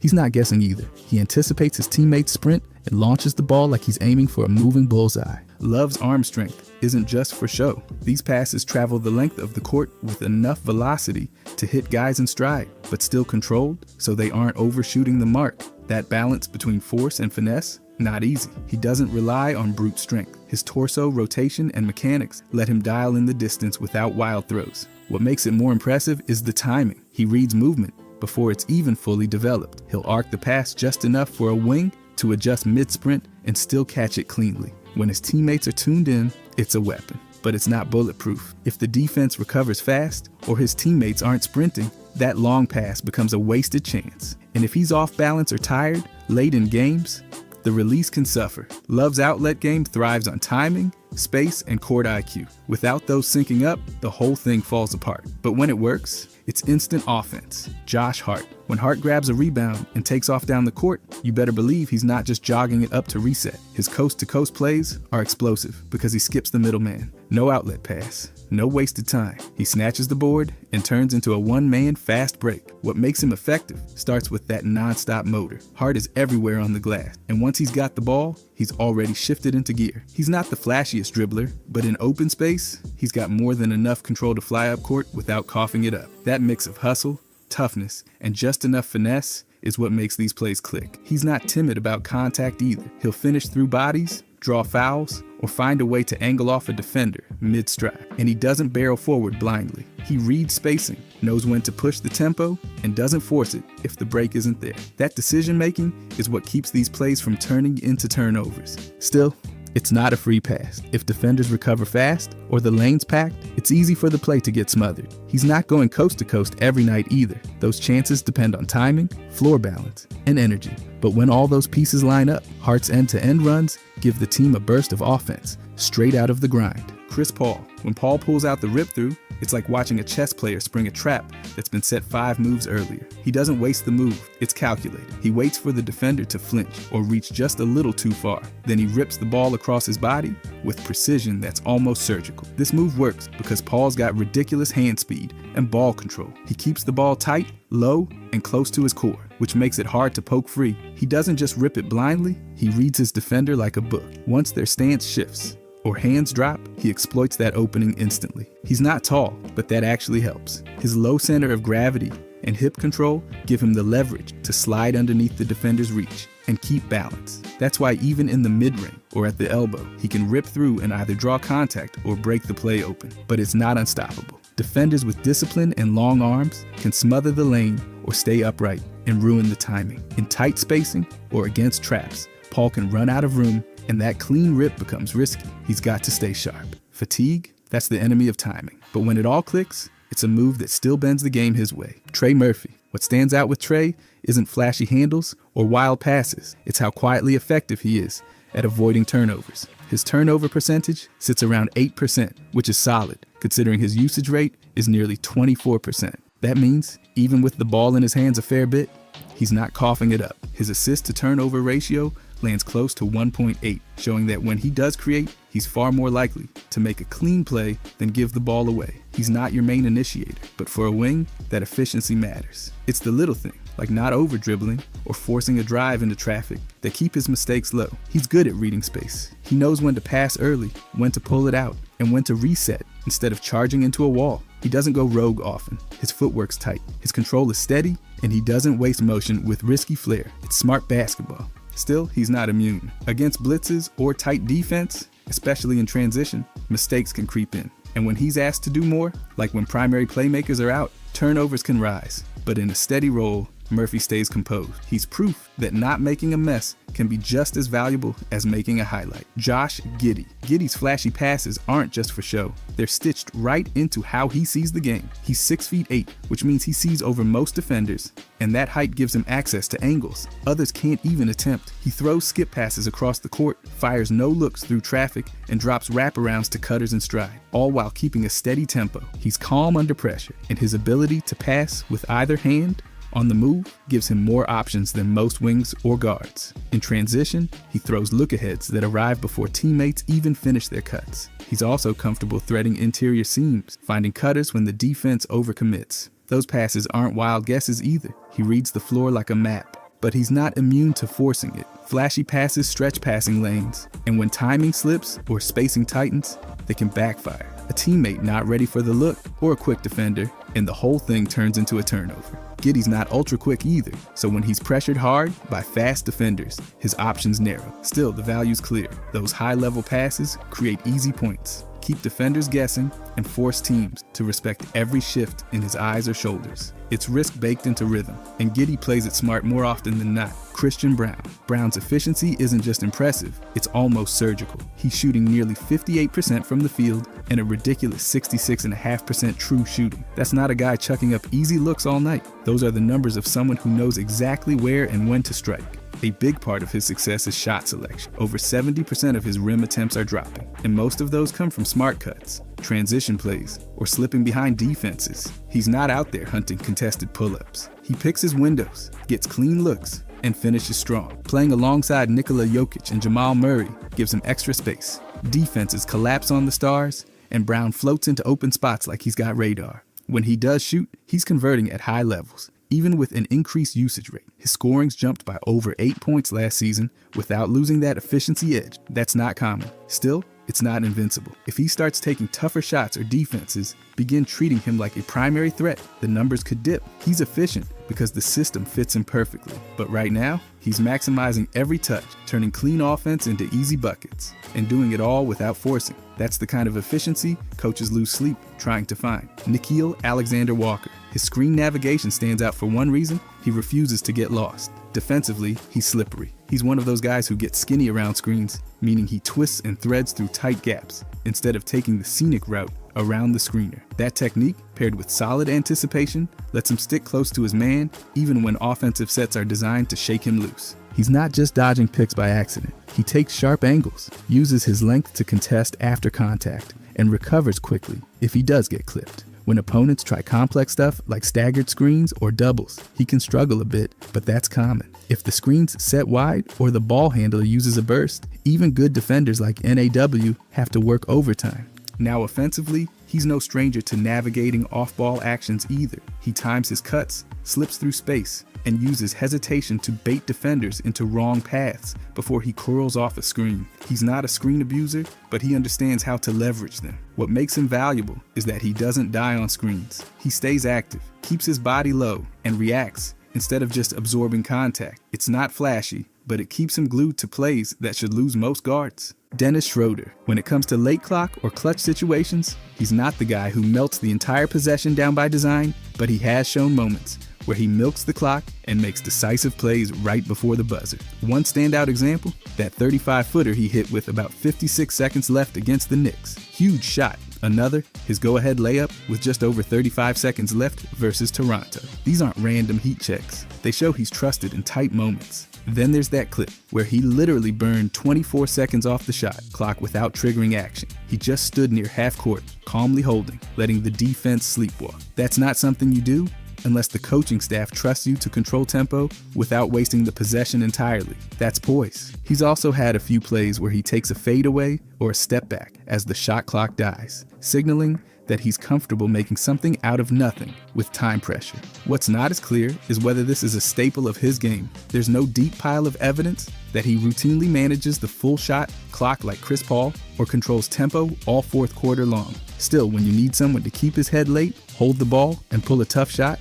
He's not guessing either. He anticipates his teammate's sprint and launches the ball like he's aiming for a moving bullseye. Love's arm strength isn't just for show. These passes travel the length of the court with enough velocity to hit guys in stride, but still controlled so they aren't overshooting the mark. That balance between force and finesse, not easy. He doesn't rely on brute strength. His torso, rotation, and mechanics let him dial in the distance without wild throws. What makes it more impressive is the timing. He reads movement before it's even fully developed. He'll arc the pass just enough for a wing to adjust mid-sprint and still catch it cleanly. When his teammates are tuned in, it's a weapon, but it's not bulletproof. If the defense recovers fast or his teammates aren't sprinting, that long pass becomes a wasted chance. And if he's off balance or tired, late in games, the release can suffer. Love's outlet game thrives on timing, space, and court IQ. Without those syncing up, the whole thing falls apart. But when it works, it's instant offense. Josh Hart. When Hart grabs a rebound and takes off down the court, you better believe he's not just jogging it up to reset. His coast-to-coast plays are explosive because he skips the middleman. No outlet pass, no wasted time. He snatches the board and turns into a one-man fast break. What makes him effective starts with that non-stop motor. Hart is everywhere on the glass, and once he's got the ball, he's already shifted into gear. He's not the flashiest dribbler, but in open space, he's got more than enough control to fly up court without coughing it up. That mix of hustle, toughness, and just enough finesse is what makes these plays click. He's not timid about contact either. He'll finish through bodies, draw fouls, or find a way to angle off a defender mid-stride. And he doesn't barrel forward blindly. He reads spacing, knows when to push the tempo, and doesn't force it if the break isn't there. That decision-making is what keeps these plays from turning into turnovers. Still, it's not a free pass. If defenders recover fast or the lane's packed, it's easy for the play to get smothered. He's not going coast to coast every night either. Those chances depend on timing, floor balance, and energy. But when all those pieces line up, Hart's end-to-end runs give the team a burst of offense, straight out of the grind. Chris Paul. When Paul pulls out the rip-through, it's like watching a chess player spring a trap that's been set 5 moves earlier. He doesn't waste the move, it's calculated. He waits for the defender to flinch or reach just a little too far. Then he rips the ball across his body with precision that's almost surgical. This move works because Paul's got ridiculous hand speed and ball control. He keeps the ball tight, low, and close to his core, which makes it hard to poke free. He doesn't just rip it blindly, he reads his defender like a book. Once their stance shifts or hands drop, he exploits that opening instantly. He's not tall, but that actually helps. His low center of gravity and hip control give him the leverage to slide underneath the defender's reach and keep balance. That's why even in the mid-range or at the elbow, he can rip through and either draw contact or break the play open. But it's not unstoppable. Defenders with discipline and long arms can smother the lane or stay upright and ruin the timing. In tight spacing or against traps, Paul can run out of room and that clean rip becomes risky. He's got to stay sharp. Fatigue, that's the enemy of timing. But when it all clicks, it's a move that still bends the game his way. Trey Murphy. What stands out with Trey isn't flashy handles or wild passes. It's how quietly effective he is at avoiding turnovers. His turnover percentage sits around 8%, which is solid, considering his usage rate is nearly 24%. That means, even with the ball in his hands a fair bit, he's not coughing it up. His assist-to-turnover ratio lands close to 1.8, showing that when he does create, he's far more likely to make a clean play than give the ball away. He's not your main initiator, but for a wing, that efficiency matters. It's the little thing, like not over-dribbling or forcing a drive into traffic, that keep his mistakes low. He's good at reading space. He knows when to pass early, when to pull it out, and when to reset instead of charging into a wall. He doesn't go rogue often. His footwork's tight. His control is steady, and he doesn't waste motion with risky flair. It's smart basketball. Still, he's not immune. Against blitzes or tight defense, especially in transition, mistakes can creep in. And when he's asked to do more, like when primary playmakers are out, turnovers can rise. But in a steady roll, Murphy stays composed. He's proof that not making a mess can be just as valuable as making a highlight. Josh Giddey. Giddey's flashy passes aren't just for show. They're stitched right into how he sees the game. He's 6'8", which means he sees over most defenders, and that height gives him access to angles others can't even attempt. He throws skip passes across the court, fires no looks through traffic, and drops wraparounds to cutters in stride, all while keeping a steady tempo. He's calm under pressure, and his ability to pass with either hand on the move gives him more options than most wings or guards. In transition, he throws look-aheads that arrive before teammates even finish their cuts. He's also comfortable threading interior seams, finding cutters when the defense overcommits. Those passes aren't wild guesses either. He reads the floor like a map, but he's not immune to forcing it. Flashy passes stretch passing lanes, and when timing slips or spacing tightens, they can backfire. A teammate not ready for the look or a quick defender, and the whole thing turns into a turnover. Giddey's not ultra quick either, so when he's pressured hard by fast defenders, his options narrow. Still, the value's clear. Those high-level passes create easy points, keep defenders guessing, and force teams to respect every shift in his eyes or shoulders. It's risk baked into rhythm, and Giddey plays it smart more often than not. Christian Braun. Brown's efficiency isn't just impressive, it's almost surgical. He's shooting nearly 58% from the field and a ridiculous 66.5% true shooting. That's not a guy chucking up easy looks all night. Those are the numbers of someone who knows exactly where and when to strike. A big part of his success is shot selection. Over 70% of his rim attempts are dropping, and most of those come from smart cuts, transition plays, or slipping behind defenses. He's not out there hunting contested pull-ups. He picks his windows, gets clean looks, and finishes strong. Playing alongside Nikola Jokic and Jamal Murray gives him extra space. Defenses collapse on the stars, and Brown floats into open spots like he's got radar. When he does shoot, he's converting at high levels. Even with an increased usage rate, his scoring's jumped by over 8 points last season without losing that efficiency edge. That's not common. Still, it's not invincible. If he starts taking tougher shots or defenses begin treating him like a primary threat, the numbers could dip. He's efficient because the system fits him perfectly. But right now, he's maximizing every touch, turning clean offense into easy buckets, and doing it all without forcing. That's the kind of efficiency coaches lose sleep trying to find. Nickeil Alexander-Walker. His screen navigation stands out for one reason: he refuses to get lost. Defensively, he's slippery. He's one of those guys who gets skinny around screens, meaning he twists and threads through tight gaps instead of taking the scenic route around the screener. That technique, paired with solid anticipation, lets him stick close to his man even when offensive sets are designed to shake him loose. He's not just dodging picks by accident. He takes sharp angles, uses his length to contest after contact, and recovers quickly if he does get clipped. When opponents try complex stuff like staggered screens or doubles, he can struggle a bit, but that's common. If the screen's set wide or the ball handler uses a burst, even good defenders like NAW have to work overtime. Now offensively, he's no stranger to navigating off-ball actions either. He times his cuts, slips through space, and uses hesitation to bait defenders into wrong paths before he curls off a screen. He's not a screen abuser, but he understands how to leverage them. What makes him valuable is that he doesn't die on screens. He stays active, keeps his body low, and reacts instead of just absorbing contact. It's not flashy, but it keeps him glued to plays that should lose most guards. Dennis Schroeder. When it comes to late clock or clutch situations, he's not the guy who melts the entire possession down by design, but he has shown moments where he milks the clock and makes decisive plays right before the buzzer. One standout example, that 35-footer he hit with about 56 seconds left against the Knicks. Huge shot. Another, his go-ahead layup with just over 35 seconds left versus Toronto. These aren't random heat checks. They show he's trusted in tight moments. Then there's that clip where he literally burned 24 seconds off the shot clock without triggering action. He just stood near half court, calmly holding, letting the defense sleepwalk. That's not something you do unless the coaching staff trusts you to control tempo without wasting the possession entirely. That's poise. He's also had a few plays where he takes a fadeaway or a step back as the shot clock dies, signaling that he's comfortable making something out of nothing with time pressure. What's not as clear is whether this is a staple of his game. There's no deep pile of evidence that he routinely manages the full shot clock like Chris Paul or controls tempo all fourth quarter long. Still, when you need someone to keep his head late, hold the ball, and pull a tough shot,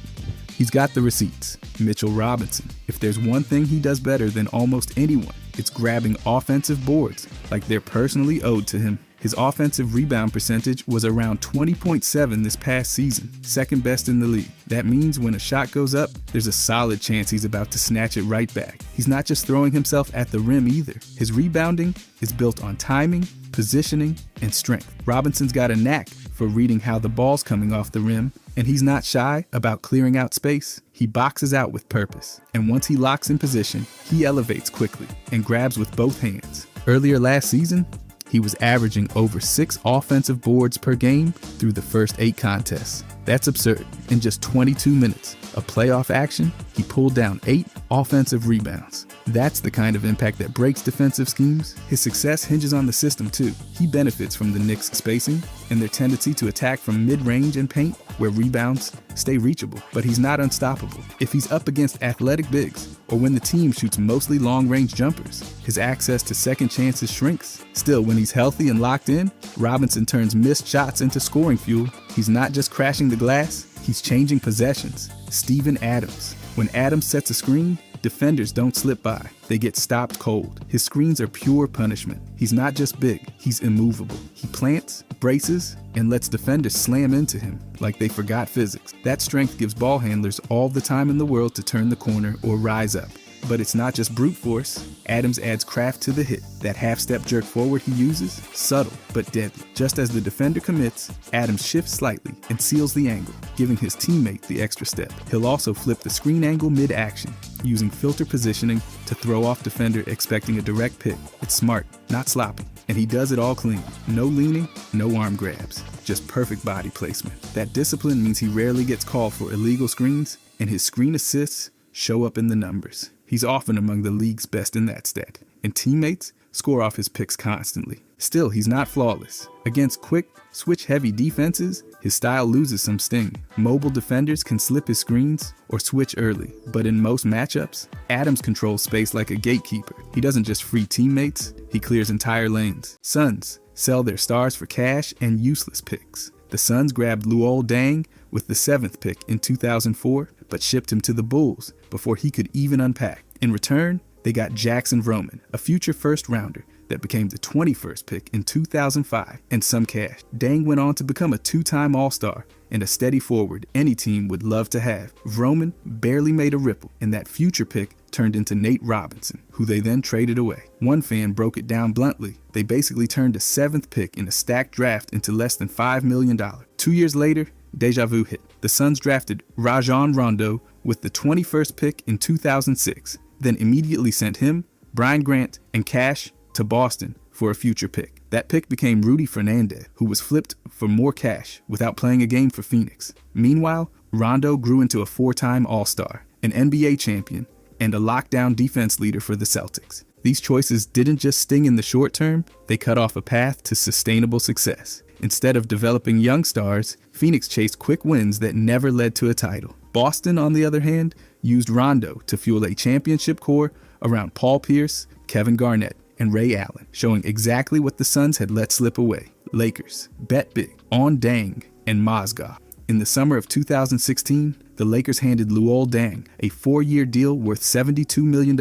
he's got the receipts. Mitchell Robinson. If there's one thing he does better than almost anyone, it's grabbing offensive boards like they're personally owed to him. His offensive rebound percentage was around 20.7 this past season, second best in the league. That means when a shot goes up, there's a solid chance he's about to snatch it right back. He's not just throwing himself at the rim either. His rebounding is built on timing, positioning, and strength. Robinson's got a knack for reading how the ball's coming off the rim, and he's not shy about clearing out space. He boxes out with purpose, and once he locks in position, he elevates quickly and grabs with both hands. Earlier last season, he was averaging over 6 offensive boards per game through the first 8 contests. That's absurd. In just 22 minutes of playoff action, he pulled down 8 offensive rebounds. That's the kind of impact that breaks defensive schemes. His success hinges on the system too. He benefits from the Knicks' spacing and their tendency to attack from mid-range and paint, where rebounds stay reachable. But he's not unstoppable. If he's up against athletic bigs, or when the team shoots mostly long-range jumpers, his access to second chances shrinks. Still, when he's healthy and locked in, Robinson turns missed shots into scoring fuel. He's not just crashing the glass, he's changing possessions. Steven Adams. When Adams sets a screen, defenders don't slip by. They get stopped cold. His screens are pure punishment. He's not just big, he's immovable. He plants, braces, and lets defenders slam into him like they forgot physics. That strength gives ball handlers all the time in the world to turn the corner or rise up. But it's not just brute force. Adams adds craft to the hit. That half-step jerk forward he uses, subtle but deadly. Just as the defender commits, Adams shifts slightly and seals the angle, giving his teammate the extra step. He'll also flip the screen angle mid-action, using filter positioning to throw off defender expecting a direct pick. It's smart, not sloppy. And he does it all clean. No leaning, no arm grabs. Just perfect body placement. That discipline means he rarely gets called for illegal screens, and his screen assists show up in the numbers. He's often among the league's best in that stat, and teammates score off his picks constantly. Still, he's not flawless. Against quick, switch-heavy defenses, his style loses some sting. Mobile defenders can slip his screens or switch early, but in most matchups, Adams controls space like a gatekeeper. He doesn't just free teammates, he clears entire lanes. Suns sell their stars for cash and useless picks. The Suns grabbed Luol Deng with the 7th pick in 2004, but shipped him to the Bulls before he could even unpack. In return, they got Jackson Roman, a future first-rounder that became the 21st pick in 2005, and some cash. Deng went on to become a 2-time All-Star and a steady forward any team would love to have. Roman barely made a ripple, and that future pick turned into Nate Robinson, who they then traded away. One fan broke it down bluntly. They basically turned a 7th pick in a stacked draft into less than $5 million. 2 years later, deja vu hit. The Suns drafted Rajon Rondo with the 21st pick in 2006, then immediately sent him, Brian Grant, and cash to Boston for a future pick. That pick became Rudy Fernandez, who was flipped for more cash without playing a game for Phoenix. Meanwhile, Rondo grew into a 4-time All-Star, an NBA champion, and a lockdown defense leader for the Celtics. These choices didn't just sting in the short term, they cut off a path to sustainable success. Instead of developing young stars, Phoenix chased quick wins that never led to a title. Boston, on the other hand, used Rondo to fuel a championship core around Paul Pierce, Kevin Garnett, and Ray Allen, showing exactly what the Suns had let slip away. Lakers, bet big, on Deng and Mozgov. In the summer of 2016, the Lakers handed Luol Deng a 4-year deal worth $72 million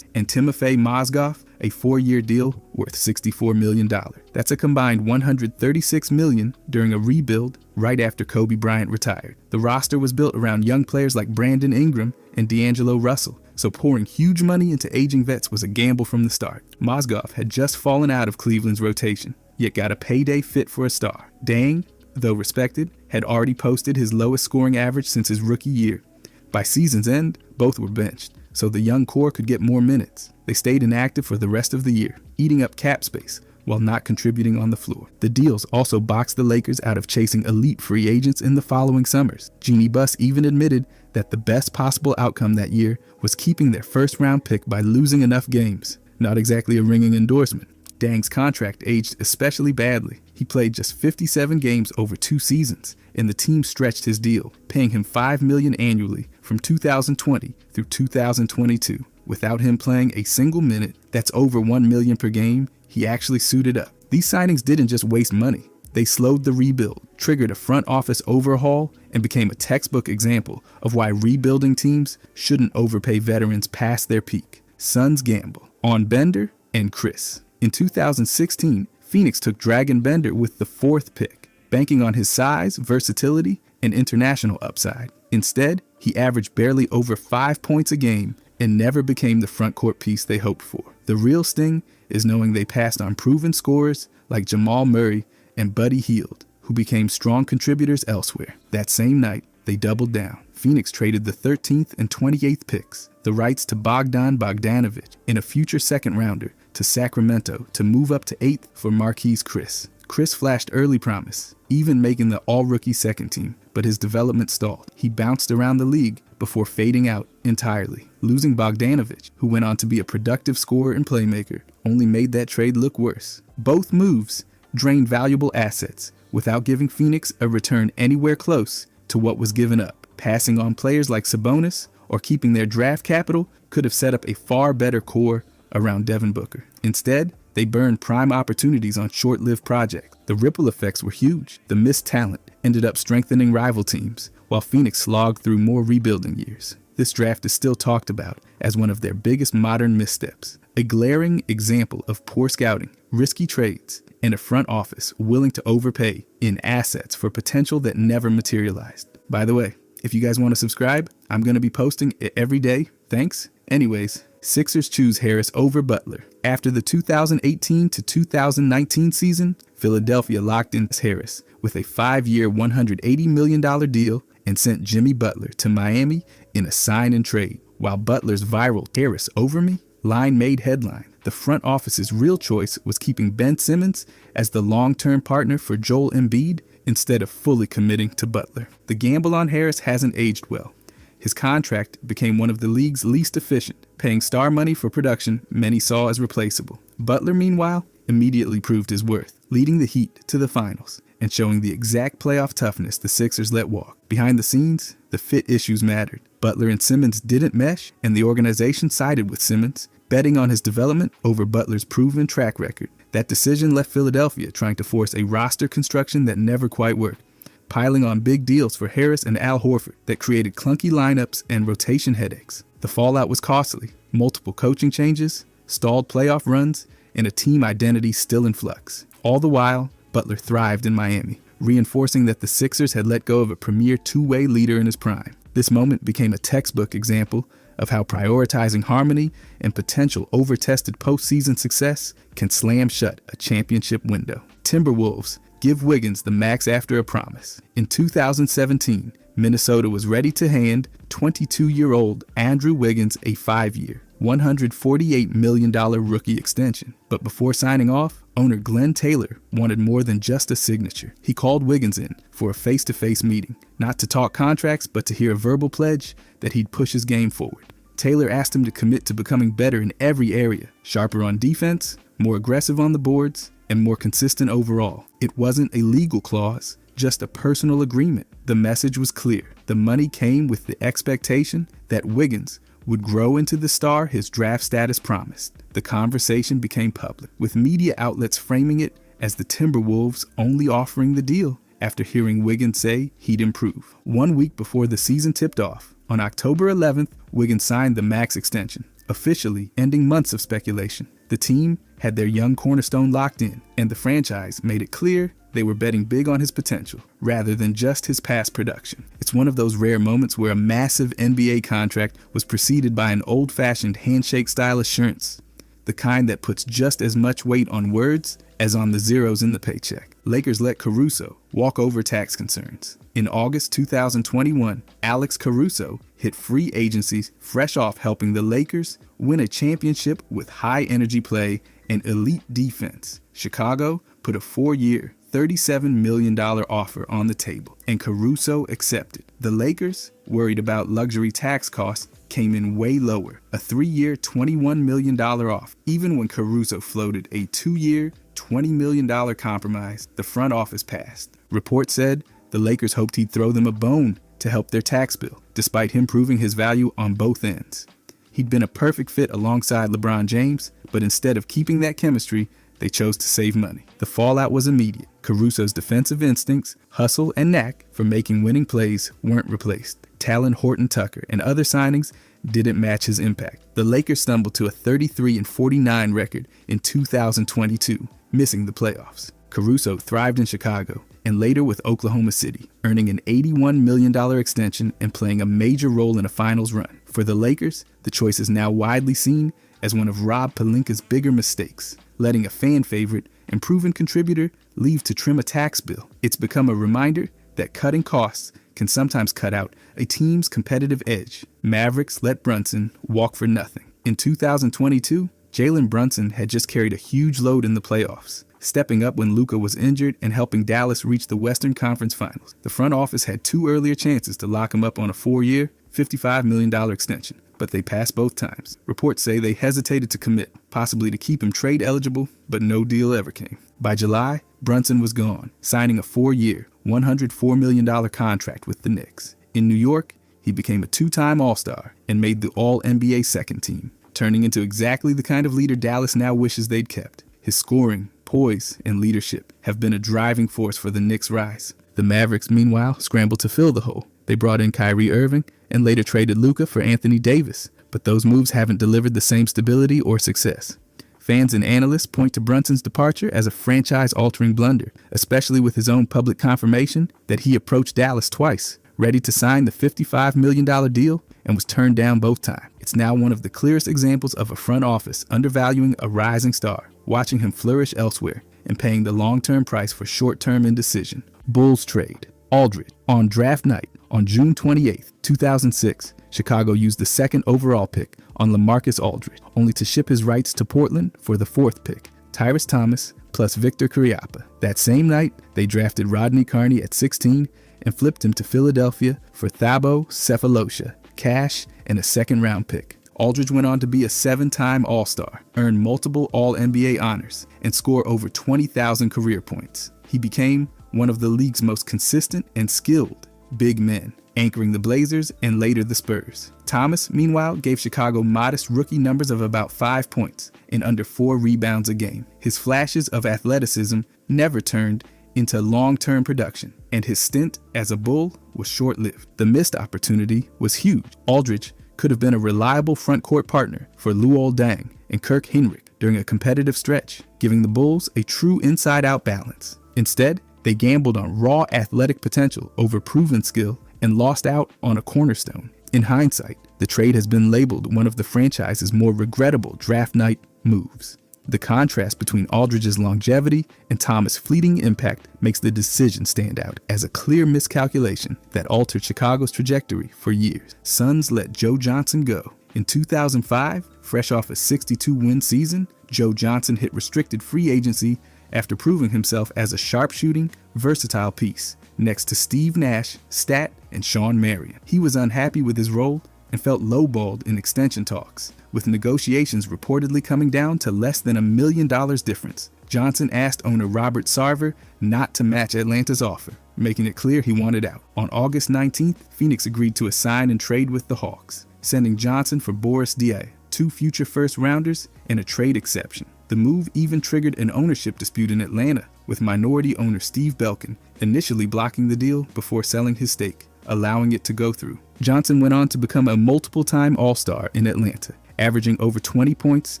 and Timofey Mozgov a 4-year deal worth $64 million. That's a combined $136 million during a rebuild right after Kobe Bryant retired. The roster was built around young players like Brandon Ingram and D'Angelo Russell, so pouring huge money into aging vets was a gamble from the start. Mozgov had just fallen out of Cleveland's rotation, yet got a payday fit for a star. Deng, though respected, had already posted his lowest scoring average since his rookie year. By season's end, both were benched, so the young core could get more minutes. They stayed inactive for the rest of the year, eating up cap space while not contributing on the floor. The deals also boxed the Lakers out of chasing elite free agents in the following summers. Jeannie Buss even admitted that the best possible outcome that year was keeping their first-round pick by losing enough games. Not exactly a ringing endorsement. Deng's contract aged especially badly. He played just 57 games over 2 seasons, and the team stretched his deal, paying him $5 million annually from 2020 through 2022. Without him playing a single minute, that's over $1 million per game, he actually suited up. These signings didn't just waste money. They slowed the rebuild, triggered a front office overhaul, and became a textbook example of why rebuilding teams shouldn't overpay veterans past their peak. Suns gamble on Bender and Chris. In 2016, Phoenix took Dragon Bender with the 4th pick, banking on his size, versatility, and international upside. Instead, he averaged barely over 5 points a game and never became the front court piece they hoped for. The real sting is knowing they passed on proven scorers like Jamal Murray and Buddy Hield, who became strong contributors elsewhere. That same night, they doubled down. Phoenix traded the 13th and 28th picks, the rights to Bogdan Bogdanovic and a future second-rounder, to Sacramento to move up to 8th for Marquise Chris. Chris flashed early promise, even making the all-rookie second team, but his development stalled. He bounced around the league before fading out entirely. Losing Bogdanovic, who went on to be a productive scorer and playmaker, only made that trade look worse. Both moves drained valuable assets without giving Phoenix a return anywhere close to what was given up. Passing on players like Sabonis or keeping their draft capital could have set up a far better core around Devin Booker. Instead, they burned prime opportunities on short-lived projects. The ripple effects were huge. The missed talent ended up strengthening rival teams, while Phoenix slogged through more rebuilding years. This draft is still talked about as one of their biggest modern missteps, a glaring example of poor scouting, risky trades, and a front office willing to overpay in assets for potential that never materialized. By the way, if you guys want to subscribe, I'm going to be posting it every day. Thanks. Anyways, Sixers choose Harris over Butler. After the 2018 to 2019 season, Philadelphia locked in Harris with a 5-year, $180 million deal and sent Jimmy Butler to Miami in a sign and trade. While Butler's viral "Harris over me" line made headline, the front office's real choice was keeping Ben Simmons as the long-term partner for Joel Embiid instead of fully committing to Butler. The gamble on Harris hasn't aged well. His contract became one of the league's least efficient, paying star money for production many saw as replaceable. Butler, meanwhile, immediately proved his worth, leading the Heat to the finals and showing the exact playoff toughness the Sixers let walk. Behind the scenes, the fit issues mattered. Butler and Simmons didn't mesh, and the organization sided with Simmons, betting on his development over Butler's proven track record. That decision left Philadelphia trying to force a roster construction that never quite worked, piling on big deals for Harris and Al Horford that created clunky lineups and rotation headaches. The fallout was costly: multiple coaching changes, stalled playoff runs, and a team identity still in flux. All the while, Butler thrived in Miami, reinforcing that the Sixers had let go of a premier two-way leader in his prime. This moment became a textbook example of how prioritizing harmony and potential over-tested postseason success can slam shut a championship window. Timberwolves give Wiggins the max after a promise. In 2017, Minnesota was ready to hand 22-year-old Andrew Wiggins a 5-year, $148 million rookie extension. But before signing off, owner Glenn Taylor wanted more than just a signature. He called Wiggins in for a face-to-face meeting, not to talk contracts, but to hear a verbal pledge that he'd push his game forward. Taylor asked him to commit to becoming better in every area, sharper on defense, more aggressive on the boards, and more consistent overall. It wasn't a legal clause, just a personal agreement. The message was clear. The money came with the expectation that Wiggins would grow into the star his draft status promised. The conversation became public, with media outlets framing it as the Timberwolves only offering the deal after hearing Wiggins say he'd improve. 1 week before the season tipped off, on October 11th, Wiggins signed the max extension, officially ending months of speculation. The team had their young cornerstone locked in, and the franchise made it clear they were betting big on his potential, rather than just his past production. It's one of those rare moments where a massive NBA contract was preceded by an old-fashioned handshake-style assurance, the kind that puts just as much weight on words as on the zeros in the paycheck. Lakers let Caruso walk over tax concerns. In August 2021, Alex Caruso hit free agency fresh off helping the Lakers win a championship with high-energy play and elite defense. Chicago put a 4-year, $37 million offer on the table, and Caruso accepted. The Lakers, worried about luxury tax costs, came in way lower, a 3-year, $21 million offer. Even when Caruso floated a 2-year, $20 million compromise, the front office passed. Reports said the Lakers hoped he'd throw them a bone to help their tax bill, despite him proving his value on both ends. He'd been a perfect fit alongside LeBron James, but instead of keeping that chemistry, they chose to save money. The fallout was immediate. Caruso's defensive instincts, hustle, and knack for making winning plays weren't replaced. Talon Horton-Tucker and other signings didn't match his impact. The Lakers stumbled to a 33-49 record in 2022, missing the playoffs. Caruso thrived in Chicago and later with Oklahoma City, earning an $81 million extension and playing a major role in a finals run. For the Lakers, the choice is now widely seen as one of Rob Pelinka's bigger mistakes, letting a fan favorite and proven contributor leave to trim a tax bill. It's become a reminder that cutting costs can sometimes cut out a team's competitive edge. Mavericks let Brunson walk for nothing. In 2022, Jalen Brunson had just carried a huge load in the playoffs, stepping up when Luka was injured and helping Dallas reach the Western Conference Finals. The front office had 2 earlier chances to lock him up on a 4-year, $55 million extension, but they passed both times. Reports say they hesitated to commit, possibly to keep him trade eligible, but no deal ever came. By July, Brunson was gone, signing a 4-year, $104 million contract with the Knicks. In New York, he became a 2-time All-Star and made the All-NBA second team, turning into exactly the kind of leader Dallas now wishes they'd kept. His scoring, poise, and leadership have been a driving force for the Knicks' rise. The Mavericks, meanwhile, scrambled to fill the hole. They brought in Kyrie Irving and later traded Luka for Anthony Davis, but those moves haven't delivered the same stability or success. Fans and analysts point to Brunson's departure as a franchise-altering blunder, especially with his own public confirmation that he approached Dallas twice, ready to sign the $55 million deal, and was turned down both times. It's now one of the clearest examples of a front office undervaluing a rising star, watching him flourish elsewhere, and paying the long-term price for short-term indecision. Bulls trade. Aldridge. On draft night, on June 28, 2006, Chicago used the 2nd overall pick on LaMarcus Aldridge, only to ship his rights to Portland for the 4th pick, Tyrese Thomas plus Victor Kriapa. That same night, they drafted Rodney Carney at 16 and flipped him to Philadelphia for Thabo Sefolosha, cash, and a 2nd-round pick. Aldridge went on to be a 7-time All-Star, earn multiple All-NBA honors, and score over 20,000 career points. He became one of the league's most consistent and skilled big men, anchoring the Blazers and later the Spurs. Thomas, meanwhile, gave Chicago modest rookie numbers of about 5 points and under 4 rebounds a game. His flashes of athleticism never turned into long-term production, and his stint as a Bull was short-lived. The missed opportunity was huge. Aldridge could have been a reliable front-court partner for Luol Deng and Kirk Hinrich during a competitive stretch, giving the Bulls a true inside-out balance. Instead, they gambled on raw athletic potential over proven skill and lost out on a cornerstone. In hindsight, the trade has been labeled one of the franchise's more regrettable draft night moves. The contrast between Aldridge's longevity and Thomas' fleeting impact makes the decision stand out as a clear miscalculation that altered Chicago's trajectory for years. Suns let Joe Johnson go. In 2005, fresh off a 62-win season, Joe Johnson hit restricted free agency after proving himself as a sharpshooting, versatile piece next to Steve Nash, Stat, and Shawn Marion. He was unhappy with his role and felt lowballed in extension talks, with negotiations reportedly coming down to less than $1 million difference. Johnson asked owner Robert Sarver not to match Atlanta's offer, making it clear he wanted out. On August 19th, Phoenix agreed to a sign and trade with the Hawks, sending Johnson for Boris Diaw, 2 future first-rounders, and a trade exception. The move even triggered an ownership dispute in Atlanta, with minority owner Steve Belkin initially blocking the deal before selling his stake, allowing it to go through. Johnson went on to become a multiple-time All-Star in Atlanta, averaging over 20 points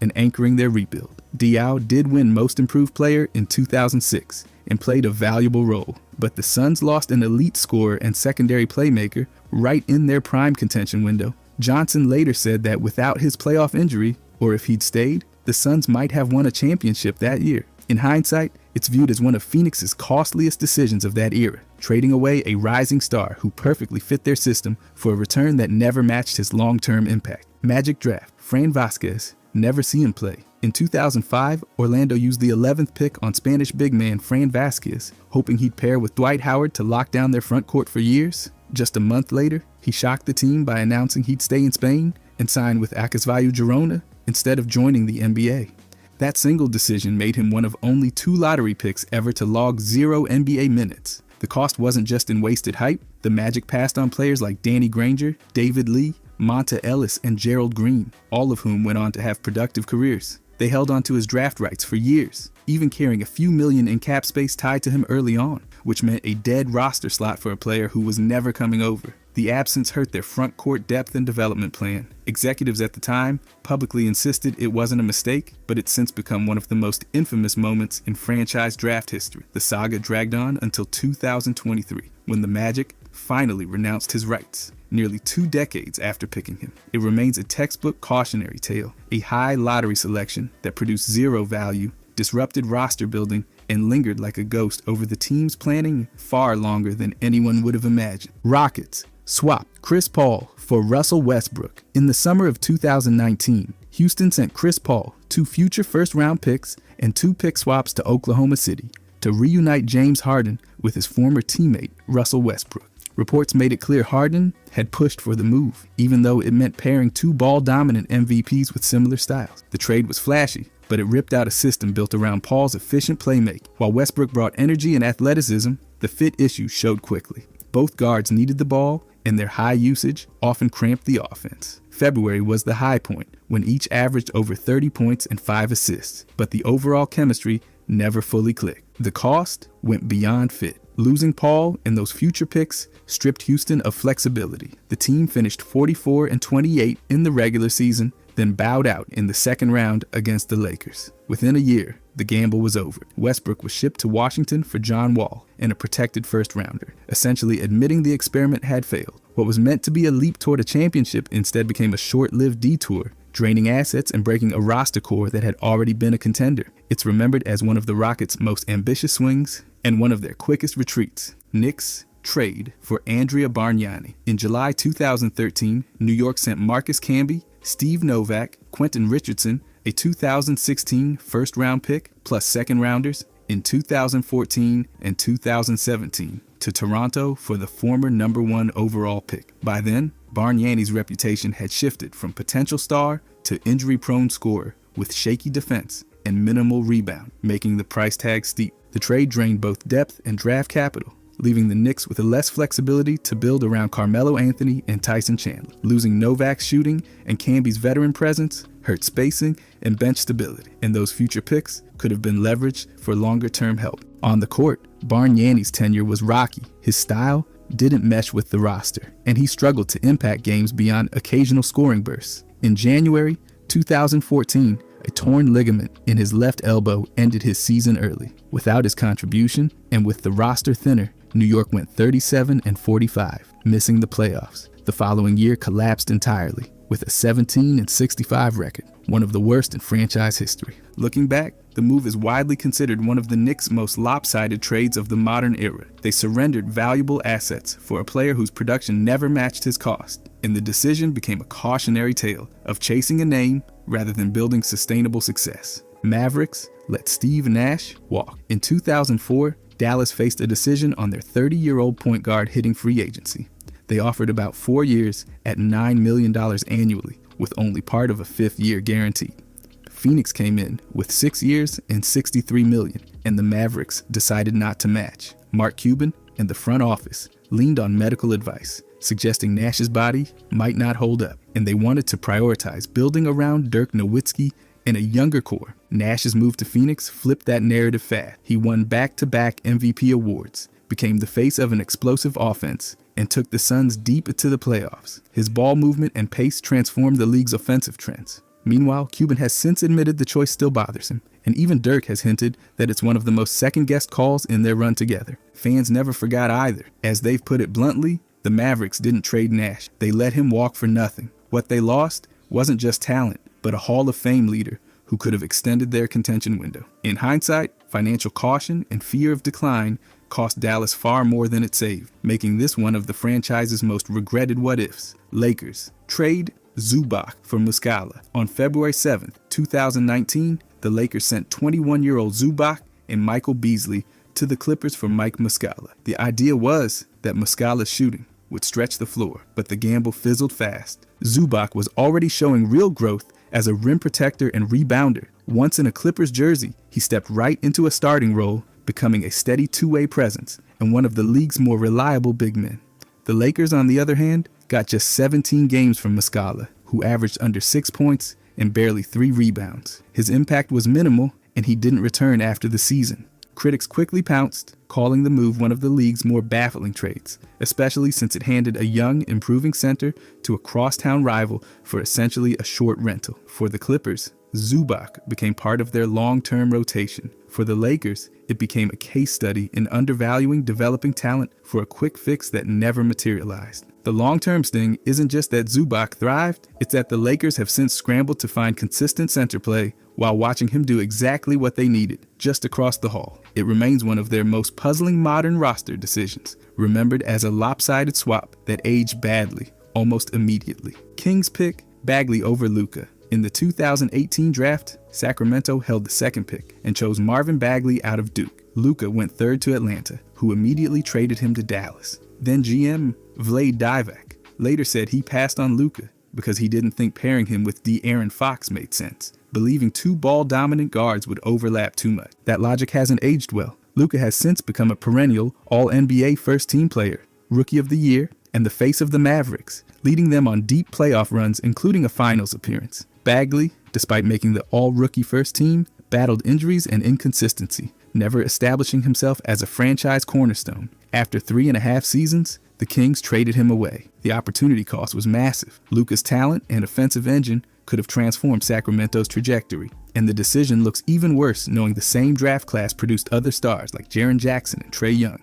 and anchoring their rebuild. Diaw did win Most Improved Player in 2006 and played a valuable role, but the Suns lost an elite scorer and secondary playmaker right in their prime contention window. Johnson later said that without his playoff injury, or if he'd stayed, the Suns might have won a championship that year. In hindsight, it's viewed as one of Phoenix's costliest decisions of that era, trading away a rising star who perfectly fit their system for a return that never matched his long-term impact. Magic draft, Fran Vasquez, never see him play. In 2005, Orlando used the 11th pick on Spanish big man Fran Vasquez, hoping he'd pair with Dwight Howard to lock down their front court for years. Just a month later, he shocked the team by announcing he'd stay in Spain and sign with Acasvayu Girona instead of joining the NBA. That single decision made him one of only 2 lottery picks ever to log 0 NBA minutes. The cost wasn't just in wasted hype. The Magic passed on players like Danny Granger, David Lee, Monta Ellis, and Gerald Green, all of whom went on to have productive careers. They held on to his draft rights for years, even carrying a few million in cap space tied to him early on, which meant a dead roster slot for a player who was never coming over. The The absence hurt their front court depth and development plan. Executives at the time publicly insisted it wasn't a mistake, but it's since become one of the most infamous moments in franchise draft history. The saga dragged on until 2023, when the Magic finally renounced his rights. Nearly 2 decades after picking him, it remains a textbook cautionary tale, a high lottery selection that produced zero value, disrupted roster building, and lingered like a ghost over the team's planning far longer than anyone would have imagined. Rockets swapped Chris Paul for Russell Westbrook. In the summer of 2019, Houston sent Chris Paul 2 future first-round picks and 2 pick swaps to Oklahoma City to reunite James Harden with his former teammate Russell Westbrook. Reports made it clear Harden had pushed for the move, even though it meant pairing 2 ball-dominant MVPs with similar styles. The trade was flashy, but it ripped out a system built around Paul's efficient playmaking. While Westbrook brought energy and athleticism, the fit issues showed quickly. Both guards needed the ball, and their high usage often cramped the offense. February was the high point, when each averaged over 30 points and 5 assists, but the overall chemistry never fully clicked. The cost went beyond fit. Losing Paul and those future picks stripped Houston of flexibility. The team finished 44-28 in the regular season, then bowed out in the second round against the Lakers. Within a year, the gamble was over. Westbrook was shipped to Washington for John Wall and a protected first-rounder, essentially admitting the experiment had failed. What was meant to be a leap toward a championship instead became a short-lived detour, draining assets and breaking a roster core that had already been a contender. It's remembered as one of the Rockets' most ambitious swings and one of their quickest retreats. Knicks trade for Andrea Bargnani. In July 2013, New York sent Marcus Camby, Steve Novak, Quentin Richardson, a 2016 first-round pick plus second-rounders in 2014 and 2017 to Toronto for the former number 1 overall pick. By then, Bargnani's reputation had shifted from potential star to injury-prone scorer with shaky defense and minimal rebound, making the price tag steep. The trade drained both depth and draft capital, leaving the Knicks with less flexibility to build around Carmelo Anthony and Tyson Chandler. Losing Novak's shooting and Camby's veteran presence hurt spacing and bench stability, and those future picks could have been leveraged for longer-term help. On the court, Bargnani's tenure was rocky. His style didn't mesh with the roster, and he struggled to impact games beyond occasional scoring bursts. In January 2014, a torn ligament in his left elbow ended his season early. Without his contribution, and with the roster thinner, New York went 37-45, missing the playoffs. The following year collapsed entirely, with a 17-65 record, one of the worst in franchise history. Looking back, the move is widely considered one of the Knicks' most lopsided trades of the modern era. They surrendered valuable assets for a player whose production never matched his cost, and the decision became a cautionary tale of chasing a name rather than building sustainable success. Mavericks let Steve Nash walk. In 2004, Dallas faced a decision on their 30-year-old point guard hitting free agency. They offered about 4 years at $9 million annually, with only part of a 5th year guaranteed. Phoenix came in with 6 years and $63 million, and the Mavericks decided not to match. Mark Cuban and the front office leaned on medical advice, suggesting Nash's body might not hold up, and they wanted to prioritize building around Dirk Nowitzki and a younger core. Nash's move to Phoenix flipped that narrative fast. He won back-to-back MVP awards, became the face of an explosive offense, and took the Suns deep into the playoffs. His ball movement and pace transformed the league's offensive trends. Meanwhile, Cuban has since admitted the choice still bothers him, and even Dirk has hinted that it's one of the most second-guessed calls in their run together. Fans never forgot either. As they've put it bluntly, the Mavericks didn't trade Nash. They let him walk for nothing. What they lost wasn't just talent, but a Hall of Fame leader who could have extended their contention window. In hindsight, financial caution and fear of decline cost Dallas far more than it saved, making this one of the franchise's most regretted what-ifs. Lakers trade Zubac for Muscala. On February 7, 2019, the Lakers sent 21-year-old Zubac and Michael Beasley to the Clippers for Mike Muscala. The idea was that Muscala's shooting would stretch the floor, but the gamble fizzled fast. Zubac was already showing real growth as a rim protector and rebounder. Once in a Clippers jersey, he stepped right into a starting role, becoming a steady two-way presence and one of the league's more reliable big men. The Lakers, on the other hand, got just 17 games from Muscala, who averaged under 6 points and barely 3 rebounds. His impact was minimal, and he didn't return after the season. Critics quickly pounced, calling the move one of the league's more baffling trades, especially since it handed a young, improving center to a crosstown rival for essentially a short rental. For the Clippers, Zubac became part of their long-term rotation. For the Lakers, it became a case study in undervaluing developing talent for a quick fix that never materialized. The long-term sting isn't just that Zubac thrived, it's that the Lakers have since scrambled to find consistent center play while watching him do exactly what they needed, just across the hall. It remains one of their most puzzling modern roster decisions, remembered as a lopsided swap that aged badly, almost immediately. Kings pick Bagley over Luka. In the 2018 draft, Sacramento held the second pick and chose Marvin Bagley out of Duke. Luka went third to Atlanta, who immediately traded him to Dallas. Then GM Vlade Divac later said he passed on Luka because he didn't think pairing him with De'Aaron Fox made sense, believing two ball-dominant guards would overlap too much. That logic hasn't aged well. Luka has since become a perennial All-NBA first-team player, Rookie of the Year, and the face of the Mavericks, leading them on deep playoff runs, including a finals appearance. Bagley, despite making the All-Rookie first team, battled injuries and inconsistency, never establishing himself as a franchise cornerstone. After 3.5 seasons, the Kings traded him away. The opportunity cost was massive. Luka's talent and offensive engine could have transformed Sacramento's trajectory, and the decision looks even worse knowing the same draft class produced other stars like Jaren Jackson and Trae Young.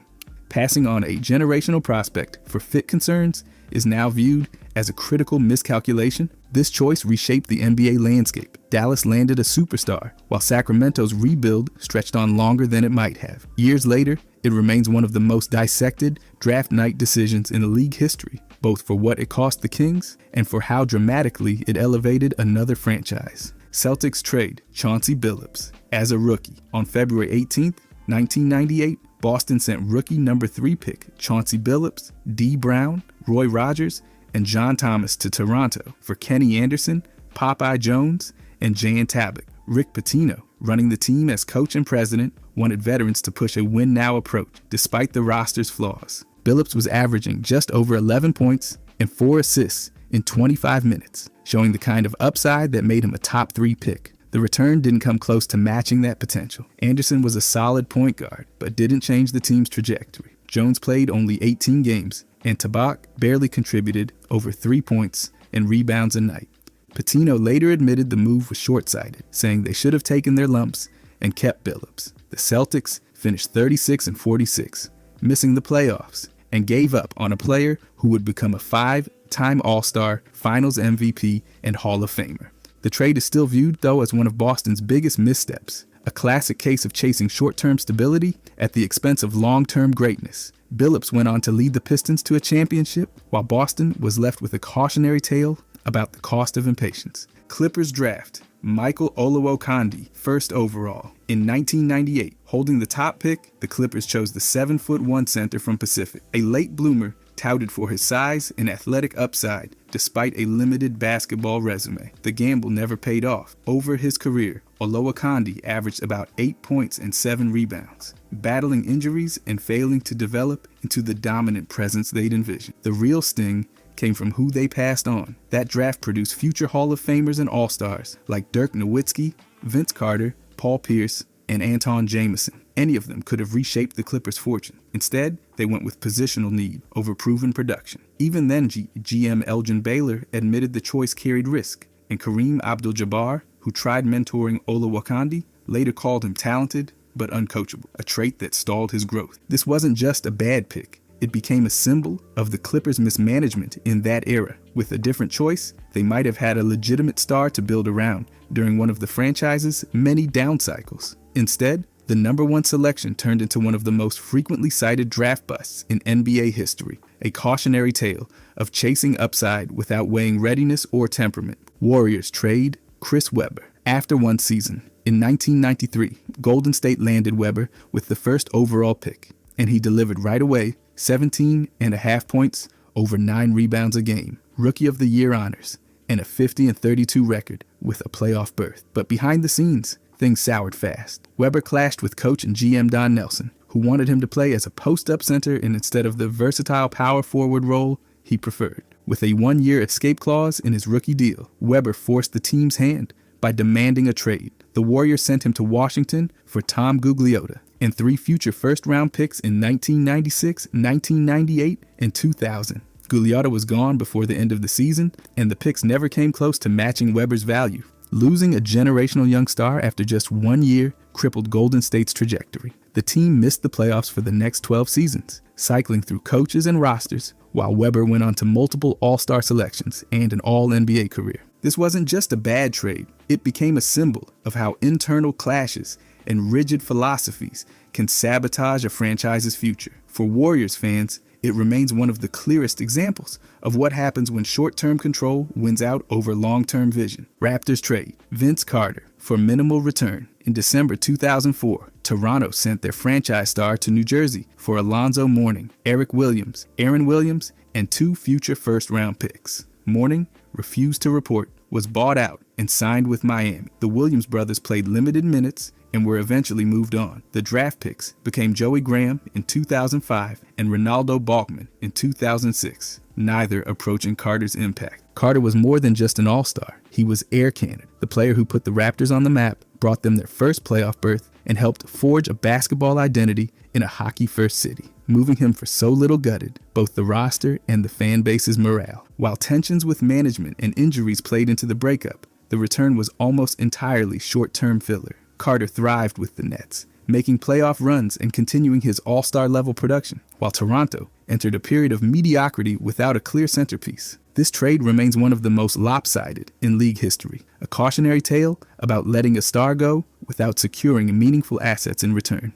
Passing on a generational prospect for fit concerns is now viewed as a critical miscalculation. This choice reshaped the NBA landscape. Dallas landed a superstar, while Sacramento's rebuild stretched on longer than it might have. Years later, it remains one of the most dissected draft night decisions in the league history, both for what it cost the Kings and for how dramatically it elevated another franchise. Celtics trade Chauncey Billups as a rookie. On February 18, 1998, Boston sent rookie number 3 pick Chauncey Billups, D. Brown, Roy Rogers, and John Thomas to Toronto for Kenny Anderson, Popeye Jones, and Jan Tabak. Rick Pitino, running the team as coach and president, wanted veterans to push a win-now approach, despite the roster's flaws. Billups was averaging just over 11 points and 4 assists in 25 minutes, showing the kind of upside that made him a top 3 pick. The return didn't come close to matching that potential. Anderson was a solid point guard, but didn't change the team's trajectory. Jones played only 18 games, and Tabak barely contributed over 3 points and rebounds a night. Pitino later admitted the move was short-sighted, saying they should have taken their lumps and kept Billups. The Celtics finished 36-46, missing the playoffs, and gave up on a player who would become a 5-time All-Star, Finals MVP, and Hall of Famer. The trade is still viewed, though, as one of Boston's biggest missteps, a classic case of chasing short-term stability at the expense of long-term greatness. Billups went on to lead the Pistons to a championship, while Boston was left with a cautionary tale about the cost of impatience. Clippers draft Michael Olowokandi, first overall. In 1998, holding the top pick, the Clippers chose the 7'1" center from Pacific, a late bloomer touted for his size and athletic upside despite a limited basketball resume. The gamble never paid off. Over his career, Olowokandi averaged about 8 points and 7 rebounds, battling injuries and failing to develop into the dominant presence they'd envisioned. The real sting came from who they passed on. That draft produced future Hall of Famers and All-Stars like Dirk Nowitzki, Vince Carter, Paul Pierce, and Anton Jameson. Any of them could have reshaped the Clippers' fortune. Instead, they went with positional need over proven production. Even then, GM Elgin Baylor admitted the choice carried risk, and Kareem Abdul-Jabbar, who tried mentoring Olowokandi, later called him talented but uncoachable, a trait that stalled his growth. This wasn't just a bad pick. It became a symbol of the Clippers' mismanagement in that era. With a different choice, they might have had a legitimate star to build around during one of the franchise's many down cycles. Instead, the number 1 selection turned into one of the most frequently cited draft busts in NBA history, a cautionary tale of chasing upside without weighing readiness or temperament. Warriors trade Chris Webber. After one season, in 1993, Golden State landed Webber with the first overall pick, and he delivered right away, 17.5 points, over 9 rebounds a game, Rookie of the Year honors, and a 50-32 record with a playoff berth. But behind the scenes, things soured fast. Webber clashed with coach and GM Don Nelson, who wanted him to play as a post-up center instead of the versatile power forward role he preferred. With a 1-year escape clause in his rookie deal, Webber forced the team's hand by demanding a trade. The Warriors sent him to Washington for Tom Gugliotta, and 3 future first-round picks in 1996, 1998, and 2000. Giuliotto was gone before the end of the season, and the picks never came close to matching Weber's value. Losing a generational young star after just 1 year crippled Golden State's trajectory. The team missed the playoffs for the next 12 seasons, cycling through coaches and rosters, while Weber went on to multiple All-Star selections and an All-NBA career. This wasn't just a bad trade, it became a symbol of how internal clashes and rigid philosophies can sabotage a franchise's future. For Warriors fans, it remains one of the clearest examples of what happens when short-term control wins out over long-term vision. Raptors trade Vince Carter for minimal return. In December 2004, Toronto sent their franchise star to New Jersey for Alonzo Mourning, Eric Williams, Aaron Williams, and 2 future first-round picks. Mourning refused to report, was bought out, and signed with Miami. The Williams brothers played limited minutes and were eventually moved on. The draft picks became Joey Graham in 2005 and Ronaldo Balkman in 2006, neither approaching Carter's impact. Carter was more than just an all-star. He was Air Cannon, the player who put the Raptors on the map, brought them their first playoff berth, and helped forge a basketball identity in a hockey-first city. Moving him for so little gutted both the roster and the fan base's morale. While tensions with management and injuries played into the breakup, the return was almost entirely short-term filler. Carter thrived with the Nets, making playoff runs and continuing his all-star level production, while Toronto entered a period of mediocrity without a clear centerpiece. This trade remains one of the most lopsided in league history, a cautionary tale about letting a star go without securing meaningful assets in return.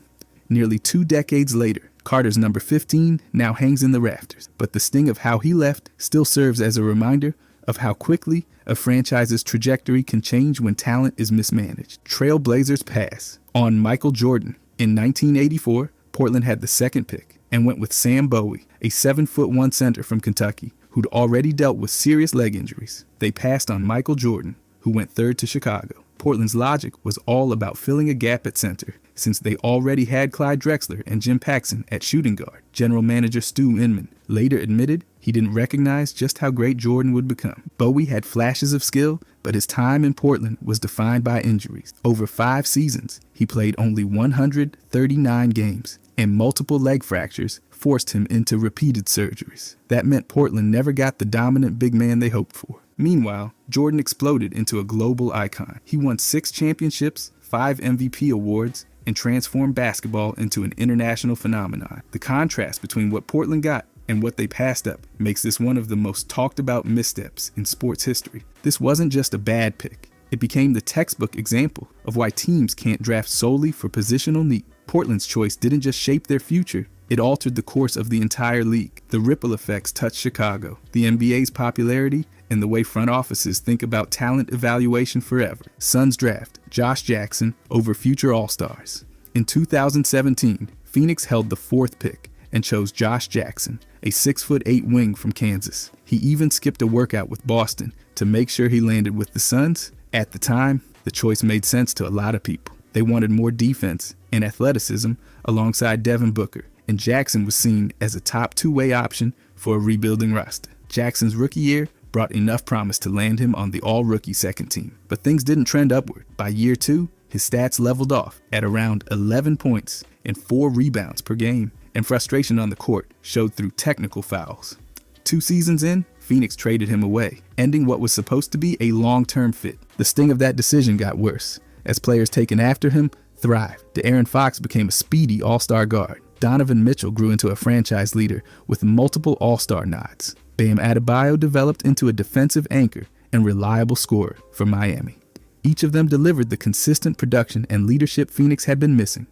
Nearly 2 decades later, Carter's number 15 now hangs in the rafters, but the sting of how he left still serves as a reminder of how quickly a franchise's trajectory can change when talent is mismanaged. Trailblazers pass on Michael Jordan. In 1984, Portland had the 2nd pick and went with Sam Bowie, a 7'1" center from Kentucky who'd already dealt with serious leg injuries. They passed on Michael Jordan, who went 3rd to Chicago. Portland's logic was all about filling a gap at center, since they already had Clyde Drexler and Jim Paxson at shooting guard. General manager Stu Inman later admitted he didn't recognize just how great Jordan would become. Bowie had flashes of skill, but his time in Portland was defined by injuries. Over 5 seasons, he played only 139 games, and multiple leg fractures forced him into repeated surgeries. That meant Portland never got the dominant big man they hoped for. Meanwhile, Jordan exploded into a global icon. He won 6 championships, 5 MVP awards, and transformed basketball into an international phenomenon. The contrast between what Portland got and what they passed up makes this one of the most talked about missteps in sports history. This wasn't just a bad pick. It became the textbook example of why teams can't draft solely for positional need. Portland's choice didn't just shape their future, it altered the course of the entire league. The ripple effects touched Chicago, the NBA's popularity, and the way front offices think about talent evaluation forever. Suns draft Josh Jackson over future All-Stars. In 2017, Phoenix held the 4th pick and chose Josh Jackson, a 6'8" wing from Kansas. He even skipped a workout with Boston to make sure he landed with the Suns. At the time, the choice made sense to a lot of people. They wanted more defense and athleticism alongside Devin Booker, and Jackson was seen as a top 2-way option for a rebuilding roster. Jackson's rookie year brought enough promise to land him on the all-rookie 2nd team. But things didn't trend upward. By year 2, his stats leveled off at around 11 points and 4 rebounds per game, and frustration on the court showed through technical fouls. 2 seasons in, Phoenix traded him away, ending what was supposed to be a long-term fit. The sting of that decision got worse, as players taken after him thrived. De'Aaron Fox became a speedy all-star guard. Donovan Mitchell grew into a franchise leader with multiple all-star nods. Bam Adebayo developed into a defensive anchor and reliable scorer for Miami. Each of them delivered the consistent production and leadership Phoenix had been missing.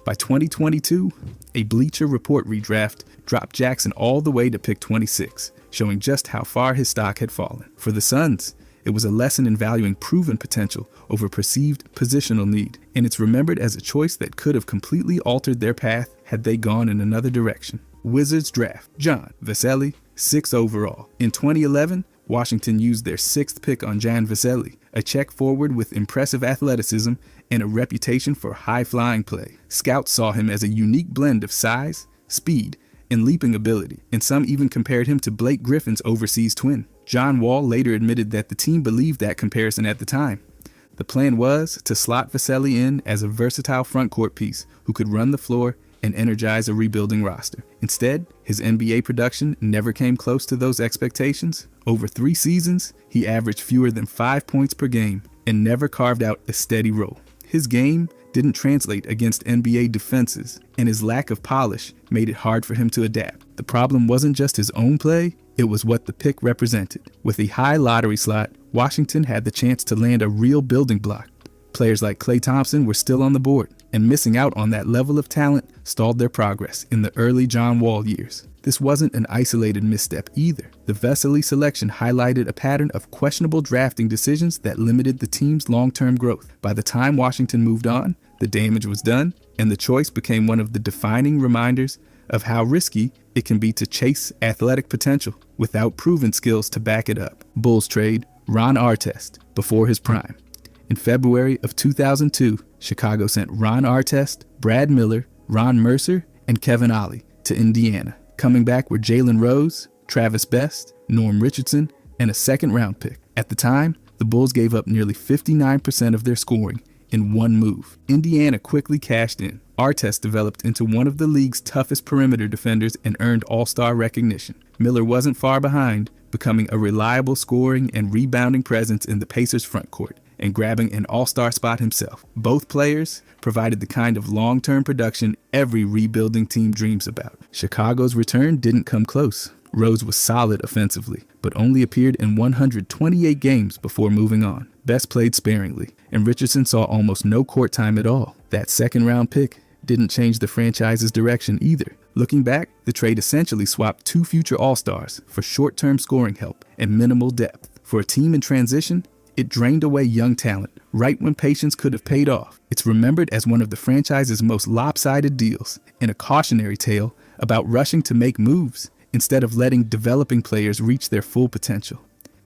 By 2022, a Bleacher Report redraft dropped Jackson all the way to pick 26, showing just how far his stock had fallen. For the Suns, it was a lesson in valuing proven potential over perceived positional need, and it's remembered as a choice that could have completely altered their path had they gone in another direction. Wizards draft John Vesely, 6 overall. In 2011, Washington used their 6th pick on Jan Vesely, a Czech forward with impressive athleticism and a reputation for high-flying play. Scouts saw him as a unique blend of size, speed, and leaping ability, and some even compared him to Blake Griffin's overseas twin. John Wall later admitted that the team believed that comparison at the time. The plan was to slot Vaselli in as a versatile frontcourt piece who could run the floor and energize a rebuilding roster. Instead, his NBA production never came close to those expectations. Over 3 seasons, he averaged fewer than 5 points per game and never carved out a steady role. His game didn't translate against NBA defenses, and his lack of polish made it hard for him to adapt. The problem wasn't just his own play, it was what the pick represented. With a high lottery slot, Washington had the chance to land a real building block. Players like Klay Thompson were still on the board, and missing out on that level of talent stalled their progress in the early John Wall years. This wasn't an isolated misstep either. The Vesely selection highlighted a pattern of questionable drafting decisions that limited the team's long-term growth. By the time Washington moved on, the damage was done, and the choice became one of the defining reminders of how risky it can be to chase athletic potential without proven skills to back it up. Bulls trade Ron Artest before his prime. In February of 2002, Chicago sent Ron Artest, Brad Miller, Ron Mercer, and Kevin Ollie to Indiana. Coming back were Jalen Rose, Travis Best, Norm Richardson, and a second-round pick. At the time, the Bulls gave up nearly 59% of their scoring in one move. Indiana quickly cashed in. Artest developed into one of the league's toughest perimeter defenders and earned all-star recognition. Miller wasn't far behind, becoming a reliable scoring and rebounding presence in the Pacers' frontcourt and grabbing an all-star spot himself. Both players provided the kind of long-term production every rebuilding team dreams about. Chicago's return didn't come close. Rose was solid offensively, but only appeared in 128 games before moving on. Best played sparingly, and Richardson saw almost no court time at all. That second-round pick didn't change the franchise's direction either. Looking back, the trade essentially swapped 2 future All-Stars for short-term scoring help and minimal depth. For a team in transition, it drained away young talent right when patience could have paid off. It's remembered as one of the franchise's most lopsided deals and a cautionary tale about rushing to make moves instead of letting developing players reach their full potential.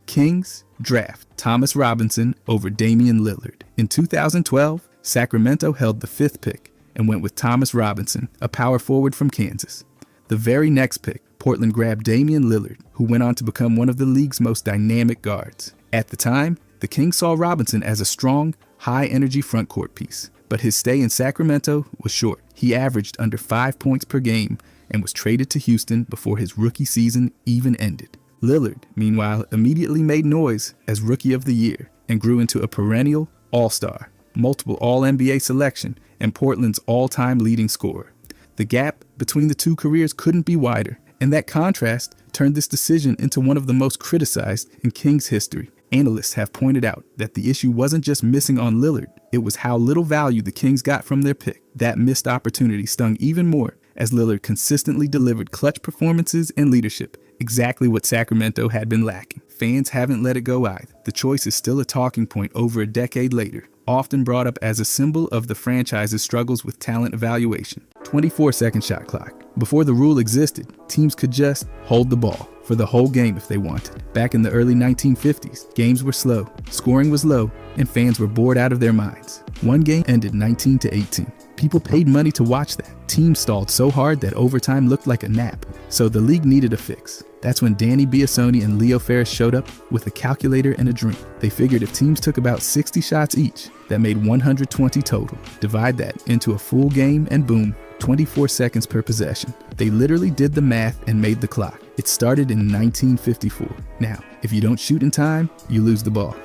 Kings draft Thomas Robinson over Damian Lillard. In 2012, Sacramento held the 5th pick and went with Thomas Robinson, a power forward from Kansas. The very next pick, Portland grabbed Damian Lillard, who went on to become one of the league's most dynamic guards. At the time, the Kings saw Robinson as a strong, high-energy frontcourt piece, but his stay in Sacramento was short. He averaged under 5 points per game and was traded to Houston before his rookie season even ended. Lillard, meanwhile, immediately made noise as Rookie of the Year and grew into a perennial All-Star, multiple All-NBA selection, and Portland's all-time leading scorer. The gap between the two careers couldn't be wider, and that contrast turned this decision into one of the most criticized in Kings history. Analysts have pointed out that the issue wasn't just missing on Lillard, it was how little value the Kings got from their pick. That missed opportunity stung even more as Lillard consistently delivered clutch performances and leadership, exactly what Sacramento had been lacking. Fans haven't let it go either. The choice is still a talking point over a decade later, often brought up as a symbol of the franchise's struggles with talent evaluation. 24-second shot clock. Before the rule existed, teams could just hold the ball for the whole game if they wanted. Back in the early 1950s, games were slow, scoring was low, and fans were bored out of their minds. One game ended 19-18. People paid money to watch that. Teams stalled so hard that overtime looked like a nap, so the league needed a fix. That's when Danny Biasone and Leo Ferris showed up with a calculator and a dream. They figured if teams took about 60 shots each, that made 120 total. Divide that into a full game and boom, 24 seconds per possession. They literally did the math and made the clock. It started in 1954. Now, if you don't shoot in time, you lose the ball.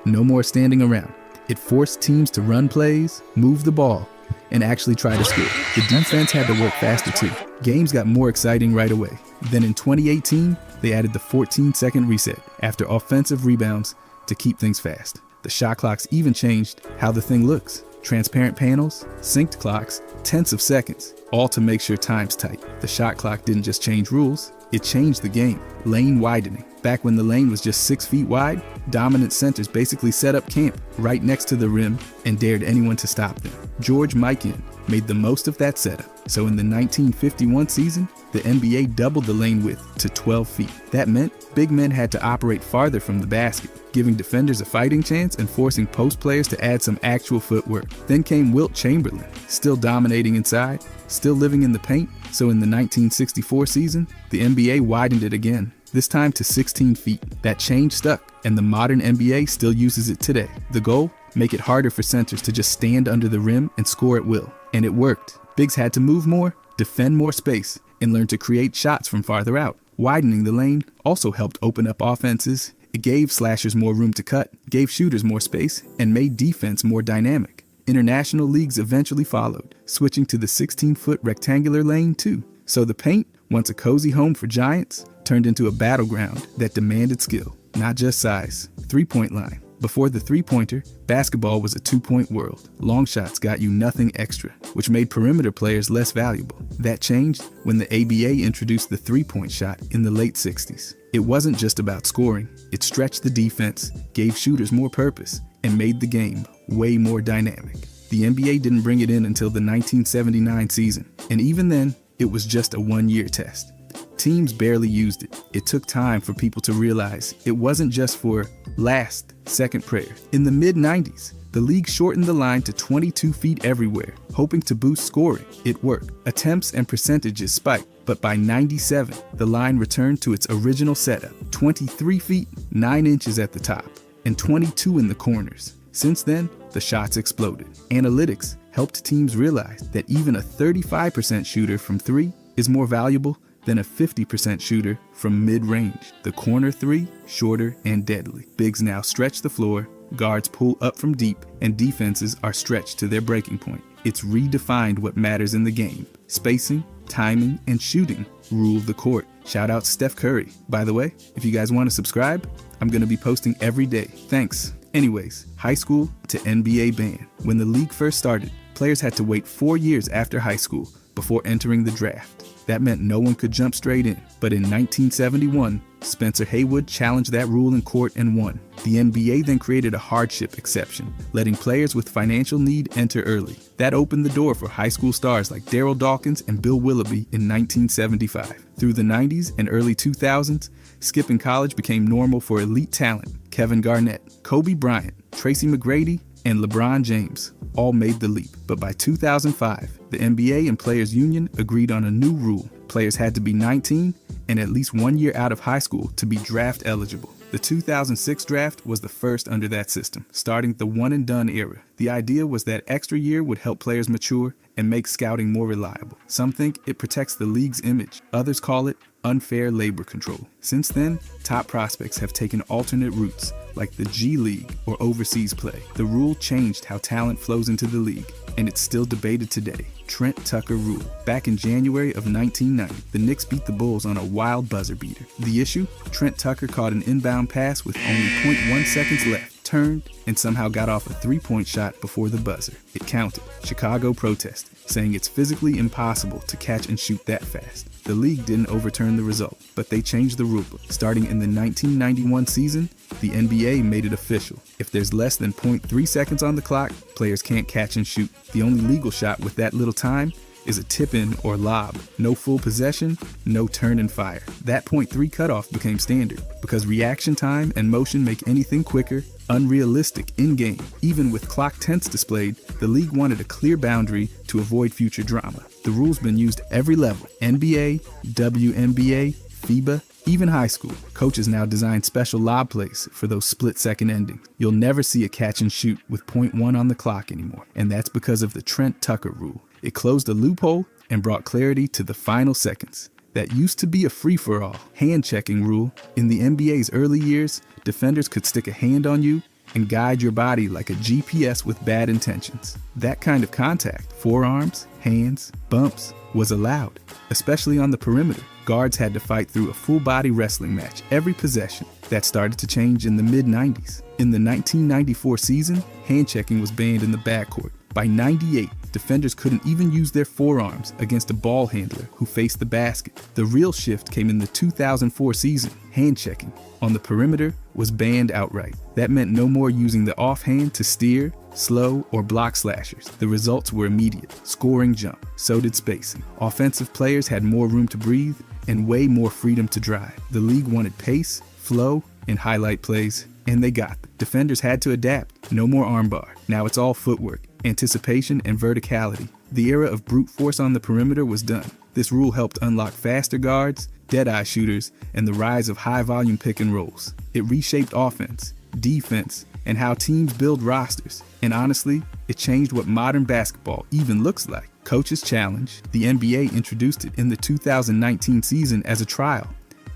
No more standing around. It forced teams to run plays, move the ball, and actually try to score. The defense had to work faster too. Games got more exciting right away. Then in 2018, they added the 14-second reset after offensive rebounds to keep things fast. The shot clocks even changed how the thing looks. Transparent panels, synced clocks, tenths of seconds, all to make sure time's tight. The shot clock didn't just change rules, it changed the game. Lane widening. Back when the lane was just 6 feet wide, dominant centers basically set up camp right next to the rim and dared anyone to stop them. George Mikan made the most of that setup. So in the 1951 season, the NBA doubled the lane width to 12 feet. That meant big men had to operate farther from the basket, giving defenders a fighting chance and forcing post players to add some actual footwork. Then came Wilt Chamberlain, still dominating inside, still living in the paint. So in the 1964 season, the NBA widened it again, this time to 16 feet. That change stuck, and the modern NBA still uses it today. The goal? make it harder for centers to just stand under the rim and score at will. And it worked. Bigs had to move more, defend more space, and learn to create shots from farther out. Widening the lane also helped open up offenses. It gave slashers more room to cut, gave shooters more space, and made defense more dynamic. International leagues eventually followed, switching to the 16-foot rectangular lane too. So the paint, once a cozy home for giants, turned into a battleground that demanded skill, not just size. Three-point line. Before the three-pointer, basketball was a two-point world. Long shots got you nothing extra, which made perimeter players less valuable. That changed when the ABA introduced the three-point shot in the late 60s. It wasn't just about scoring. It stretched the defense, gave shooters more purpose, and made the game way more dynamic. The NBA didn't bring it in until the 1979 season, and even then, it was just a one-year test. Teams barely used it. It took time for people to realize it wasn't just for last second prayer. In the mid-90s, the league shortened the line to 22 feet everywhere, hoping to boost scoring. It worked. Attempts and percentages spiked, but by 97, the line returned to its original setup, 23 feet, 9 inches at the top, and 22 in the corners. Since then, the shots exploded. Analytics helped teams realize that even a 35% shooter from three is more valuable than a 50% shooter from mid-range. The corner three, shorter and deadly. Bigs now stretch the floor, guards pull up from deep, and defenses are stretched to their breaking point. It's redefined what matters in the game. Spacing, timing, and shooting rule the court. Shout out Steph Curry. By the way, if you guys want to subscribe, I'm going to be posting every day. Thanks. Anyways, high school to NBA ban. When the league first started, players had to wait 4 years after high school before entering the draft. That meant no one could jump straight in. But in 1971, Spencer Haywood challenged that rule in court and won. The NBA then created a hardship exception, letting players with financial need enter early. That opened the door for high school stars like Darryl Dawkins and Bill Willoughby in 1975. Through the 90s and early 2000s, skipping college became normal for elite talent. Kevin Garnett, Kobe Bryant, Tracy McGrady, and LeBron James all made the leap. But by 2005, the NBA and Players Union agreed on a new rule. Players had to be 19 and at least 1 year out of high school to be draft eligible. The 2006 draft was the first under that system, starting the one-and-done era. The idea was that extra year would help players mature and make scouting more reliable. Some think it protects the league's image. Others call it unfair labor control. Since then, top prospects have taken alternate routes, like the G League or overseas play. The rule changed how talent flows into the league, and it's still debated today. Trent Tucker rule. Back in January of 1990, the Knicks beat the Bulls on a wild buzzer beater. The issue? Trent Tucker caught an inbound pass with only 0.1 seconds left, turned, and somehow got off a three-point shot before the buzzer. It counted. Chicago protested, saying it's physically impossible to catch and shoot that fast. The league didn't overturn the result, but they changed the rulebook. Starting in the 1991 season, the NBA made it official. If there's less than 0.3 seconds on the clock, players can't catch and shoot. The only legal shot with that little time is a tip-in or lob. No full possession, no turn and fire. That 0.3 cutoff became standard because reaction time and motion make anything quicker, unrealistic in-game. Even with clock tenths displayed, the league wanted a clear boundary to avoid future drama. The rule's been used every level: NBA, WNBA, FIBA, even high school. Coaches now design special lob plays for those split-second endings. You'll never see a catch and shoot with 0.1 on the clock anymore, and that's because of the Trent Tucker rule. It closed a loophole and brought clarity to the final seconds. That used to be a free-for-all hand-checking rule. In the NBA's early years, defenders could stick a hand on you and guide your body like a GPS with bad intentions. That kind of contact, forearms, hands, bumps, was allowed, especially on the perimeter. Guards had to fight through a full-body wrestling match every possession. That started to change in the mid-90s. In the 1994 season, hand-checking was banned in the backcourt. By 98, defenders couldn't even use their forearms against a ball handler who faced the basket. The real shift came in the 2004 season. Hand-checking on the perimeter was banned outright. That meant no more using the offhand to steer, slow, or block slashers. The results were immediate. Scoring jumped. So did spacing. Offensive players had more room to breathe and way more freedom to drive. The league wanted pace, flow, and highlight plays, and they got them. Defenders had to adapt. No more armbar. Now it's all footwork, anticipation, and verticality. The era of brute force on the perimeter was done. This rule helped unlock faster guards, dead-eye shooters, and the rise of high-volume pick and rolls. It reshaped offense, defense, and how teams build rosters. And honestly, it changed what modern basketball even looks like. Coach's Challenge, the NBA introduced it in the 2019 season as a trial,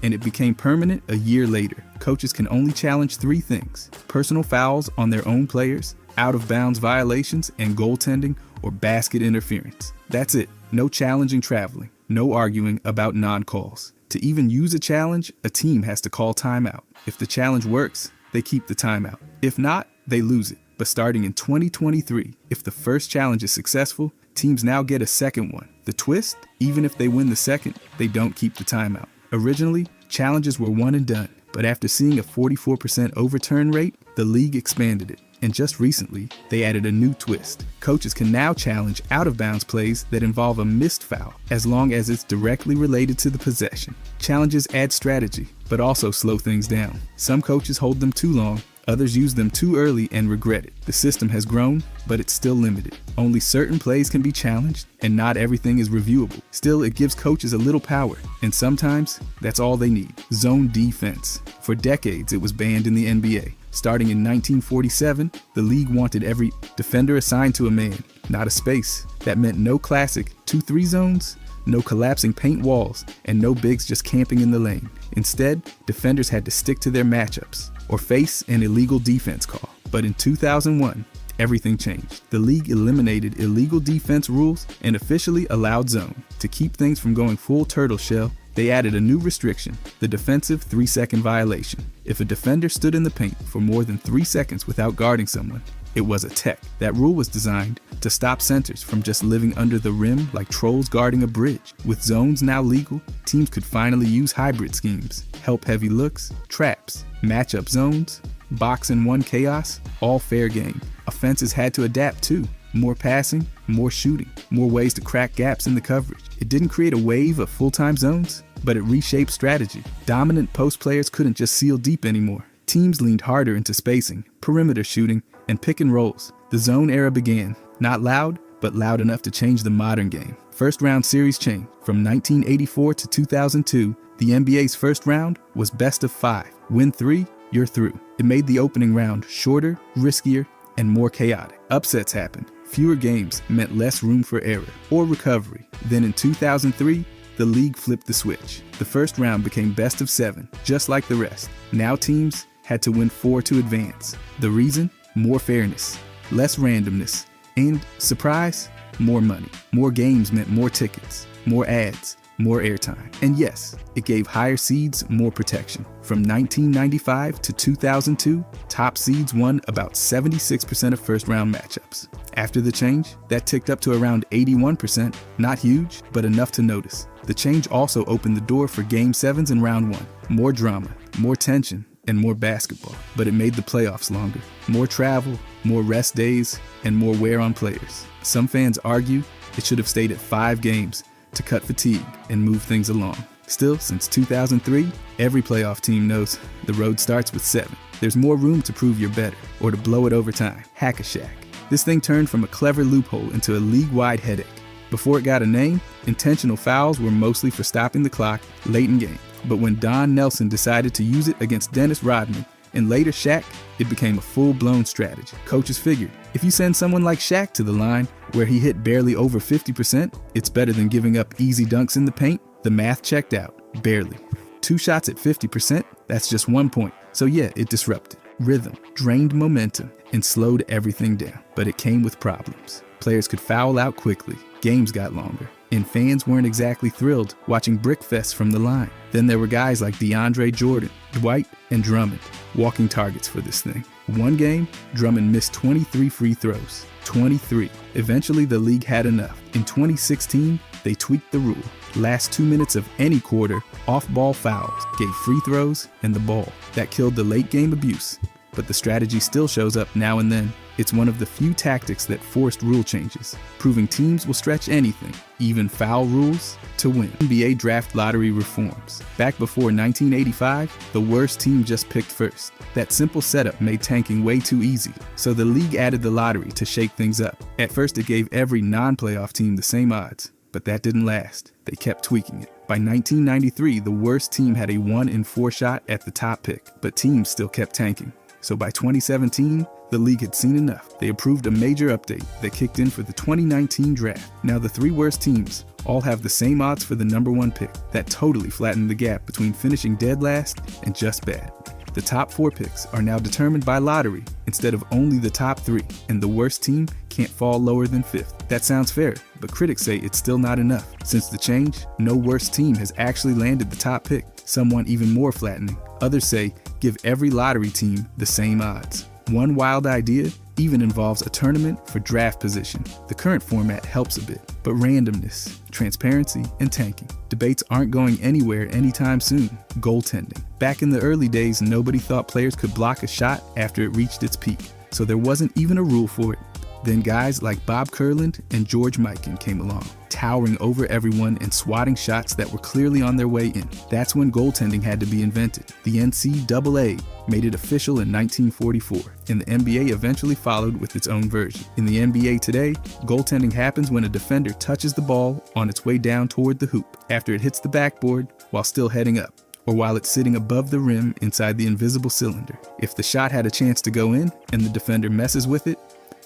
and it became permanent a year later. Coaches can only challenge 3 things: personal fouls on their own players, out-of-bounds violations, and goaltending or basket interference. That's it. No challenging traveling. No arguing about non-calls. To even use a challenge, a team has to call timeout. If the challenge works, they keep the timeout. If not, they lose it. But starting in 2023, if the first challenge is successful, teams now get a second one. The twist? Even if they win the second, they don't keep the timeout. Originally, challenges were one and done, but after seeing a 44% overturn rate, the league expanded it. And just recently, they added a new twist. Coaches can now challenge out-of-bounds plays that involve a missed foul, as long as it's directly related to the possession. Challenges add strategy, but also slow things down. Some coaches hold them too long, others use them too early and regret it. The system has grown, but it's still limited. Only certain plays can be challenged, and not everything is reviewable. Still, it gives coaches a little power, and sometimes that's all they need. Zone defense. For decades, it was banned in the NBA. Starting in 1947, the league wanted every defender assigned to a man, not a space. That meant no classic 2-3 zones, no collapsing paint walls, and no bigs just camping in the lane. Instead, defenders had to stick to their matchups or face an illegal defense call. But in 2001, everything changed. The league eliminated illegal defense rules and officially allowed zone. To keep things from going full turtle shell, they added a new restriction, the defensive 3-second violation. If a defender stood in the paint for more than 3 seconds without guarding someone, it was a tech. That rule was designed to stop centers from just living under the rim like trolls guarding a bridge. With zones now legal, teams could finally use hybrid schemes, help-heavy looks, traps, matchup zones, box-and-one chaos, all fair game. Offenses had to adapt too. More passing, more shooting, more ways to crack gaps in the coverage. It didn't create a wave of full-time zones, but it reshaped strategy. Dominant post players couldn't just seal deep anymore. Teams leaned harder into spacing, perimeter shooting, and pick and rolls. The zone era began. Not loud, but loud enough to change the modern game. First round series changed. From 1984 to 2002, the NBA's first round was best of 5. Win 3, you're through. It made the opening round shorter, riskier, and more chaotic. Upsets happened. Fewer games meant less room for error or recovery. Then in 2003, the league flipped the switch. The first round became best of 7, just like the rest. Now teams had to win 4 to advance. The reason? More fairness, less randomness, and, surprise, more money. More games meant more tickets, more ads, more airtime. And yes, it gave higher seeds more protection. From 1995 to 2002, top seeds won about 76% of first-round matchups. After the change, that ticked up to around 81%, not huge, but enough to notice. The change also opened the door for Game 7s in Round 1. More drama, more tension, and more basketball. But it made the playoffs longer. More travel, more rest days, and more wear on players. Some fans argue it should have stayed at 5 games to cut fatigue and move things along. Still, since 2003, every playoff team knows the road starts with 7. There's more room to prove you're better, or to blow it over time. Hack-a-Shack. This thing turned from a clever loophole into a league-wide headache. Before it got a name, intentional fouls were mostly for stopping the clock late in game. But when Don Nelson decided to use it against Dennis Rodman, and later Shaq, it became a full-blown strategy. Coaches figured, if you send someone like Shaq to the line, where he hit barely over 50%, it's better than giving up easy dunks in the paint. The math checked out, barely. 2 shots at 50%, that's just 1 point. So yeah, it disrupted rhythm, drained momentum, and slowed everything down. But it came with problems. Players could foul out quickly, games got longer, and fans weren't exactly thrilled watching brickfests from the line. Then there were guys like DeAndre Jordan, Dwight, and Drummond, walking targets for this thing. One game, Drummond missed 23 free throws. 23. Eventually, the league had enough. In 2016, they tweaked the rule. Last 2 minutes of any quarter, off-ball fouls, gave free throws and the ball. That killed the late-game abuse. But the strategy still shows up now and then. It's one of the few tactics that forced rule changes, proving teams will stretch anything, even foul rules, to win. NBA draft lottery reforms. Back before 1985, the worst team just picked first. That simple setup made tanking way too easy, so the league added the lottery to shake things up. At first, it gave every non-playoff team the same odds, but that didn't last. They kept tweaking it. By 1993, the worst team had a 1 in 4 shot at the top pick, but teams still kept tanking. So by 2017, the league had seen enough. They approved a major update that kicked in for the 2019 draft. Now the 3 worst teams all have the same odds for the number 1 pick. That totally flattened the gap between finishing dead last and just bad. The top 4 picks are now determined by lottery instead of only the top 3, and the worst team can't fall lower than 5th. That sounds fair, but critics say it's still not enough. Since the change, no worst team has actually landed the top pick. Some want even more flattening. Others say give every lottery team the same odds. One wild idea even involves a tournament for draft position. The current format helps a bit, but randomness, transparency, and tanking. Debates aren't going anywhere anytime soon. Goaltending. Back in the early days, nobody thought players could block a shot after it reached its peak, so there wasn't even a rule for it. Then guys like Bob Kurland and George Mikan came along, towering over everyone and swatting shots that were clearly on their way in. That's when goaltending had to be invented. The NCAA made it official in 1944, and the NBA eventually followed with its own version. In the NBA today, goaltending happens when a defender touches the ball on its way down toward the hoop, after it hits the backboard while still heading up, or while it's sitting above the rim inside the invisible cylinder. If the shot had a chance to go in and the defender messes with it,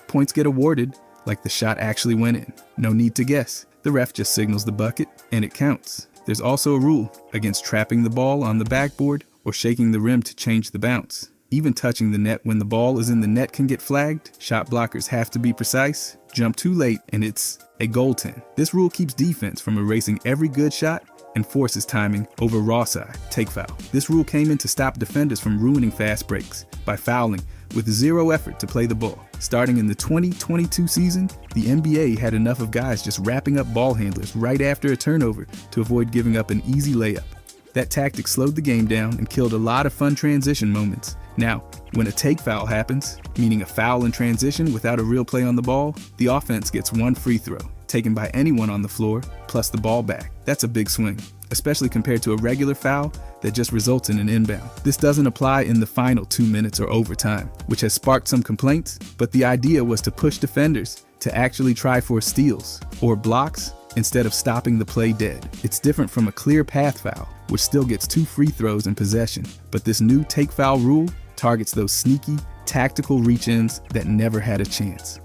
points get awarded like the shot actually went in. No need to guess. The ref just signals the bucket and it counts. There's also a rule against trapping the ball on the backboard or shaking the rim to change the bounce. Even touching the net when the ball is in the net can get flagged. Shot blockers have to be precise, jump too late, and it's a goaltend. This rule keeps defense from erasing every good shot and forces timing over raw side, take foul. This rule came in to stop defenders from ruining fast breaks by fouling with zero effort to play the ball. Starting in the 2022 season, the NBA had enough of guys just wrapping up ball handlers right after a turnover to avoid giving up an easy layup. That tactic slowed the game down and killed a lot of fun transition moments. Now, when a take foul happens, meaning a foul in transition without a real play on the ball, the offense gets 1 free throw, taken by anyone on the floor, plus the ball back. That's a big swing, especially compared to a regular foul that just results in an inbound. This doesn't apply in the final 2 minutes or overtime, which has sparked some complaints, but the idea was to push defenders to actually try for steals or blocks instead of stopping the play dead. It's different from a clear path foul, which still gets 2 free throws in possession, but this new take foul rule targets those sneaky, tactical reach-ins that never had a chance.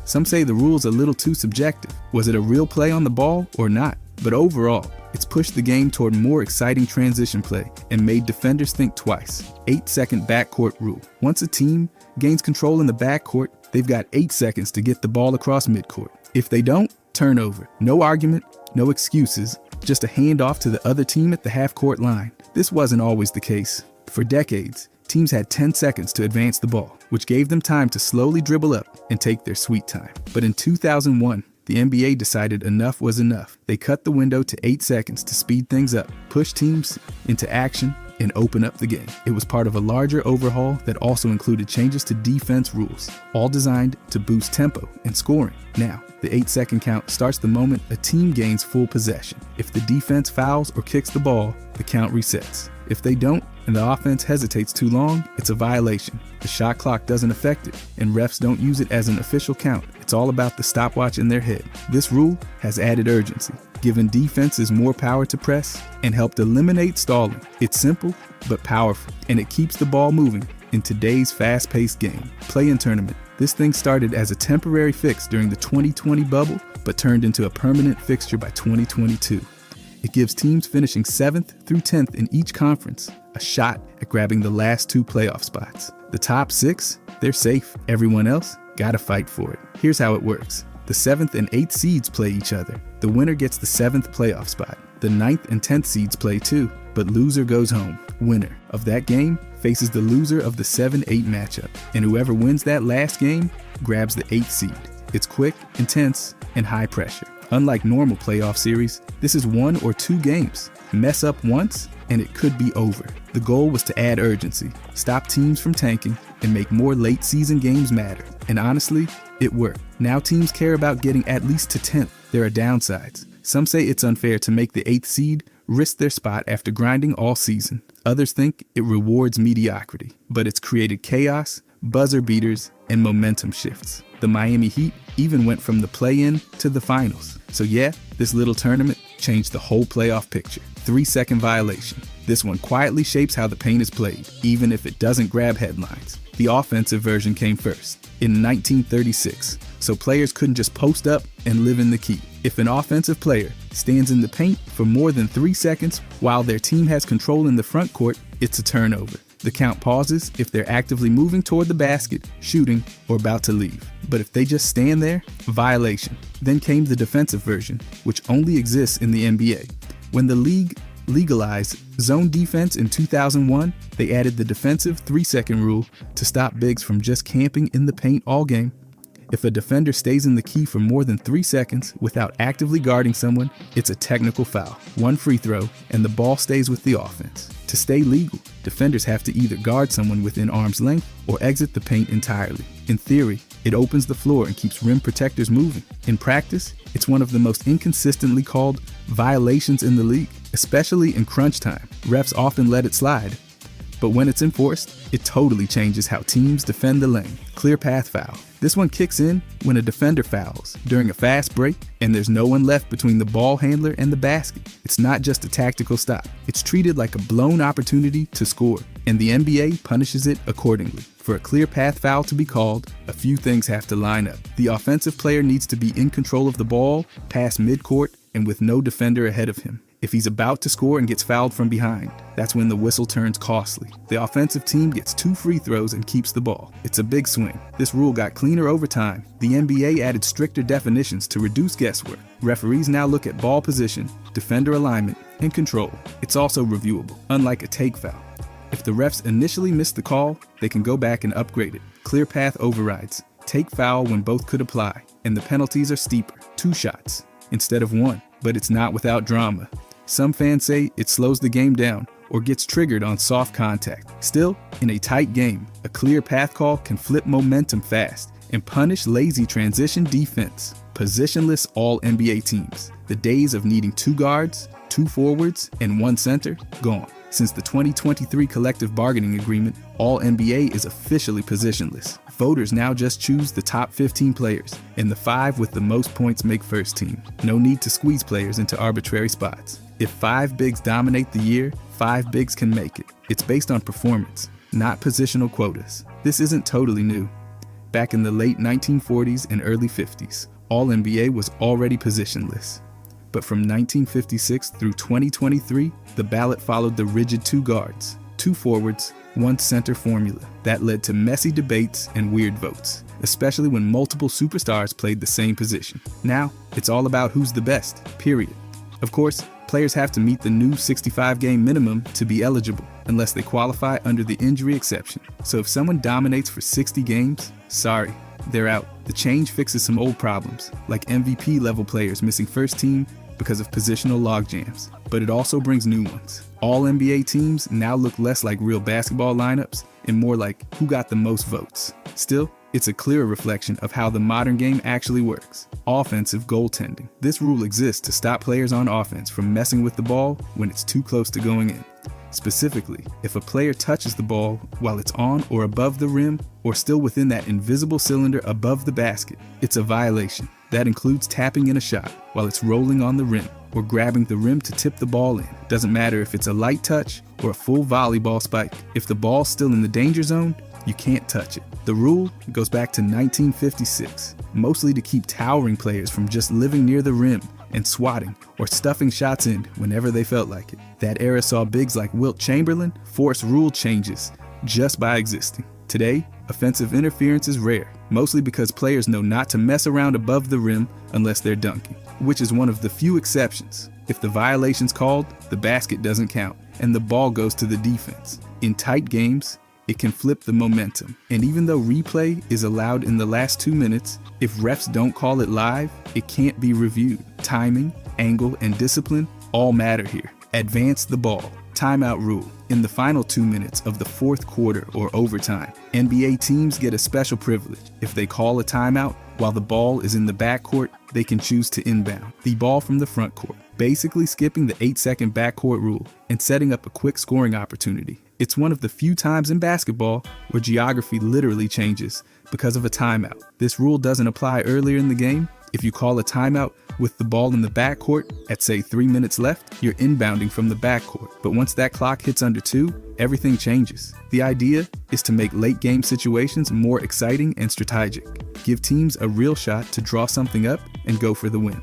Some say the rule's a little too subjective. Was it a real play on the ball or not? But overall, it's pushed the game toward more exciting transition play and made defenders think twice. 8-second backcourt rule. Once a team gains control in the backcourt, they've got 8 seconds to get the ball across midcourt. If they don't, turnover. No argument, no excuses, just a handoff to the other team at the half-court line. This wasn't always the case. For decades, teams had 10 seconds to advance the ball, which gave them time to slowly dribble up and take their sweet time. But in 2001, the NBA decided enough was enough. They cut the window to 8 seconds to speed things up, push teams into action, and open up the game. It was part of a larger overhaul that also included changes to defense rules, all designed to boost tempo and scoring. Now, the 8-second count starts the moment a team gains full possession. If the defense fouls or kicks the ball, the count resets. If they don't, and the offense hesitates too long, it's a violation. The shot clock doesn't affect it, and refs don't use it as an official count. It's all about the stopwatch in their head. This rule has added urgency, given defenses more power to press, and helped eliminate stalling. It's simple, but powerful, and it keeps the ball moving in today's fast-paced game. Play-in tournament. This thing started as a temporary fix during the 2020 bubble, but turned into a permanent fixture by 2022. It gives teams finishing 7th through 10th in each conference a shot at grabbing the last 2 playoff spots. The top 6, they're safe. Everyone else, gotta fight for it. Here's how it works. The 7th and 8th seeds play each other. The winner gets the 7th playoff spot. The 9th and 10th seeds play too, but loser goes home. Winner of that game faces the loser of the 7-8 matchup, and whoever wins that last game grabs the 8th seed. It's quick, intense, and high pressure. Unlike normal playoff series, this is 1 or 2 games. Mess up once, and it could be over. The goal was to add urgency, stop teams from tanking, and make more late season games matter. And honestly, it worked. Now teams care about getting at least to 10th. There are downsides. Some say it's unfair to make the 8th seed risk their spot after grinding all season. Others think it rewards mediocrity, but it's created chaos, buzzer beaters, and momentum shifts. The Miami Heat even went from the play-in to the finals. So yeah, this little tournament changed the whole playoff picture. 3-second violation. This one quietly shapes how the paint is played, even if it doesn't grab headlines. The offensive version came first, in 1936, so players couldn't just post up and live in the key. If an offensive player stands in the paint for more than 3 seconds while their team has control in the front court, it's a turnover. The count pauses if they're actively moving toward the basket, shooting, or about to leave. But if they just stand there, violation. Then came the defensive version, which only exists in the NBA. When the league legalized zone defense in 2001, they added the defensive 3-second rule to stop bigs from just camping in the paint all game. If a defender stays in the key for more than 3 seconds without actively guarding someone, it's a technical foul, 1 free throw, and the ball stays with the offense. To stay legal, defenders have to either guard someone within arm's length or exit the paint entirely. In theory, it opens the floor and keeps rim protectors moving. In practice, it's one of the most inconsistently called violations in the league, especially in crunch time. Refs often let it slide, but when it's enforced, it totally changes how teams defend the lane. Clear path foul. This one kicks in when a defender fouls during a fast break and there's no one left between the ball handler and the basket. It's not just a tactical stop. It's treated like a blown opportunity to score, and the NBA punishes it accordingly. For a clear path foul to be called, a few things have to line up. The offensive player needs to be in control of the ball, past midcourt, and with no defender ahead of him. If he's about to score and gets fouled from behind, that's when the whistle turns costly. The offensive team gets 2 free throws and keeps the ball. It's a big swing. This rule got cleaner over time. The NBA added stricter definitions to reduce guesswork. Referees now look at ball position, defender alignment, and control. It's also reviewable, unlike a take foul. If the refs initially missed the call, they can go back and upgrade it. Clear path overrides. Take foul when both could apply, and the penalties are steeper. 2 shots instead of 1, but it's not without drama. Some fans say it slows the game down or gets triggered on soft contact. Still, in a tight game, a clear path call can flip momentum fast and punish lazy transition defense. Positionless all-NBA teams. The days of needing 2 guards, 2 forwards, and 1 center, gone. Since the 2023 collective bargaining agreement, All-NBA is officially positionless. Voters now just choose the top 15 players, and the 5 with the most points make first team. No need to squeeze players into arbitrary spots. If 5 bigs dominate the year, 5 bigs can make it. It's based on performance, not positional quotas. This isn't totally new. Back in the late 1940s and early 50s, All-NBA was already positionless. But from 1956 through 2023, the ballot followed the rigid 2 guards, 2 forwards, 1 center formula. That led to messy debates and weird votes, especially when multiple superstars played the same position. Now, it's all about who's the best, period. Of course, players have to meet the new 65-game minimum to be eligible, unless they qualify under the injury exception. So if someone dominates for 60 games, sorry, they're out. The change fixes some old problems, like MVP-level players missing first team because of positional logjams, but it also brings new ones. All-NBA teams now look less like real basketball lineups and more like who got the most votes. Still, it's a clearer reflection of how the modern game actually works. Offensive goaltending. This rule exists to stop players on offense from messing with the ball when it's too close to going in. Specifically, if a player touches the ball while it's on or above the rim or still within that invisible cylinder above the basket, it's a violation. That includes tapping in a shot while it's rolling on the rim or grabbing the rim to tip the ball in. Doesn't matter if it's a light touch or a full volleyball spike. If the ball's still in the danger zone, you can't touch it. The rule goes back to 1956, mostly to keep towering players from just living near the rim and swatting or stuffing shots in whenever they felt like it. That era saw bigs like Wilt Chamberlain force rule changes just by existing. Today, offensive interference is rare, mostly because players know not to mess around above the rim unless they're dunking, which is one of the few exceptions. If the violation's called, the basket doesn't count, and the ball goes to the defense. In tight games, it can flip the momentum. And even though replay is allowed in the last 2 minutes, if refs don't call it live, it can't be reviewed. Timing, angle, and discipline all matter here. Advance the ball. Timeout rule. In the final 2 minutes of the 4th quarter or overtime, NBA teams get a special privilege. If they call a timeout while the ball is in the backcourt, they can choose to inbound the ball from the front court, basically skipping the 8-second backcourt rule and setting up a quick scoring opportunity. It's one of the few times in basketball where geography literally changes because of a timeout. This rule doesn't apply earlier in the game, If you call a timeout with the ball in the backcourt at say 3 minutes left, you're inbounding from the backcourt. But once that clock hits under 2, everything changes. The idea is to make late game situations more exciting and strategic. Give teams a real shot to draw something up and go for the win.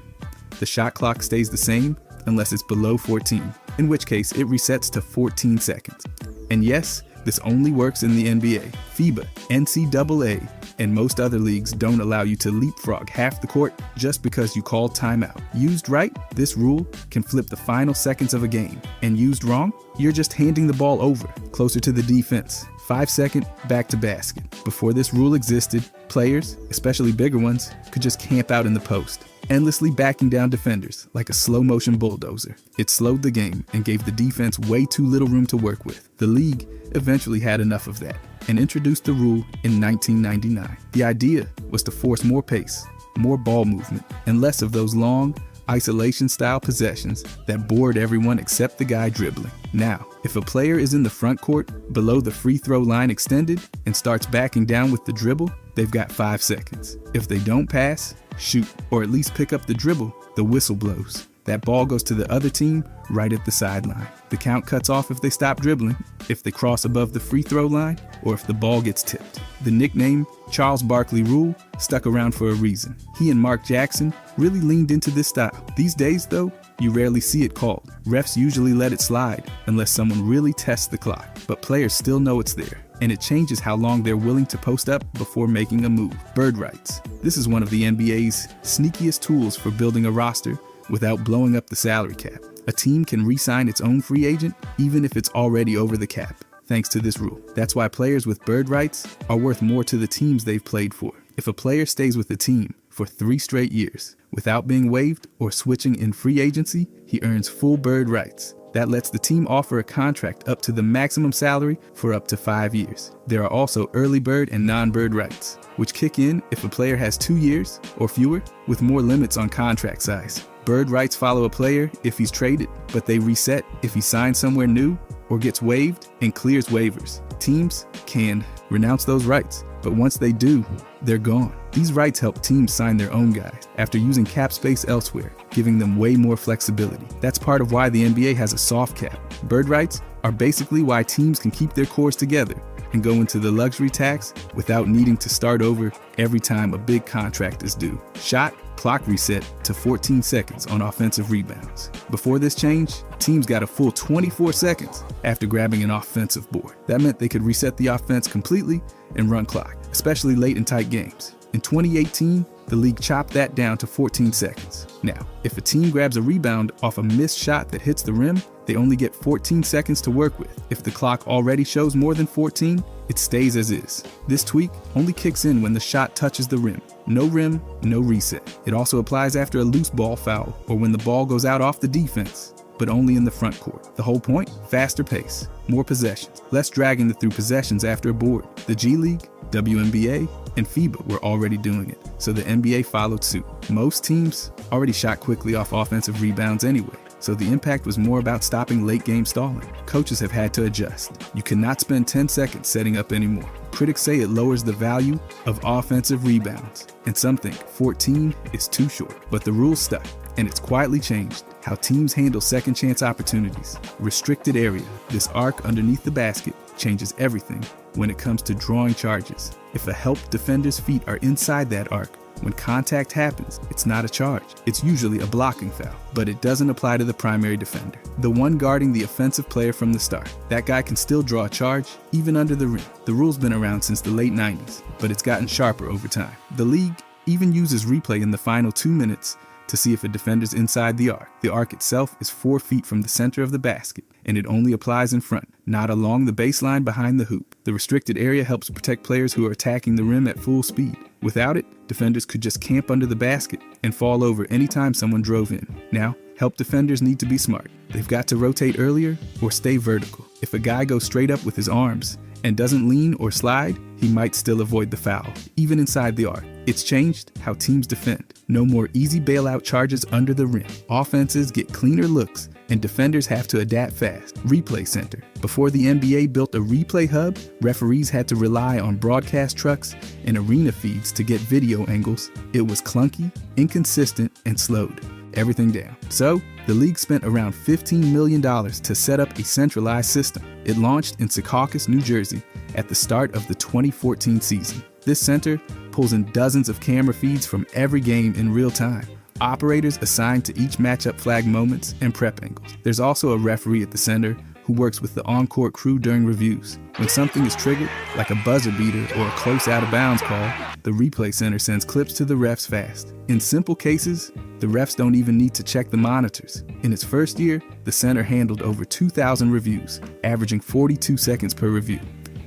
The shot clock stays the same unless it's below 14, in which case it resets to 14 seconds. And yes, this only works in the NBA. FIBA, NCAA, and most other leagues don't allow you to leapfrog half the court just because you called timeout. Used right, this rule can flip the final seconds of a game. And used wrong, you're just handing the ball over, closer to the defense. 5-second back to basket. Before this rule existed, players, especially bigger ones, could just camp out in the post, endlessly backing down defenders like a slow-motion bulldozer. It slowed the game and gave the defense way too little room to work with. The league eventually had enough of that and introduced the rule in 1999. The idea was to force more pace, more ball movement, and less of those long, isolation-style possessions that bored everyone except the guy dribbling. Now, if a player is in the front court, below the free throw line extended, and starts backing down with the dribble, they've got 5 seconds. If they don't pass, shoot, or at least pick up the dribble, the whistle blows. That ball goes to the other team right at the sideline. The count cuts off if they stop dribbling, if they cross above the free throw line, or if the ball gets tipped. The nickname Charles Barkley rule stuck around for a reason. He and Mark Jackson really leaned into this style. These days, though, you rarely see it called. Refs usually let it slide unless someone really tests the clock, but players still know it's there, and it changes how long they're willing to post up before making a move. Bird rights. This is one of the NBA's sneakiest tools for building a roster without blowing up the salary cap. A team can re-sign its own free agent even if it's already over the cap, thanks to this rule. That's why players with bird rights are worth more to the teams they've played for. If a player stays with the team for 3 straight years without being waived or switching in free agency, he earns full bird rights. That lets the team offer a contract up to the maximum salary for up to 5 years. There are also early bird and non-bird rights, which kick in if a player has 2 years or fewer, with more limits on contract size. Bird rights follow a player if he's traded, but they reset if he signs somewhere new or gets waived and clears waivers. Teams can renounce those rights, but once they do, they're gone. These rights help teams sign their own guys after using cap space elsewhere, giving them way more flexibility. That's part of why the NBA has a soft cap. Bird rights are basically why teams can keep their cores together and go into the luxury tax without needing to start over every time a big contract is due. Shot clock reset to 14 seconds on offensive rebounds. Before this change, teams got a full 24 seconds after grabbing an offensive board. That meant they could reset the offense completely and run clock, especially late in tight games. In 2018, the league chopped that down to 14 seconds. Now, if a team grabs a rebound off a missed shot that hits the rim, they only get 14 seconds to work with. If the clock already shows more than 14, it stays as is. This tweak only kicks in when the shot touches the rim. No rim, no reset. It also applies after a loose ball foul or when the ball goes out off the defense, but only in the front court. The whole point? Faster pace, more possessions, less dragging through possessions after a board. The G League, WNBA, and FIBA were already doing it, so the NBA followed suit. Most teams already shot quickly off offensive rebounds anyway, so the impact was more about stopping late game stalling. Coaches have had to adjust. You cannot spend 10 seconds setting up anymore. Critics say it lowers the value of offensive rebounds, and some think 14 is too short. But the rule stuck, and it's quietly changed how teams handle second chance opportunities. Restricted area, this arc underneath the basket, changes everything when it comes to drawing charges. If a helped defender's feet are inside that arc, when contact happens, it's not a charge. It's usually a blocking foul, but it doesn't apply to the primary defender, the one guarding the offensive player from the start. That guy can still draw a charge, even under the rim. The rule's been around since the late 90s, but it's gotten sharper over time. The league even uses replay in the final 2 minutes to see if a defender's inside the arc. The arc itself is 4 feet from the center of the basket, and it only applies in front, not along the baseline behind the hoop. The restricted area helps protect players who are attacking the rim at full speed. Without it, defenders could just camp under the basket and fall over anytime someone drove in. Now, help defenders need to be smart. They've got to rotate earlier or stay vertical. If a guy goes straight up with his arms and doesn't lean or slide, he might still avoid the foul, even inside the arc. It's changed how teams defend. No more easy bailout charges under the rim. Offenses get cleaner looks and defenders have to adapt fast. Replay Center. Before the NBA built a replay hub, referees had to rely on broadcast trucks and arena feeds to get video angles. It was clunky, inconsistent, and slowed everything down. So, the league spent around $15 million to set up a centralized system. It launched in Secaucus, New Jersey at the start of the 2014 season. This center pulls in dozens of camera feeds from every game in real time. Operators assigned to each matchup flag moments and prep angles. There's also a referee at the center who works with the on-court crew during reviews. When something is triggered, like a buzzer beater or a close out-of-bounds call, the replay center sends clips to the refs fast. In simple cases, the refs don't even need to check the monitors. In its first year, the center handled over 2,000 reviews, averaging 42 seconds per review.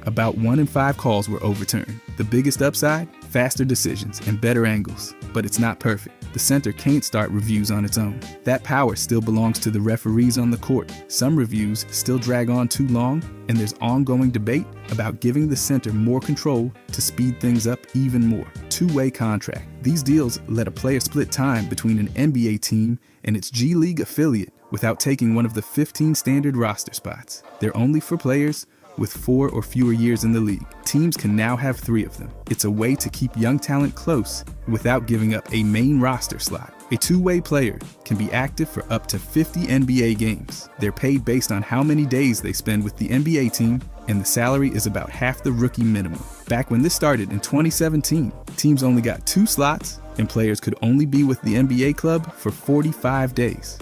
About 1 in 5 calls were overturned. The biggest upside? Faster decisions and better angles. But it's not perfect. The center can't start reviews on its own. That power still belongs to the referees on the court. Some reviews still drag on too long, and there's ongoing debate about giving the center more control to speed things up even more. Two-way contract. These deals let a player split time between an NBA team and its G League affiliate without taking one of the 15 standard roster spots. They're only for players with 4 or fewer years in the league. Teams can now have 3 of them. It's a way to keep young talent close without giving up a main roster slot. A two-way player can be active for up to 50 NBA games. They're paid based on how many days they spend with the NBA team, and the salary is about half the rookie minimum. Back when this started in 2017, teams only got 2 slots, and players could only be with the NBA club for 45 days.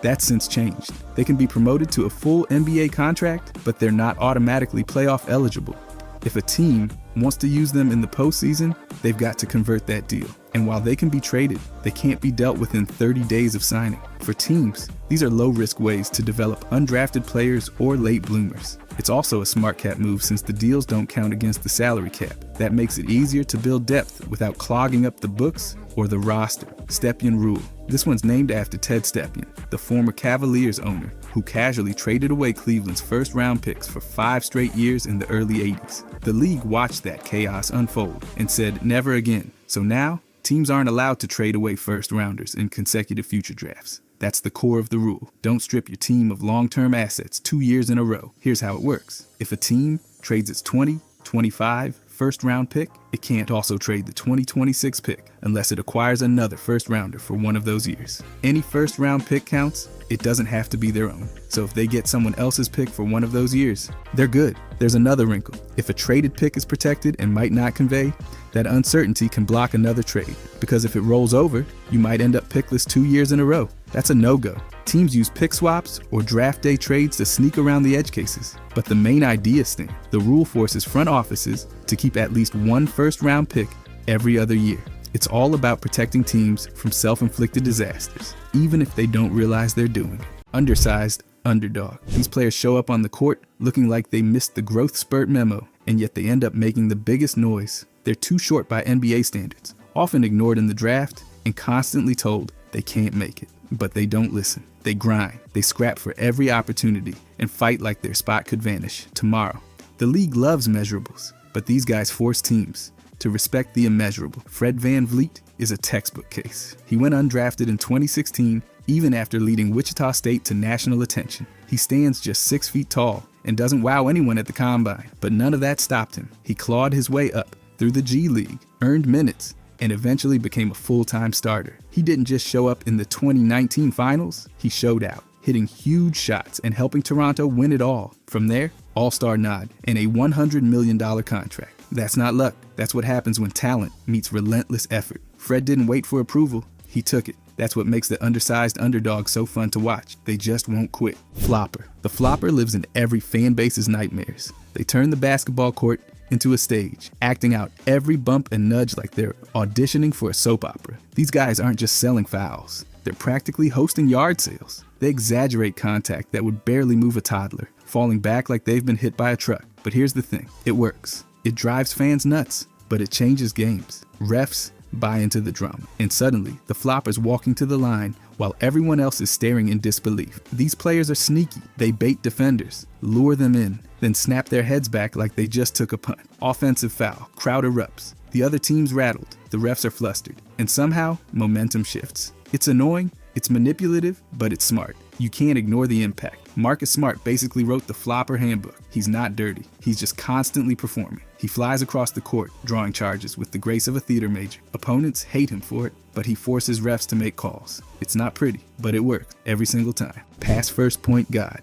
That's since changed. They can be promoted to a full NBA contract, but they're not automatically playoff eligible. If a team wants to use them in the postseason, they've got to convert that deal. And while they can be traded, they can't be dealt within 30 days of signing. For teams, these are low-risk ways to develop undrafted players or late bloomers. It's also a smart cap move since the deals don't count against the salary cap. That makes it easier to build depth without clogging up the books or the roster. Stepien rule. This one's named after Ted Stepien, the former Cavaliers owner who casually traded away Cleveland's first-round picks for 5 straight years in the early 80s. The league watched that chaos unfold and said never again. So now, teams aren't allowed to trade away first-rounders in consecutive future drafts. That's the core of the rule. Don't strip your team of long-term assets 2 years in a row. Here's how it works. If a team trades its 20, 25, first-round pick, it can't also trade the 2026 pick unless it acquires another first-rounder for one of those years. Any first-round pick counts. It doesn't have to be their own. So if they get someone else's pick for one of those years, they're good. There's another wrinkle. If a traded pick is protected and might not convey, that uncertainty can block another trade. Because if it rolls over, you might end up pickless 2 years in a row. That's a no-go. Teams use pick swaps or draft day trades to sneak around the edge cases. But the main idea stands. The rule forces front offices to keep at least one first-round pick every other year. It's all about protecting teams from self-inflicted disasters, even if they don't realize they're doing it. Undersized underdog. These players show up on the court looking like they missed the growth spurt memo, and yet they end up making the biggest noise. They're too short by NBA standards, often ignored in the draft, and constantly told they can't make it. But they don't listen. They grind. They scrap for every opportunity and fight like their spot could vanish tomorrow. The league loves measurables, but these guys force teams to respect the immeasurable. Fred VanVleet is a textbook case. He went undrafted in 2016, even after leading Wichita State to national attention. He stands just 6 feet tall and doesn't wow anyone at the combine, but none of that stopped him. He clawed his way up through the G League, earned minutes, and eventually became a full-time starter. He didn't just show up in the 2019 finals, he showed out, hitting huge shots and helping Toronto win it all. From there, all-star nod and a $100 million contract. That's not luck. That's what happens when talent meets relentless effort. Fred didn't wait for approval. He took it. That's what makes the undersized underdog so fun to watch. They just won't quit. Flopper. The flopper lives in every fan base's nightmares. They turn the basketball court into a stage, acting out every bump and nudge like they're auditioning for a soap opera. These guys aren't just selling fouls. They're practically hosting yard sales. They exaggerate contact that would barely move a toddler, falling back like they've been hit by a truck. But here's the thing. It works. It drives fans nuts, but it changes games. Refs buy into the drama, and suddenly the flopper's walking to the line while everyone else is staring in disbelief. These players are sneaky. They bait defenders, lure them in, then snap their heads back like they just took a punt. Offensive foul. Crowd erupts. The other team's rattled. The refs are flustered. And somehow, momentum shifts. It's annoying, it's manipulative, but it's smart. You can't ignore the impact. Marcus Smart basically wrote the flopper handbook. He's not dirty. He's just constantly performing. He flies across the court, drawing charges with the grace of a theater major. Opponents hate him for it, but he forces refs to make calls. It's not pretty, but it works every single time. Pass first point God.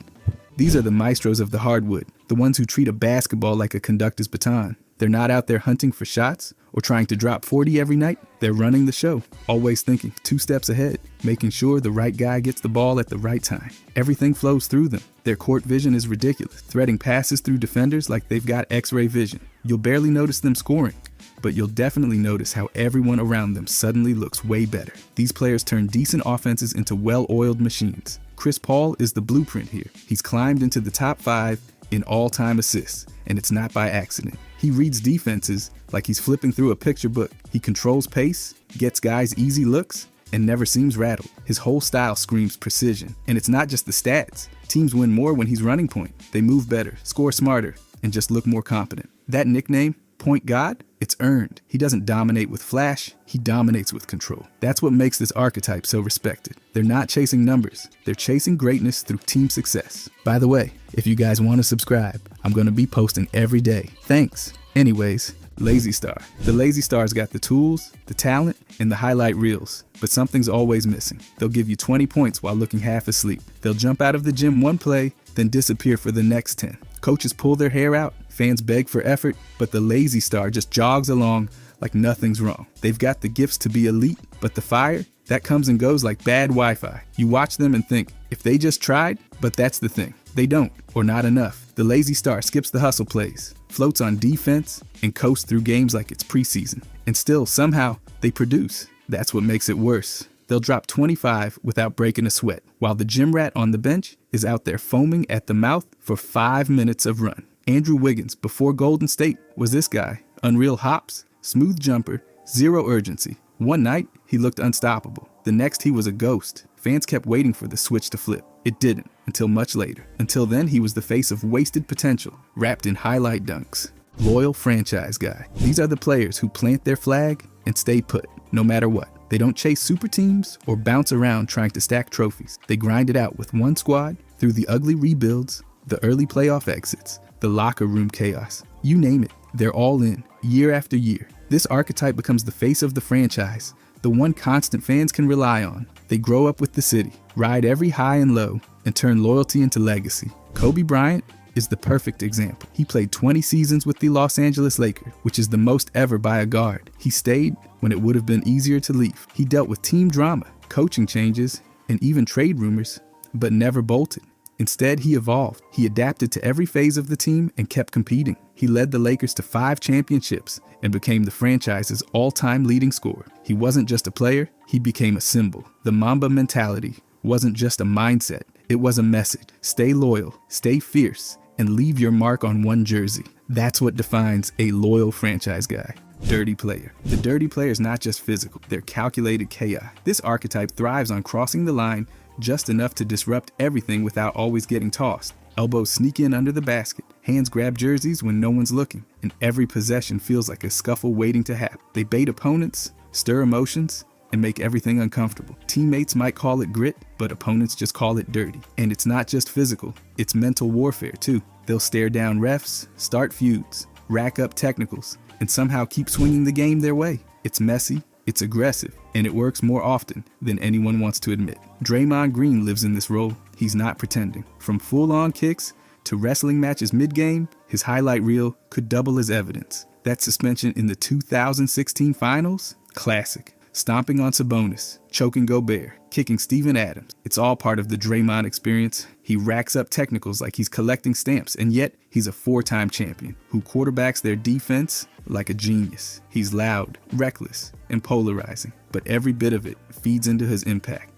These are the maestros of the hardwood, the ones who treat a basketball like a conductor's baton. They're not out there hunting for shots or trying to drop 40 every night. They're running the show, always thinking 2 steps ahead, making sure the right guy gets the ball at the right time. Everything flows through them. Their court vision is ridiculous, threading passes through defenders like they've got X-ray vision. You'll barely notice them scoring, but you'll definitely notice how everyone around them suddenly looks way better. These players turn decent offenses into well-oiled machines. Chris Paul is the blueprint here. He's climbed into the top 5 in all-time assists, and it's not by accident. He reads defenses like he's flipping through a picture book. He controls pace, gets guys easy looks, and never seems rattled. His whole style screams precision. And it's not just the stats. Teams win more when he's running point. They move better, score smarter, and just look more competent. That nickname, Point God, it's earned. He doesn't dominate with flash, he dominates with control. That's what makes this archetype so respected. They're not chasing numbers, they're chasing greatness through team success. By the way, if you guys want to subscribe, I'm going to be posting every day. Thanks. Anyways, Lazy Star. The Lazy Star's got the tools, the talent, and the highlight reels, but something's always missing. They'll give you 20 points while looking half asleep. They'll jump out of the gym one play, then disappear for the next 10. Coaches pull their hair out, fans beg for effort, but the Lazy Star just jogs along like nothing's wrong. They've got the gifts to be elite, but the fire, that comes and goes like bad Wi-Fi. You watch them and think, if they just tried, but that's the thing. They don't, or not enough. The Lazy Star skips the hustle plays, floats on defense, and coasts through games like it's preseason. And still, somehow, they produce. That's what makes it worse. They'll drop 25 without breaking a sweat, while the gym rat on the bench is out there foaming at the mouth for 5 minutes of run. Andrew Wiggins, before Golden State, was this guy. Unreal hops, smooth jumper, zero urgency. One night, he looked unstoppable. The next, he was a ghost. Fans kept waiting for the switch to flip. It didn't, until much later. Until then, he was the face of wasted potential, wrapped in highlight dunks. Loyal franchise guy. These are the players who plant their flag and stay put, no matter what. They don't chase super teams or bounce around trying to stack trophies. They grind it out with one squad through the ugly rebuilds, the early playoff exits, the locker room chaos. You name it, they're all in, year after year. This archetype becomes the face of the franchise, the one constant fans can rely on. They grow up with the city, ride every high and low, and turn loyalty into legacy. Kobe Bryant is the perfect example. He played 20 seasons with the Los Angeles Lakers, which is the most ever by a guard. He stayed when it would have been easier to leave. He dealt with team drama, coaching changes, and even trade rumors, but never bolted. Instead, he evolved. He adapted to every phase of the team and kept competing. He led the Lakers to 5 championships and became the franchise's all-time leading scorer. He wasn't just a player, he became a symbol. The Mamba mentality wasn't just a mindset, it was a message. Stay loyal, stay fierce, and leave your mark on one jersey. That's what defines a loyal franchise guy. Dirty player. The dirty player is not just physical, they're calculated chaos. This archetype thrives on crossing the line just enough to disrupt everything without always getting tossed. Elbows sneak in under the basket, hands grab jerseys when no one's looking, and every possession feels like a scuffle waiting to happen. They bait opponents, stir emotions, and make everything uncomfortable. Teammates might call it grit, but opponents just call it dirty. And it's not just physical, it's mental warfare too. They'll stare down refs, start feuds, rack up technicals, and somehow keep swinging the game their way. It's messy, it's aggressive, and it works more often than anyone wants to admit. Draymond Green lives in this role. He's not pretending. From full-on kicks to wrestling matches mid-game, his highlight reel could double as evidence. That suspension in the 2016 finals? Classic. Stomping on Sabonis, choking Gobert, kicking Steven Adams. It's all part of the Draymond experience. He racks up technicals like he's collecting stamps, and yet he's a 4-time champion who quarterbacks their defense like a genius. He's loud, reckless, and polarizing, but every bit of it feeds into his impact.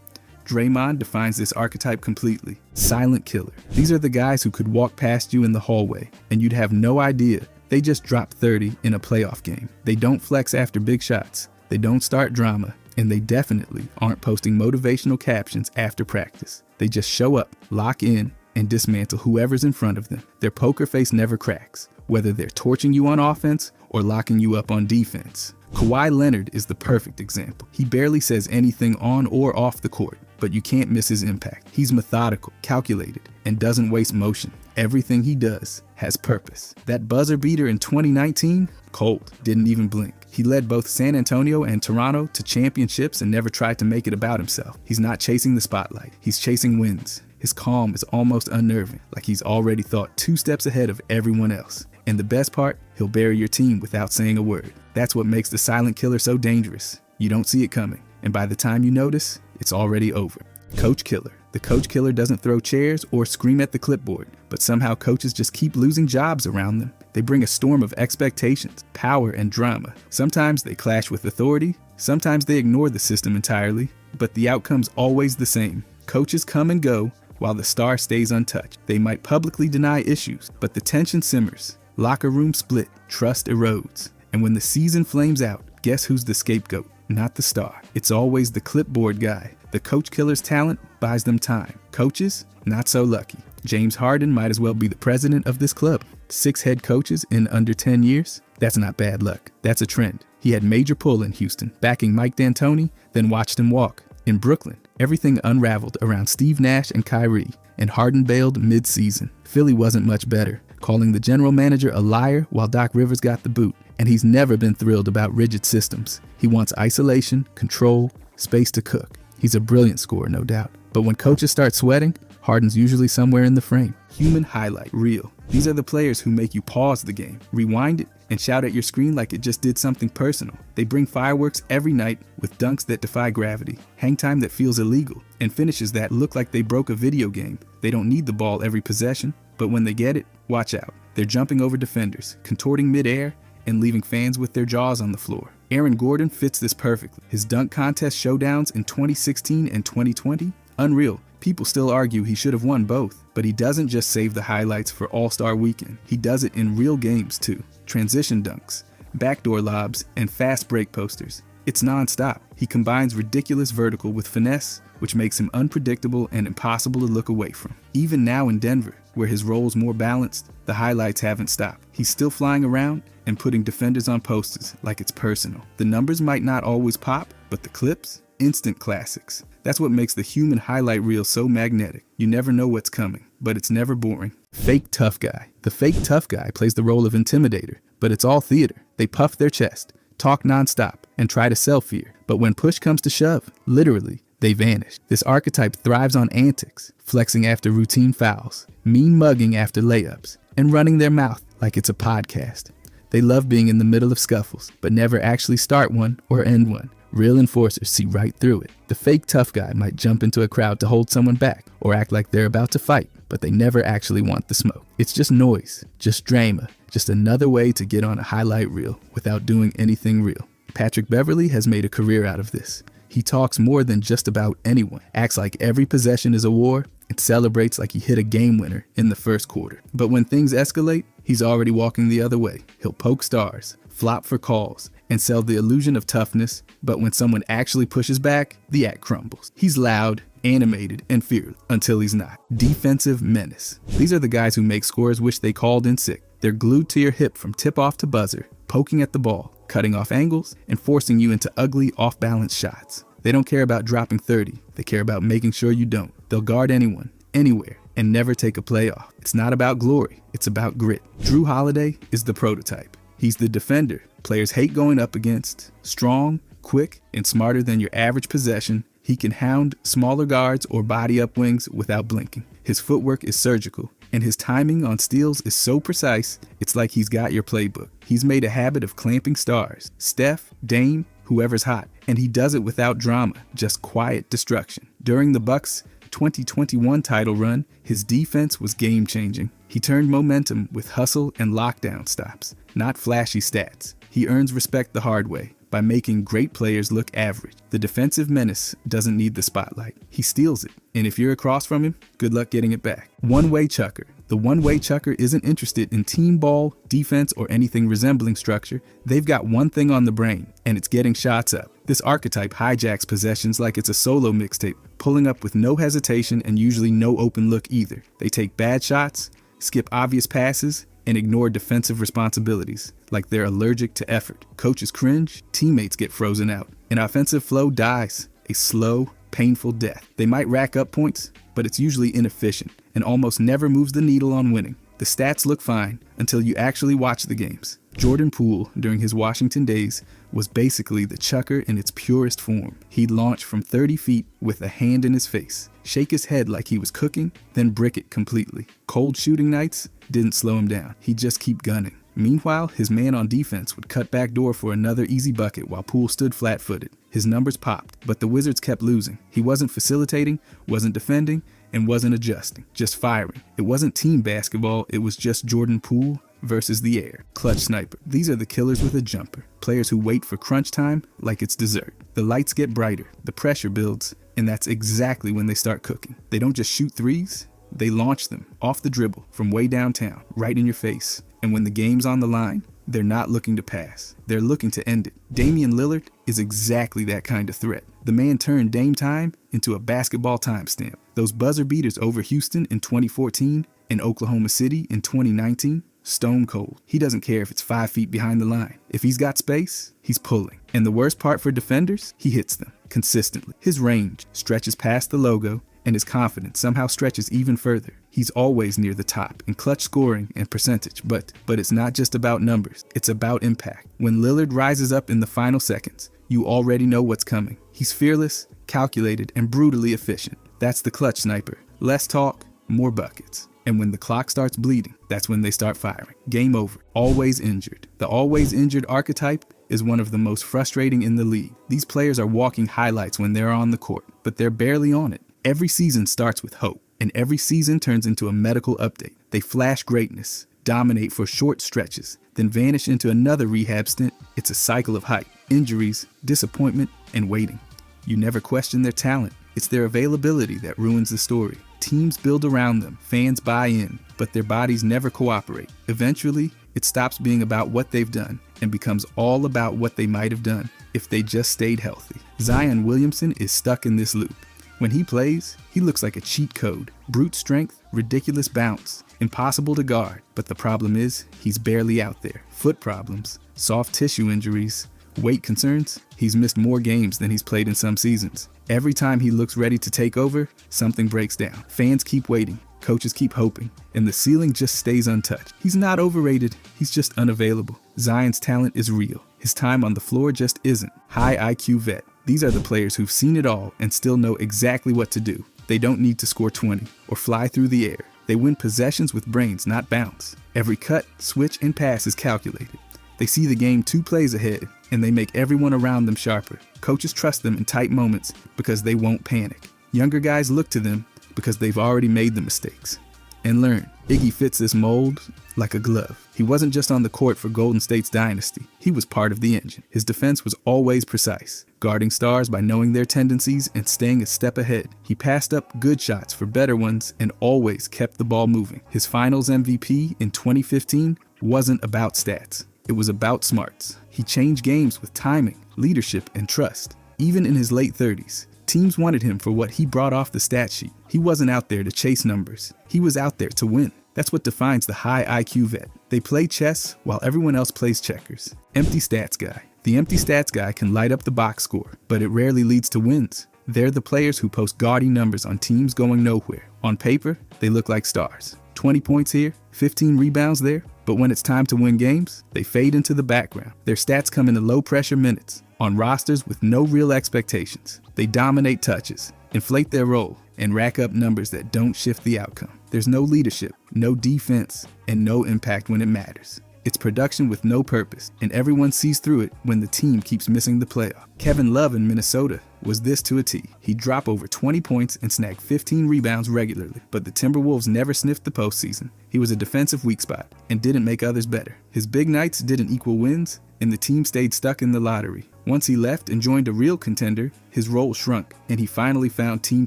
Draymond defines this archetype completely. Silent killer. These are the guys who could walk past you in the hallway, and you'd have no idea they just dropped 30 in a playoff game. They don't flex after big shots. They don't start drama, and they definitely aren't posting motivational captions after practice. They just show up, lock in, and dismantle whoever's in front of them. Their poker face never cracks, whether they're torching you on offense or locking you up on defense. Kawhi Leonard is the perfect example. He barely says anything on or off the court, but you can't miss his impact. He's methodical, calculated, and doesn't waste motion. Everything he does has purpose. That buzzer beater in 2019, cold, didn't even blink. He led both San Antonio and Toronto to championships and never tried to make it about himself. He's not chasing the spotlight, he's chasing wins. His calm is almost unnerving, like he's already thought 2 steps ahead of everyone else. And the best part, he'll bury your team without saying a word. That's what makes the silent killer so dangerous. You don't see it coming, and by the time you notice, it's already over. Coach Killer. The coach killer doesn't throw chairs or scream at the clipboard, but somehow coaches just keep losing jobs around them. They bring a storm of expectations, power, and drama. Sometimes they clash with authority, sometimes they ignore the system entirely, but the outcome's always the same. Coaches come and go while the star stays untouched. They might publicly deny issues, but the tension simmers. Locker room split, trust erodes. And when the season flames out, guess who's the scapegoat? Not the star. It's always the clipboard guy. The coach killer's talent buys them time. Coaches, not so lucky. James Harden might as well be the president of this club. 6 head coaches in under 10 years? That's not bad luck. That's a trend. He had major pull in Houston, backing Mike D'Antoni, then watched him walk. In Brooklyn, everything unraveled around Steve Nash and Kyrie, and Harden bailed mid-season. Philly wasn't much better, calling the general manager a liar while Doc Rivers got the boot. And he's never been thrilled about rigid systems. He wants isolation, control, space to cook. He's a brilliant scorer, no doubt. But when coaches start sweating, Harden's usually somewhere in the frame. Human highlight reel. These are the players who make you pause the game, rewind it, and shout at your screen like it just did something personal. They bring fireworks every night with dunks that defy gravity, hang time that feels illegal, and finishes that look like they broke a video game. They don't need the ball every possession, but when they get it, watch out. They're jumping over defenders, contorting midair, and leaving fans with their jaws on the floor. Aaron Gordon fits this perfectly. His dunk contest showdowns in 2016 and 2020? Unreal. People still argue he should have won both, but he doesn't just save the highlights for All-Star Weekend. He does it in real games too. Transition dunks, backdoor lobs, and fast break posters. It's non-stop. He combines ridiculous vertical with finesse, which makes him unpredictable and impossible to look away from. Even now in Denver, where his role's more balanced, the highlights haven't stopped. He's still flying around and putting defenders on posters like it's personal. The numbers might not always pop, but the clips? Instant classics. That's what makes the human highlight reel so magnetic. You never know what's coming, but it's never boring. Fake tough guy. The fake tough guy plays the role of intimidator, but it's all theater. They puff their chest, talk nonstop, and try to sell fear. But when push comes to shove, literally, they vanish. This archetype thrives on antics, flexing after routine fouls, mean mugging after layups, and running their mouth like it's a podcast. They love being in the middle of scuffles, but never actually start one or end one. Real enforcers see right through it. The fake tough guy might jump into a crowd to hold someone back or act like they're about to fight, but they never actually want the smoke. It's just noise, just drama, just another way to get on a highlight reel without doing anything real. Patrick Beverley has made a career out of this. He talks more than just about anyone, acts like every possession is a war, and celebrates like he hit a game winner in the first quarter. But when things escalate, he's already walking the other way. He'll poke stars, flop for calls, and sell the illusion of toughness, but when someone actually pushes back, the act crumbles. He's loud, animated, and fearless until he's not. Defensive menace. These are the guys who make scorers wish they called in sick. They're glued to your hip from tip-off to buzzer, poking at the ball, cutting off angles, and forcing you into ugly, off-balance shots. They don't care about dropping 30. They care about making sure you don't. They'll guard anyone, anywhere, and never take a play off. It's not about glory. It's about grit. Drew Holiday is the prototype. He's the defender players hate going up against. Strong, quick, and smarter than your average possession, he can hound smaller guards or body up wings without blinking. His footwork is surgical, and his timing on steals is so precise, it's like he's got your playbook. He's made a habit of clamping stars. Steph, Dame, whoever's hot. And he does it without drama, just quiet destruction. During the Bucks' 2021 title run, his defense was game-changing. He turned momentum with hustle and lockdown stops, not flashy stats. He earns respect the hard way, by making great players look average. The defensive menace doesn't need the spotlight. He steals it. And if you're across from him, good luck getting it back. One-way chucker. The one-way chucker isn't interested in team ball, defense, or anything resembling structure. They've got one thing on the brain, and it's getting shots up. This archetype hijacks possessions like it's a solo mixtape, pulling up with no hesitation and usually no open look either. They take bad shots, skip obvious passes, and ignore defensive responsibilities, like they're allergic to effort. Coaches cringe, teammates get frozen out, and offensive flow dies a slow, painful death. They might rack up points, but it's usually inefficient and almost never moves the needle on winning. The stats look fine until you actually watch the games. Jordan Poole, during his Washington days, was basically the chucker in its purest form. He'd launch from 30 feet with a hand in his face, shake his head like he was cooking, then brick it completely. Cold shooting nights didn't slow him down. He'd just keep gunning. Meanwhile, his man on defense would cut back door for another easy bucket while Poole stood flat-footed. His numbers popped, but the Wizards kept losing. He wasn't facilitating, wasn't defending, and wasn't adjusting, just firing. It wasn't team basketball, it was just Jordan Poole versus the air. Clutch sniper. These are the killers with a jumper. Players who wait for crunch time like it's dessert. The lights get brighter, the pressure builds, and that's exactly when they start cooking. They don't just shoot threes, they launch them off the dribble from way downtown, right in your face. And when the game's on the line, they're not looking to pass. They're looking to end it. Damian Lillard is exactly that kind of threat. The man turned Dame time into a basketball timestamp. Those buzzer beaters over Houston in 2014 and Oklahoma City in 2019, stone cold. He doesn't care if it's 5 feet behind the line. If he's got space, he's pulling. And the worst part for defenders, he hits them consistently. His range stretches past the logo, and his confidence somehow stretches even further. He's always near the top in clutch scoring and percentage, but it's not just about numbers, it's about impact. When Lillard rises up in the final seconds, you already know what's coming. He's fearless, calculated, and brutally efficient. That's the clutch sniper. Less talk, more buckets. And when the clock starts bleeding, that's when they start firing. Game over. Always injured. The always injured archetype is one of the most frustrating in the league. These players are walking highlights when they're on the court, but they're barely on it. Every season starts with hope, and every season turns into a medical update. They flash greatness, dominate for short stretches, then vanish into another rehab stint. It's a cycle of hype, injuries, disappointment, and waiting. You never question their talent. It's their availability that ruins the story. Teams build around them, fans buy in, but their bodies never cooperate. Eventually, it stops being about what they've done and becomes all about what they might have done if they just stayed healthy. Zion Williamson is stuck in this loop. When he plays, he looks like a cheat code. Brute strength, ridiculous bounce, impossible to guard. But the problem is, he's barely out there. Foot problems, soft tissue injuries, weight concerns. He's missed more games than he's played in some seasons. Every time he looks ready to take over, something breaks down. Fans keep waiting, coaches keep hoping, and the ceiling just stays untouched. He's not overrated, he's just unavailable. Zion's talent is real. His time on the floor just isn't. High IQ vet. These are the players who've seen it all and still know exactly what to do. They don't need to score 20 or fly through the air. They win possessions with brains, not bounce. Every cut, switch, and pass is calculated. They see the game 2 plays ahead, and they make everyone around them sharper. Coaches trust them in tight moments because they won't panic. Younger guys look to them because they've already made the mistakes and learn. Iggy fits this mold like a glove. He wasn't just on the court for Golden State's dynasty. He was part of the engine. His defense was always precise, guarding stars by knowing their tendencies and staying a step ahead. He passed up good shots for better ones and always kept the ball moving. His finals MVP in 2015 wasn't about stats. It was about smarts. He changed games with timing, leadership, and trust. Even in his late 30s, teams wanted him for what he brought off the stat sheet. He wasn't out there to chase numbers. He was out there to win. That's what defines the high IQ vet. They play chess while everyone else plays checkers. Empty stats guy. The empty stats guy can light up the box score, but it rarely leads to wins. They're the players who post gaudy numbers on teams going nowhere. On paper, they look like stars. 20 points here, 15 rebounds there, but when it's time to win games, they fade into the background. Their stats come in the low-pressure minutes, on rosters with no real expectations. They dominate touches, inflate their role, and rack up numbers that don't shift the outcome. There's no leadership, no defense, and no impact when it matters. It's production with no purpose, and everyone sees through it when the team keeps missing the playoff. Kevin Love in Minnesota was this to a T. He'd drop over 20 points and snag 15 rebounds regularly, but the Timberwolves never sniffed the postseason. He was a defensive weak spot and didn't make others better. His big nights didn't equal wins, and the team stayed stuck in the lottery. Once he left and joined a real contender, his role shrunk, and he finally found team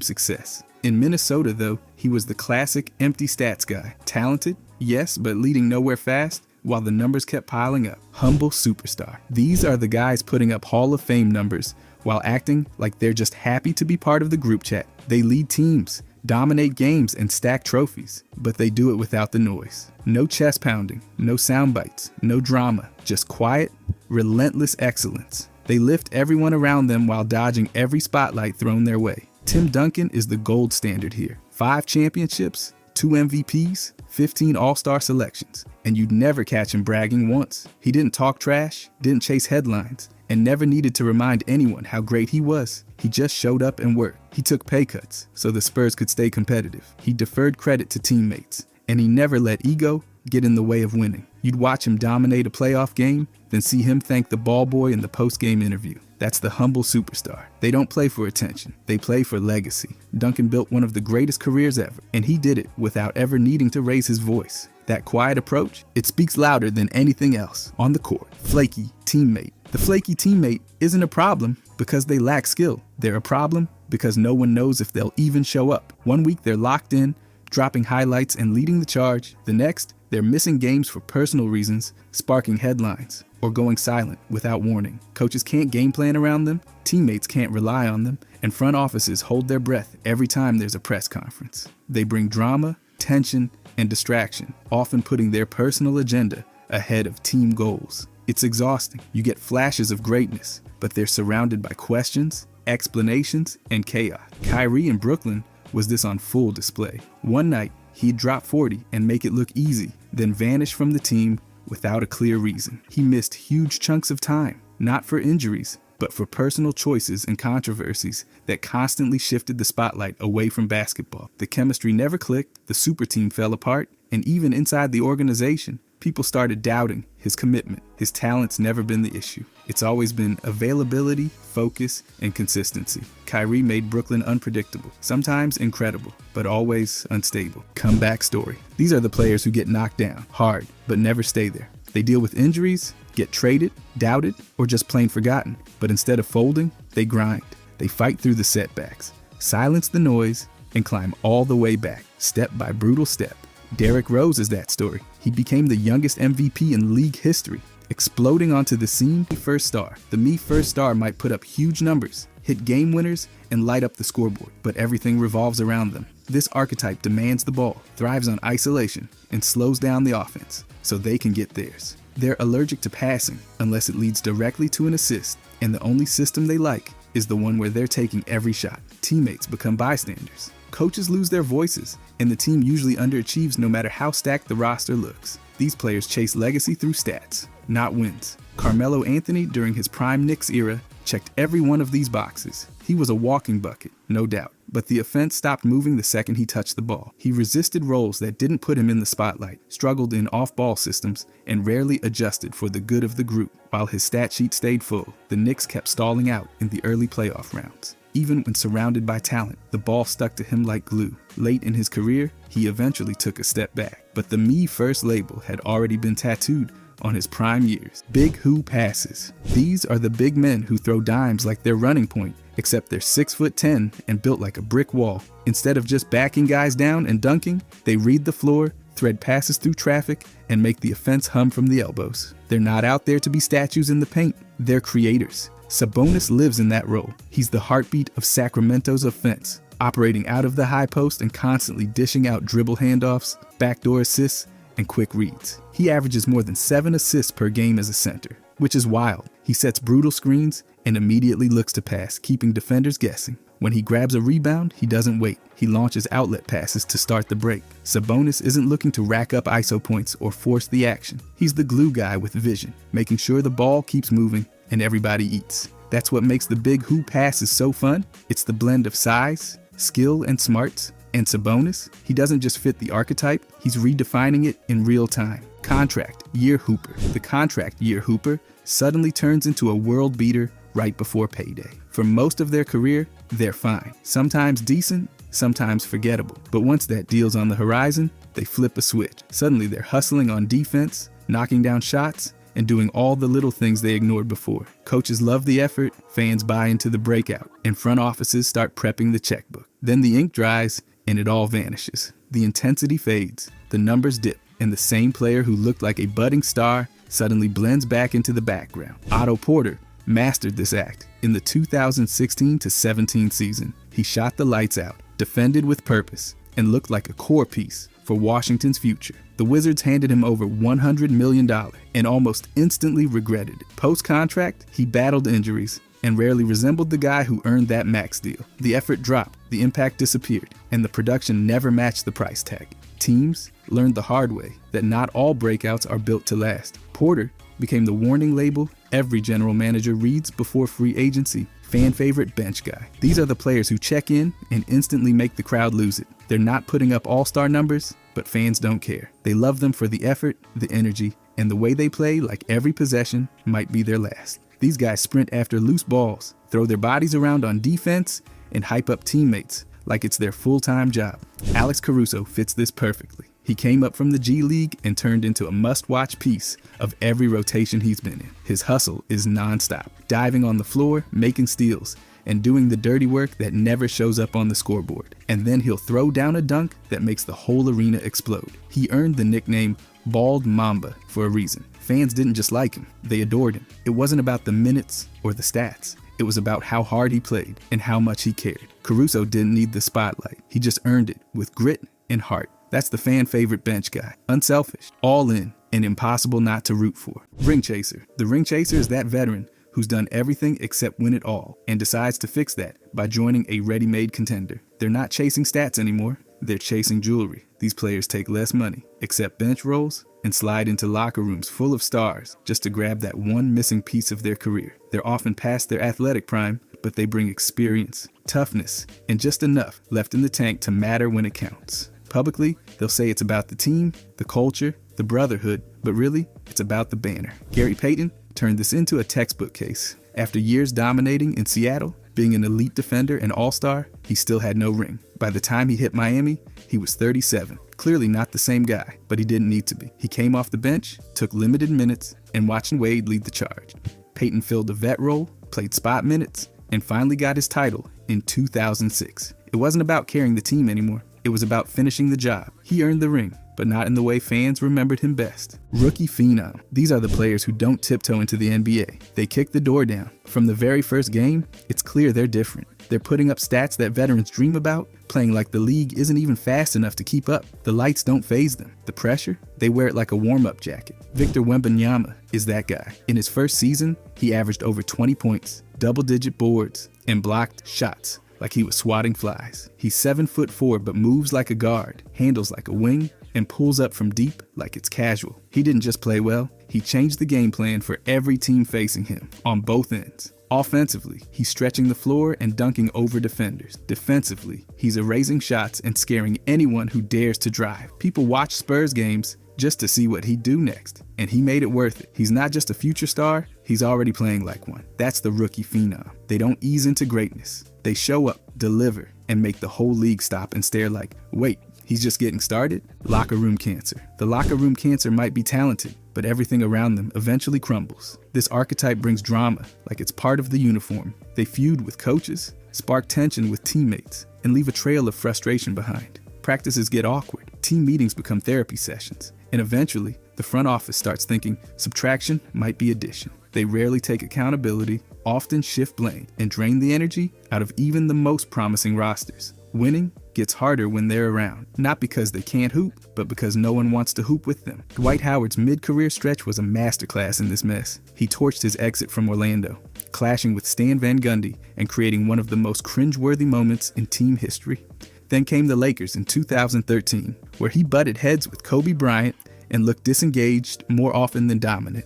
success. In Minnesota, though, he was the classic empty stats guy. Talented, yes, but leading nowhere fast, while the numbers kept piling up. Humble superstar. These are the guys putting up Hall of Fame numbers while acting like they're just happy to be part of the group chat. They lead teams, dominate games, and stack trophies, but they do it without the noise. No chest pounding, no sound bites, no drama, just quiet, relentless excellence. They lift everyone around them while dodging every spotlight thrown their way. Tim Duncan is the gold standard here. 5 championships, 2 MVPs, 15 All-Star selections, and you'd never catch him bragging once. He didn't talk trash, didn't chase headlines, and never needed to remind anyone how great he was. He just showed up and worked. He took pay cuts so the Spurs could stay competitive. He deferred credit to teammates, and he never let ego get in the way of winning. You'd watch him dominate a playoff game, then see him thank the ball boy in the post-game interview. That's the humble superstar. They don't play for attention. They play for legacy. Duncan built one of the greatest careers ever, and he did it without ever needing to raise his voice. That quiet approach, it speaks louder than anything else on the court. Flaky teammate. The flaky teammate isn't a problem because they lack skill. They're a problem because no one knows if they'll even show up. One week they're locked in, dropping highlights and leading the charge. The next, they're missing games for personal reasons, sparking headlines, or going silent without warning. Coaches can't game plan around them, teammates can't rely on them, and front offices hold their breath every time there's a press conference. They bring drama, tension, and distraction, often putting their personal agenda ahead of team goals. It's exhausting. You get flashes of greatness, but they're surrounded by questions, explanations, and chaos. Kyrie in Brooklyn was this on full display. One night, he'd drop 40 and make it look easy, then vanish from the team without a clear reason. He missed huge chunks of time, not for injuries, but for personal choices and controversies that constantly shifted the spotlight away from basketball. The chemistry never clicked, the super team fell apart, and even inside the organization, people started doubting his commitment. His talent's never been the issue. It's always been availability, focus, and consistency. Kyrie made Brooklyn unpredictable, sometimes incredible, but always unstable. Comeback story. These are the players who get knocked down hard, but never stay there. They deal with injuries, get traded, doubted, or just plain forgotten. But instead of folding, they grind. They fight through the setbacks, silence the noise, and climb all the way back, step by brutal step. Derrick Rose is that story. He became the youngest MVP in league history, exploding onto the scene. First star. The Me First star might put up huge numbers, hit game winners, and light up the scoreboard, but everything revolves around them. This archetype demands the ball, thrives on isolation, and slows down the offense so they can get theirs. They're allergic to passing unless it leads directly to an assist, and the only system they like is the one where they're taking every shot. Teammates become bystanders. Coaches lose their voices, and the team usually underachieves no matter how stacked the roster looks. These players chase legacy through stats, not wins. Carmelo Anthony, during his prime Knicks era, checked every one of these boxes. He was a walking bucket, no doubt, but the offense stopped moving the second he touched the ball. He resisted roles that didn't put him in the spotlight, struggled in off-ball systems, and rarely adjusted for the good of the group. While his stat sheet stayed full, the Knicks kept stalling out in the early playoff rounds. Even when surrounded by talent, the ball stuck to him like glue. Late in his career, he eventually took a step back, but the Me First label had already been tattooed on his prime years. Big Who passes. These are the big men who throw dimes like their running point, except they're 6'10" and built like a brick wall. Instead of just backing guys down and dunking, they read the floor, thread passes through traffic, and make the offense hum from the elbows. They're not out there to be statues in the paint, they're creators. Sabonis lives in that role. He's the heartbeat of Sacramento's offense, operating out of the high post and constantly dishing out dribble handoffs, backdoor assists, and quick reads. He averages more than 7 assists per game as a center, which is wild. He sets brutal screens and immediately looks to pass, keeping defenders guessing. When he grabs a rebound, he doesn't wait. He launches outlet passes to start the break. Sabonis isn't looking to rack up ISO points or force the action. He's the glue guy with vision, making sure the ball keeps moving and everybody eats. That's what makes the Big Who passes so fun. It's the blend of size, skill, and smarts. And Sabonis, he doesn't just fit the archetype, he's redefining it in real time. Contract year hooper. The contract year hooper suddenly turns into a world beater right before payday. For most of their career, they're fine. Sometimes decent, sometimes forgettable. But once that deal's on the horizon, they flip a switch. Suddenly they're hustling on defense, knocking down shots, and doing all the little things they ignored before. Coaches love the effort, fans buy into the breakout, and front offices start prepping the checkbook. Then the ink dries, and it all vanishes. The intensity fades, the numbers dip, and the same player who looked like a budding star suddenly blends back into the background. Otto Porter mastered this act in the 2016-17 season. He shot the lights out, defended with purpose, and looked like a core piece for Washington's future. The Wizards handed him over $100 million and almost instantly regretted it. Post-contract, he battled injuries and rarely resembled the guy who earned that max deal. The effort dropped, the impact disappeared, and the production never matched the price tag. Teams learned the hard way that not all breakouts are built to last. Porter became the warning label every general manager reads before free agency. Fan favorite bench guy. These are the players who check in and instantly make the crowd lose it. They're not putting up all-star numbers, but fans don't care. They love them for the effort, the energy, and the way they play like every possession might be their last. These guys sprint after loose balls, throw their bodies around on defense, and hype up teammates like it's their full-time job. Alex Caruso fits this perfectly. He came up from the G League and turned into a must-watch piece of every rotation he's been in. His hustle is non-stop, diving on the floor, making steals, and doing the dirty work that never shows up on the scoreboard. And then he'll throw down a dunk that makes the whole arena explode. He earned the nickname Bald Mamba for a reason. Fans didn't just like him, they adored him. It wasn't about the minutes or the stats. It was about how hard he played and how much he cared. Caruso didn't need the spotlight. He just earned it with grit and heart. That's the fan favorite bench guy. Unselfish, all in, and impossible not to root for. Ring chaser. The ring chaser is that veteran who's done everything except win it all and decides to fix that by joining a ready-made contender. They're not chasing stats anymore. They're chasing jewelry. These players take less money, accept bench roles, and slide into locker rooms full of stars just to grab that one missing piece of their career. They're often past their athletic prime, but they bring experience, toughness, and just enough left in the tank to matter when it counts. Publicly, they'll say it's about the team, the culture, the brotherhood, but really, it's about the banner. Gary Payton turned this into a textbook case. After years dominating in Seattle, being an elite defender and all-star, he still had no ring. By the time he hit Miami, he was 37. Clearly not the same guy, but he didn't need to be. He came off the bench, took limited minutes, and watched Wade lead the charge. Payton filled a vet role, played spot minutes, and finally got his title in 2006. It wasn't about carrying the team anymore. It was about finishing the job. He earned the ring, but not in the way fans remembered him best. Rookie phenom. These are the players who don't tiptoe into the NBA. They kick the door down. From the very first game, it's clear they're different. They're putting up stats that veterans dream about, playing like the league isn't even fast enough to keep up. The lights don't faze them. The pressure? They wear it like a warm-up jacket. Victor Wembanyama is that guy. In his first season, he averaged over 20 points, double-digit boards, and blocked shots like he was swatting flies. He's 7'4" but moves like a guard, handles like a wing, and pulls up from deep like it's casual. He didn't just play well, he changed the game plan for every team facing him, on both ends. Offensively, he's stretching the floor and dunking over defenders. Defensively, he's erasing shots and scaring anyone who dares to drive. People watch Spurs games just to see what he'd do next, and he made it worth it. He's not just a future star, he's already playing like one. That's the rookie phenom. They don't ease into greatness. They show up, deliver, and make the whole league stop and stare like, wait, he's just getting started? Locker room cancer. The locker room cancer might be talented, but everything around them eventually crumbles. This archetype brings drama, like it's part of the uniform. They feud with coaches, spark tension with teammates, and leave a trail of frustration behind. Practices get awkward, team meetings become therapy sessions, and eventually, the front office starts thinking subtraction might be addition. They rarely take accountability, often shift blame, and drain the energy out of even the most promising rosters. Winning gets harder when they're around, not because they can't hoop, but because no one wants to hoop with them. Dwight Howard's mid-career stretch was a masterclass in this mess. He torched his exit from Orlando, clashing with Stan Van Gundy and creating one of the most cringeworthy moments in team history. Then came the Lakers in 2013, where he butted heads with Kobe Bryant and looked disengaged more often than dominant.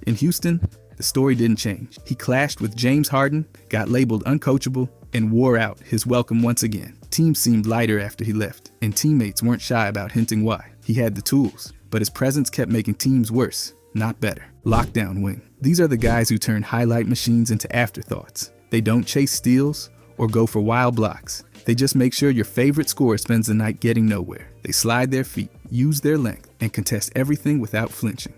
In Houston, the story didn't change. He clashed with James Harden, got labeled uncoachable, and wore out his welcome once again. Teams seemed lighter after he left, and teammates weren't shy about hinting why. He had the tools, but his presence kept making teams worse, not better. Lockdown wing. These are the guys who turn highlight machines into afterthoughts. They don't chase steals or go for wild blocks. They just make sure your favorite scorer spends the night getting nowhere. They slide their feet, use their length, and contest everything without flinching.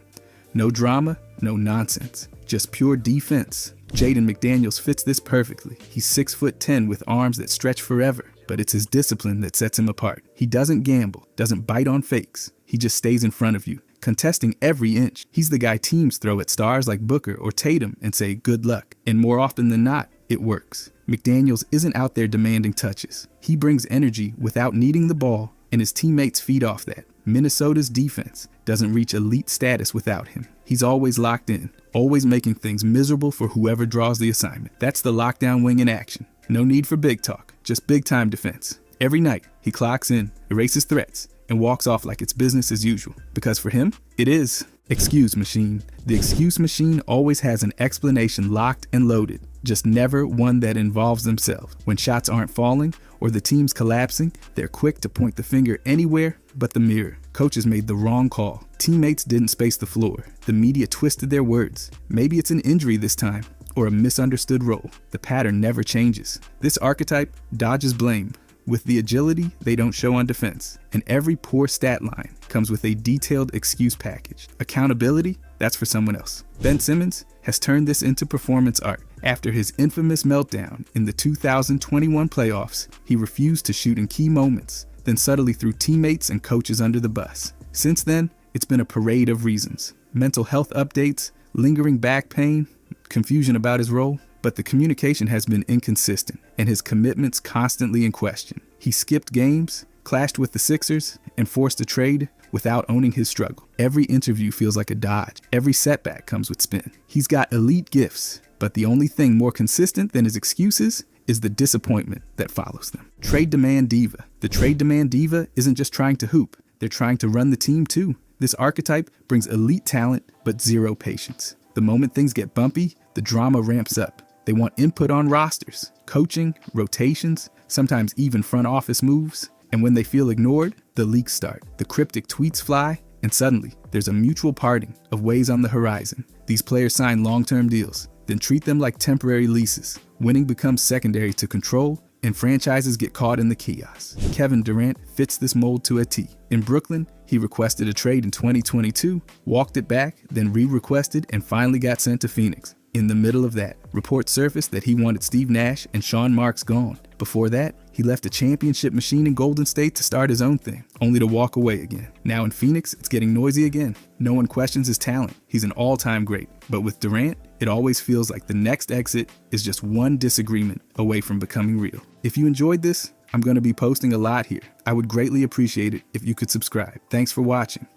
No drama, no nonsense, just pure defense. Jaden McDaniels fits this perfectly. He's 6'10" with arms that stretch forever, but it's his discipline that sets him apart. He doesn't gamble, doesn't bite on fakes. He just stays in front of you, contesting every inch. He's the guy teams throw at stars like Booker or Tatum and say, good luck. And more often than not, it works. McDaniels isn't out there demanding touches. He brings energy without needing the ball, and his teammates feed off that. Minnesota's defense doesn't reach elite status without him. He's always locked in, always making things miserable for whoever draws the assignment. That's the lockdown wing in action. No need for big talk, just big-time defense. Every night, he clocks in, erases threats, and walks off like it's business as usual. Because for him, it is. Excuse machine. The excuse machine always has an explanation locked and loaded, just never one that involves themselves. When shots aren't falling or the team's collapsing, they're quick to point the finger anywhere but the mirror. Coaches made the wrong call. Teammates didn't space the floor. The media twisted their words. Maybe it's an injury this time, or a misunderstood role. The pattern never changes. This archetype dodges blame with the agility they don't show on defense. And every poor stat line comes with a detailed excuse package. Accountability, that's for someone else. Ben Simmons has turned this into performance art. After his infamous meltdown in the 2021 playoffs, he refused to shoot in key moments, then subtly threw teammates and coaches under the bus. Since then, it's been a parade of reasons. Mental health updates, lingering back pain, confusion about his role. But the communication has been inconsistent, and his commitments constantly in question. He skipped games, clashed with the Sixers, and forced a trade without owning his struggle. Every interview feels like a dodge. Every setback comes with spin. He's got elite gifts, but the only thing more consistent than his excuses is the disappointment that follows them. Trade demand diva. The trade demand diva isn't just trying to hoop. They're trying to run the team too. This archetype brings elite talent, but zero patience. The moment things get bumpy, the drama ramps up. They want input on rosters, coaching, rotations, sometimes even front office moves. And when they feel ignored, the leaks start. The cryptic tweets fly, and suddenly there's a mutual parting of ways on the horizon. These players sign long-term deals, then treat them like temporary leases. Winning becomes secondary to control, and franchises get caught in the chaos. Kevin Durant fits this mold to a T. In Brooklyn, he requested a trade in 2022, walked it back, then re-requested, and finally got sent to Phoenix. In the middle of that, reports surfaced that he wanted Steve Nash and Sean Marks gone. Before that, he left a championship machine in Golden State to start his own thing, only to walk away again. Now in Phoenix, it's getting noisy again. No one questions his talent. He's an all-time great. But with Durant, it always feels like the next exit is just one disagreement away from becoming real. If you enjoyed this, I'm going to be posting a lot here. I would greatly appreciate it if you could subscribe. Thanks for watching.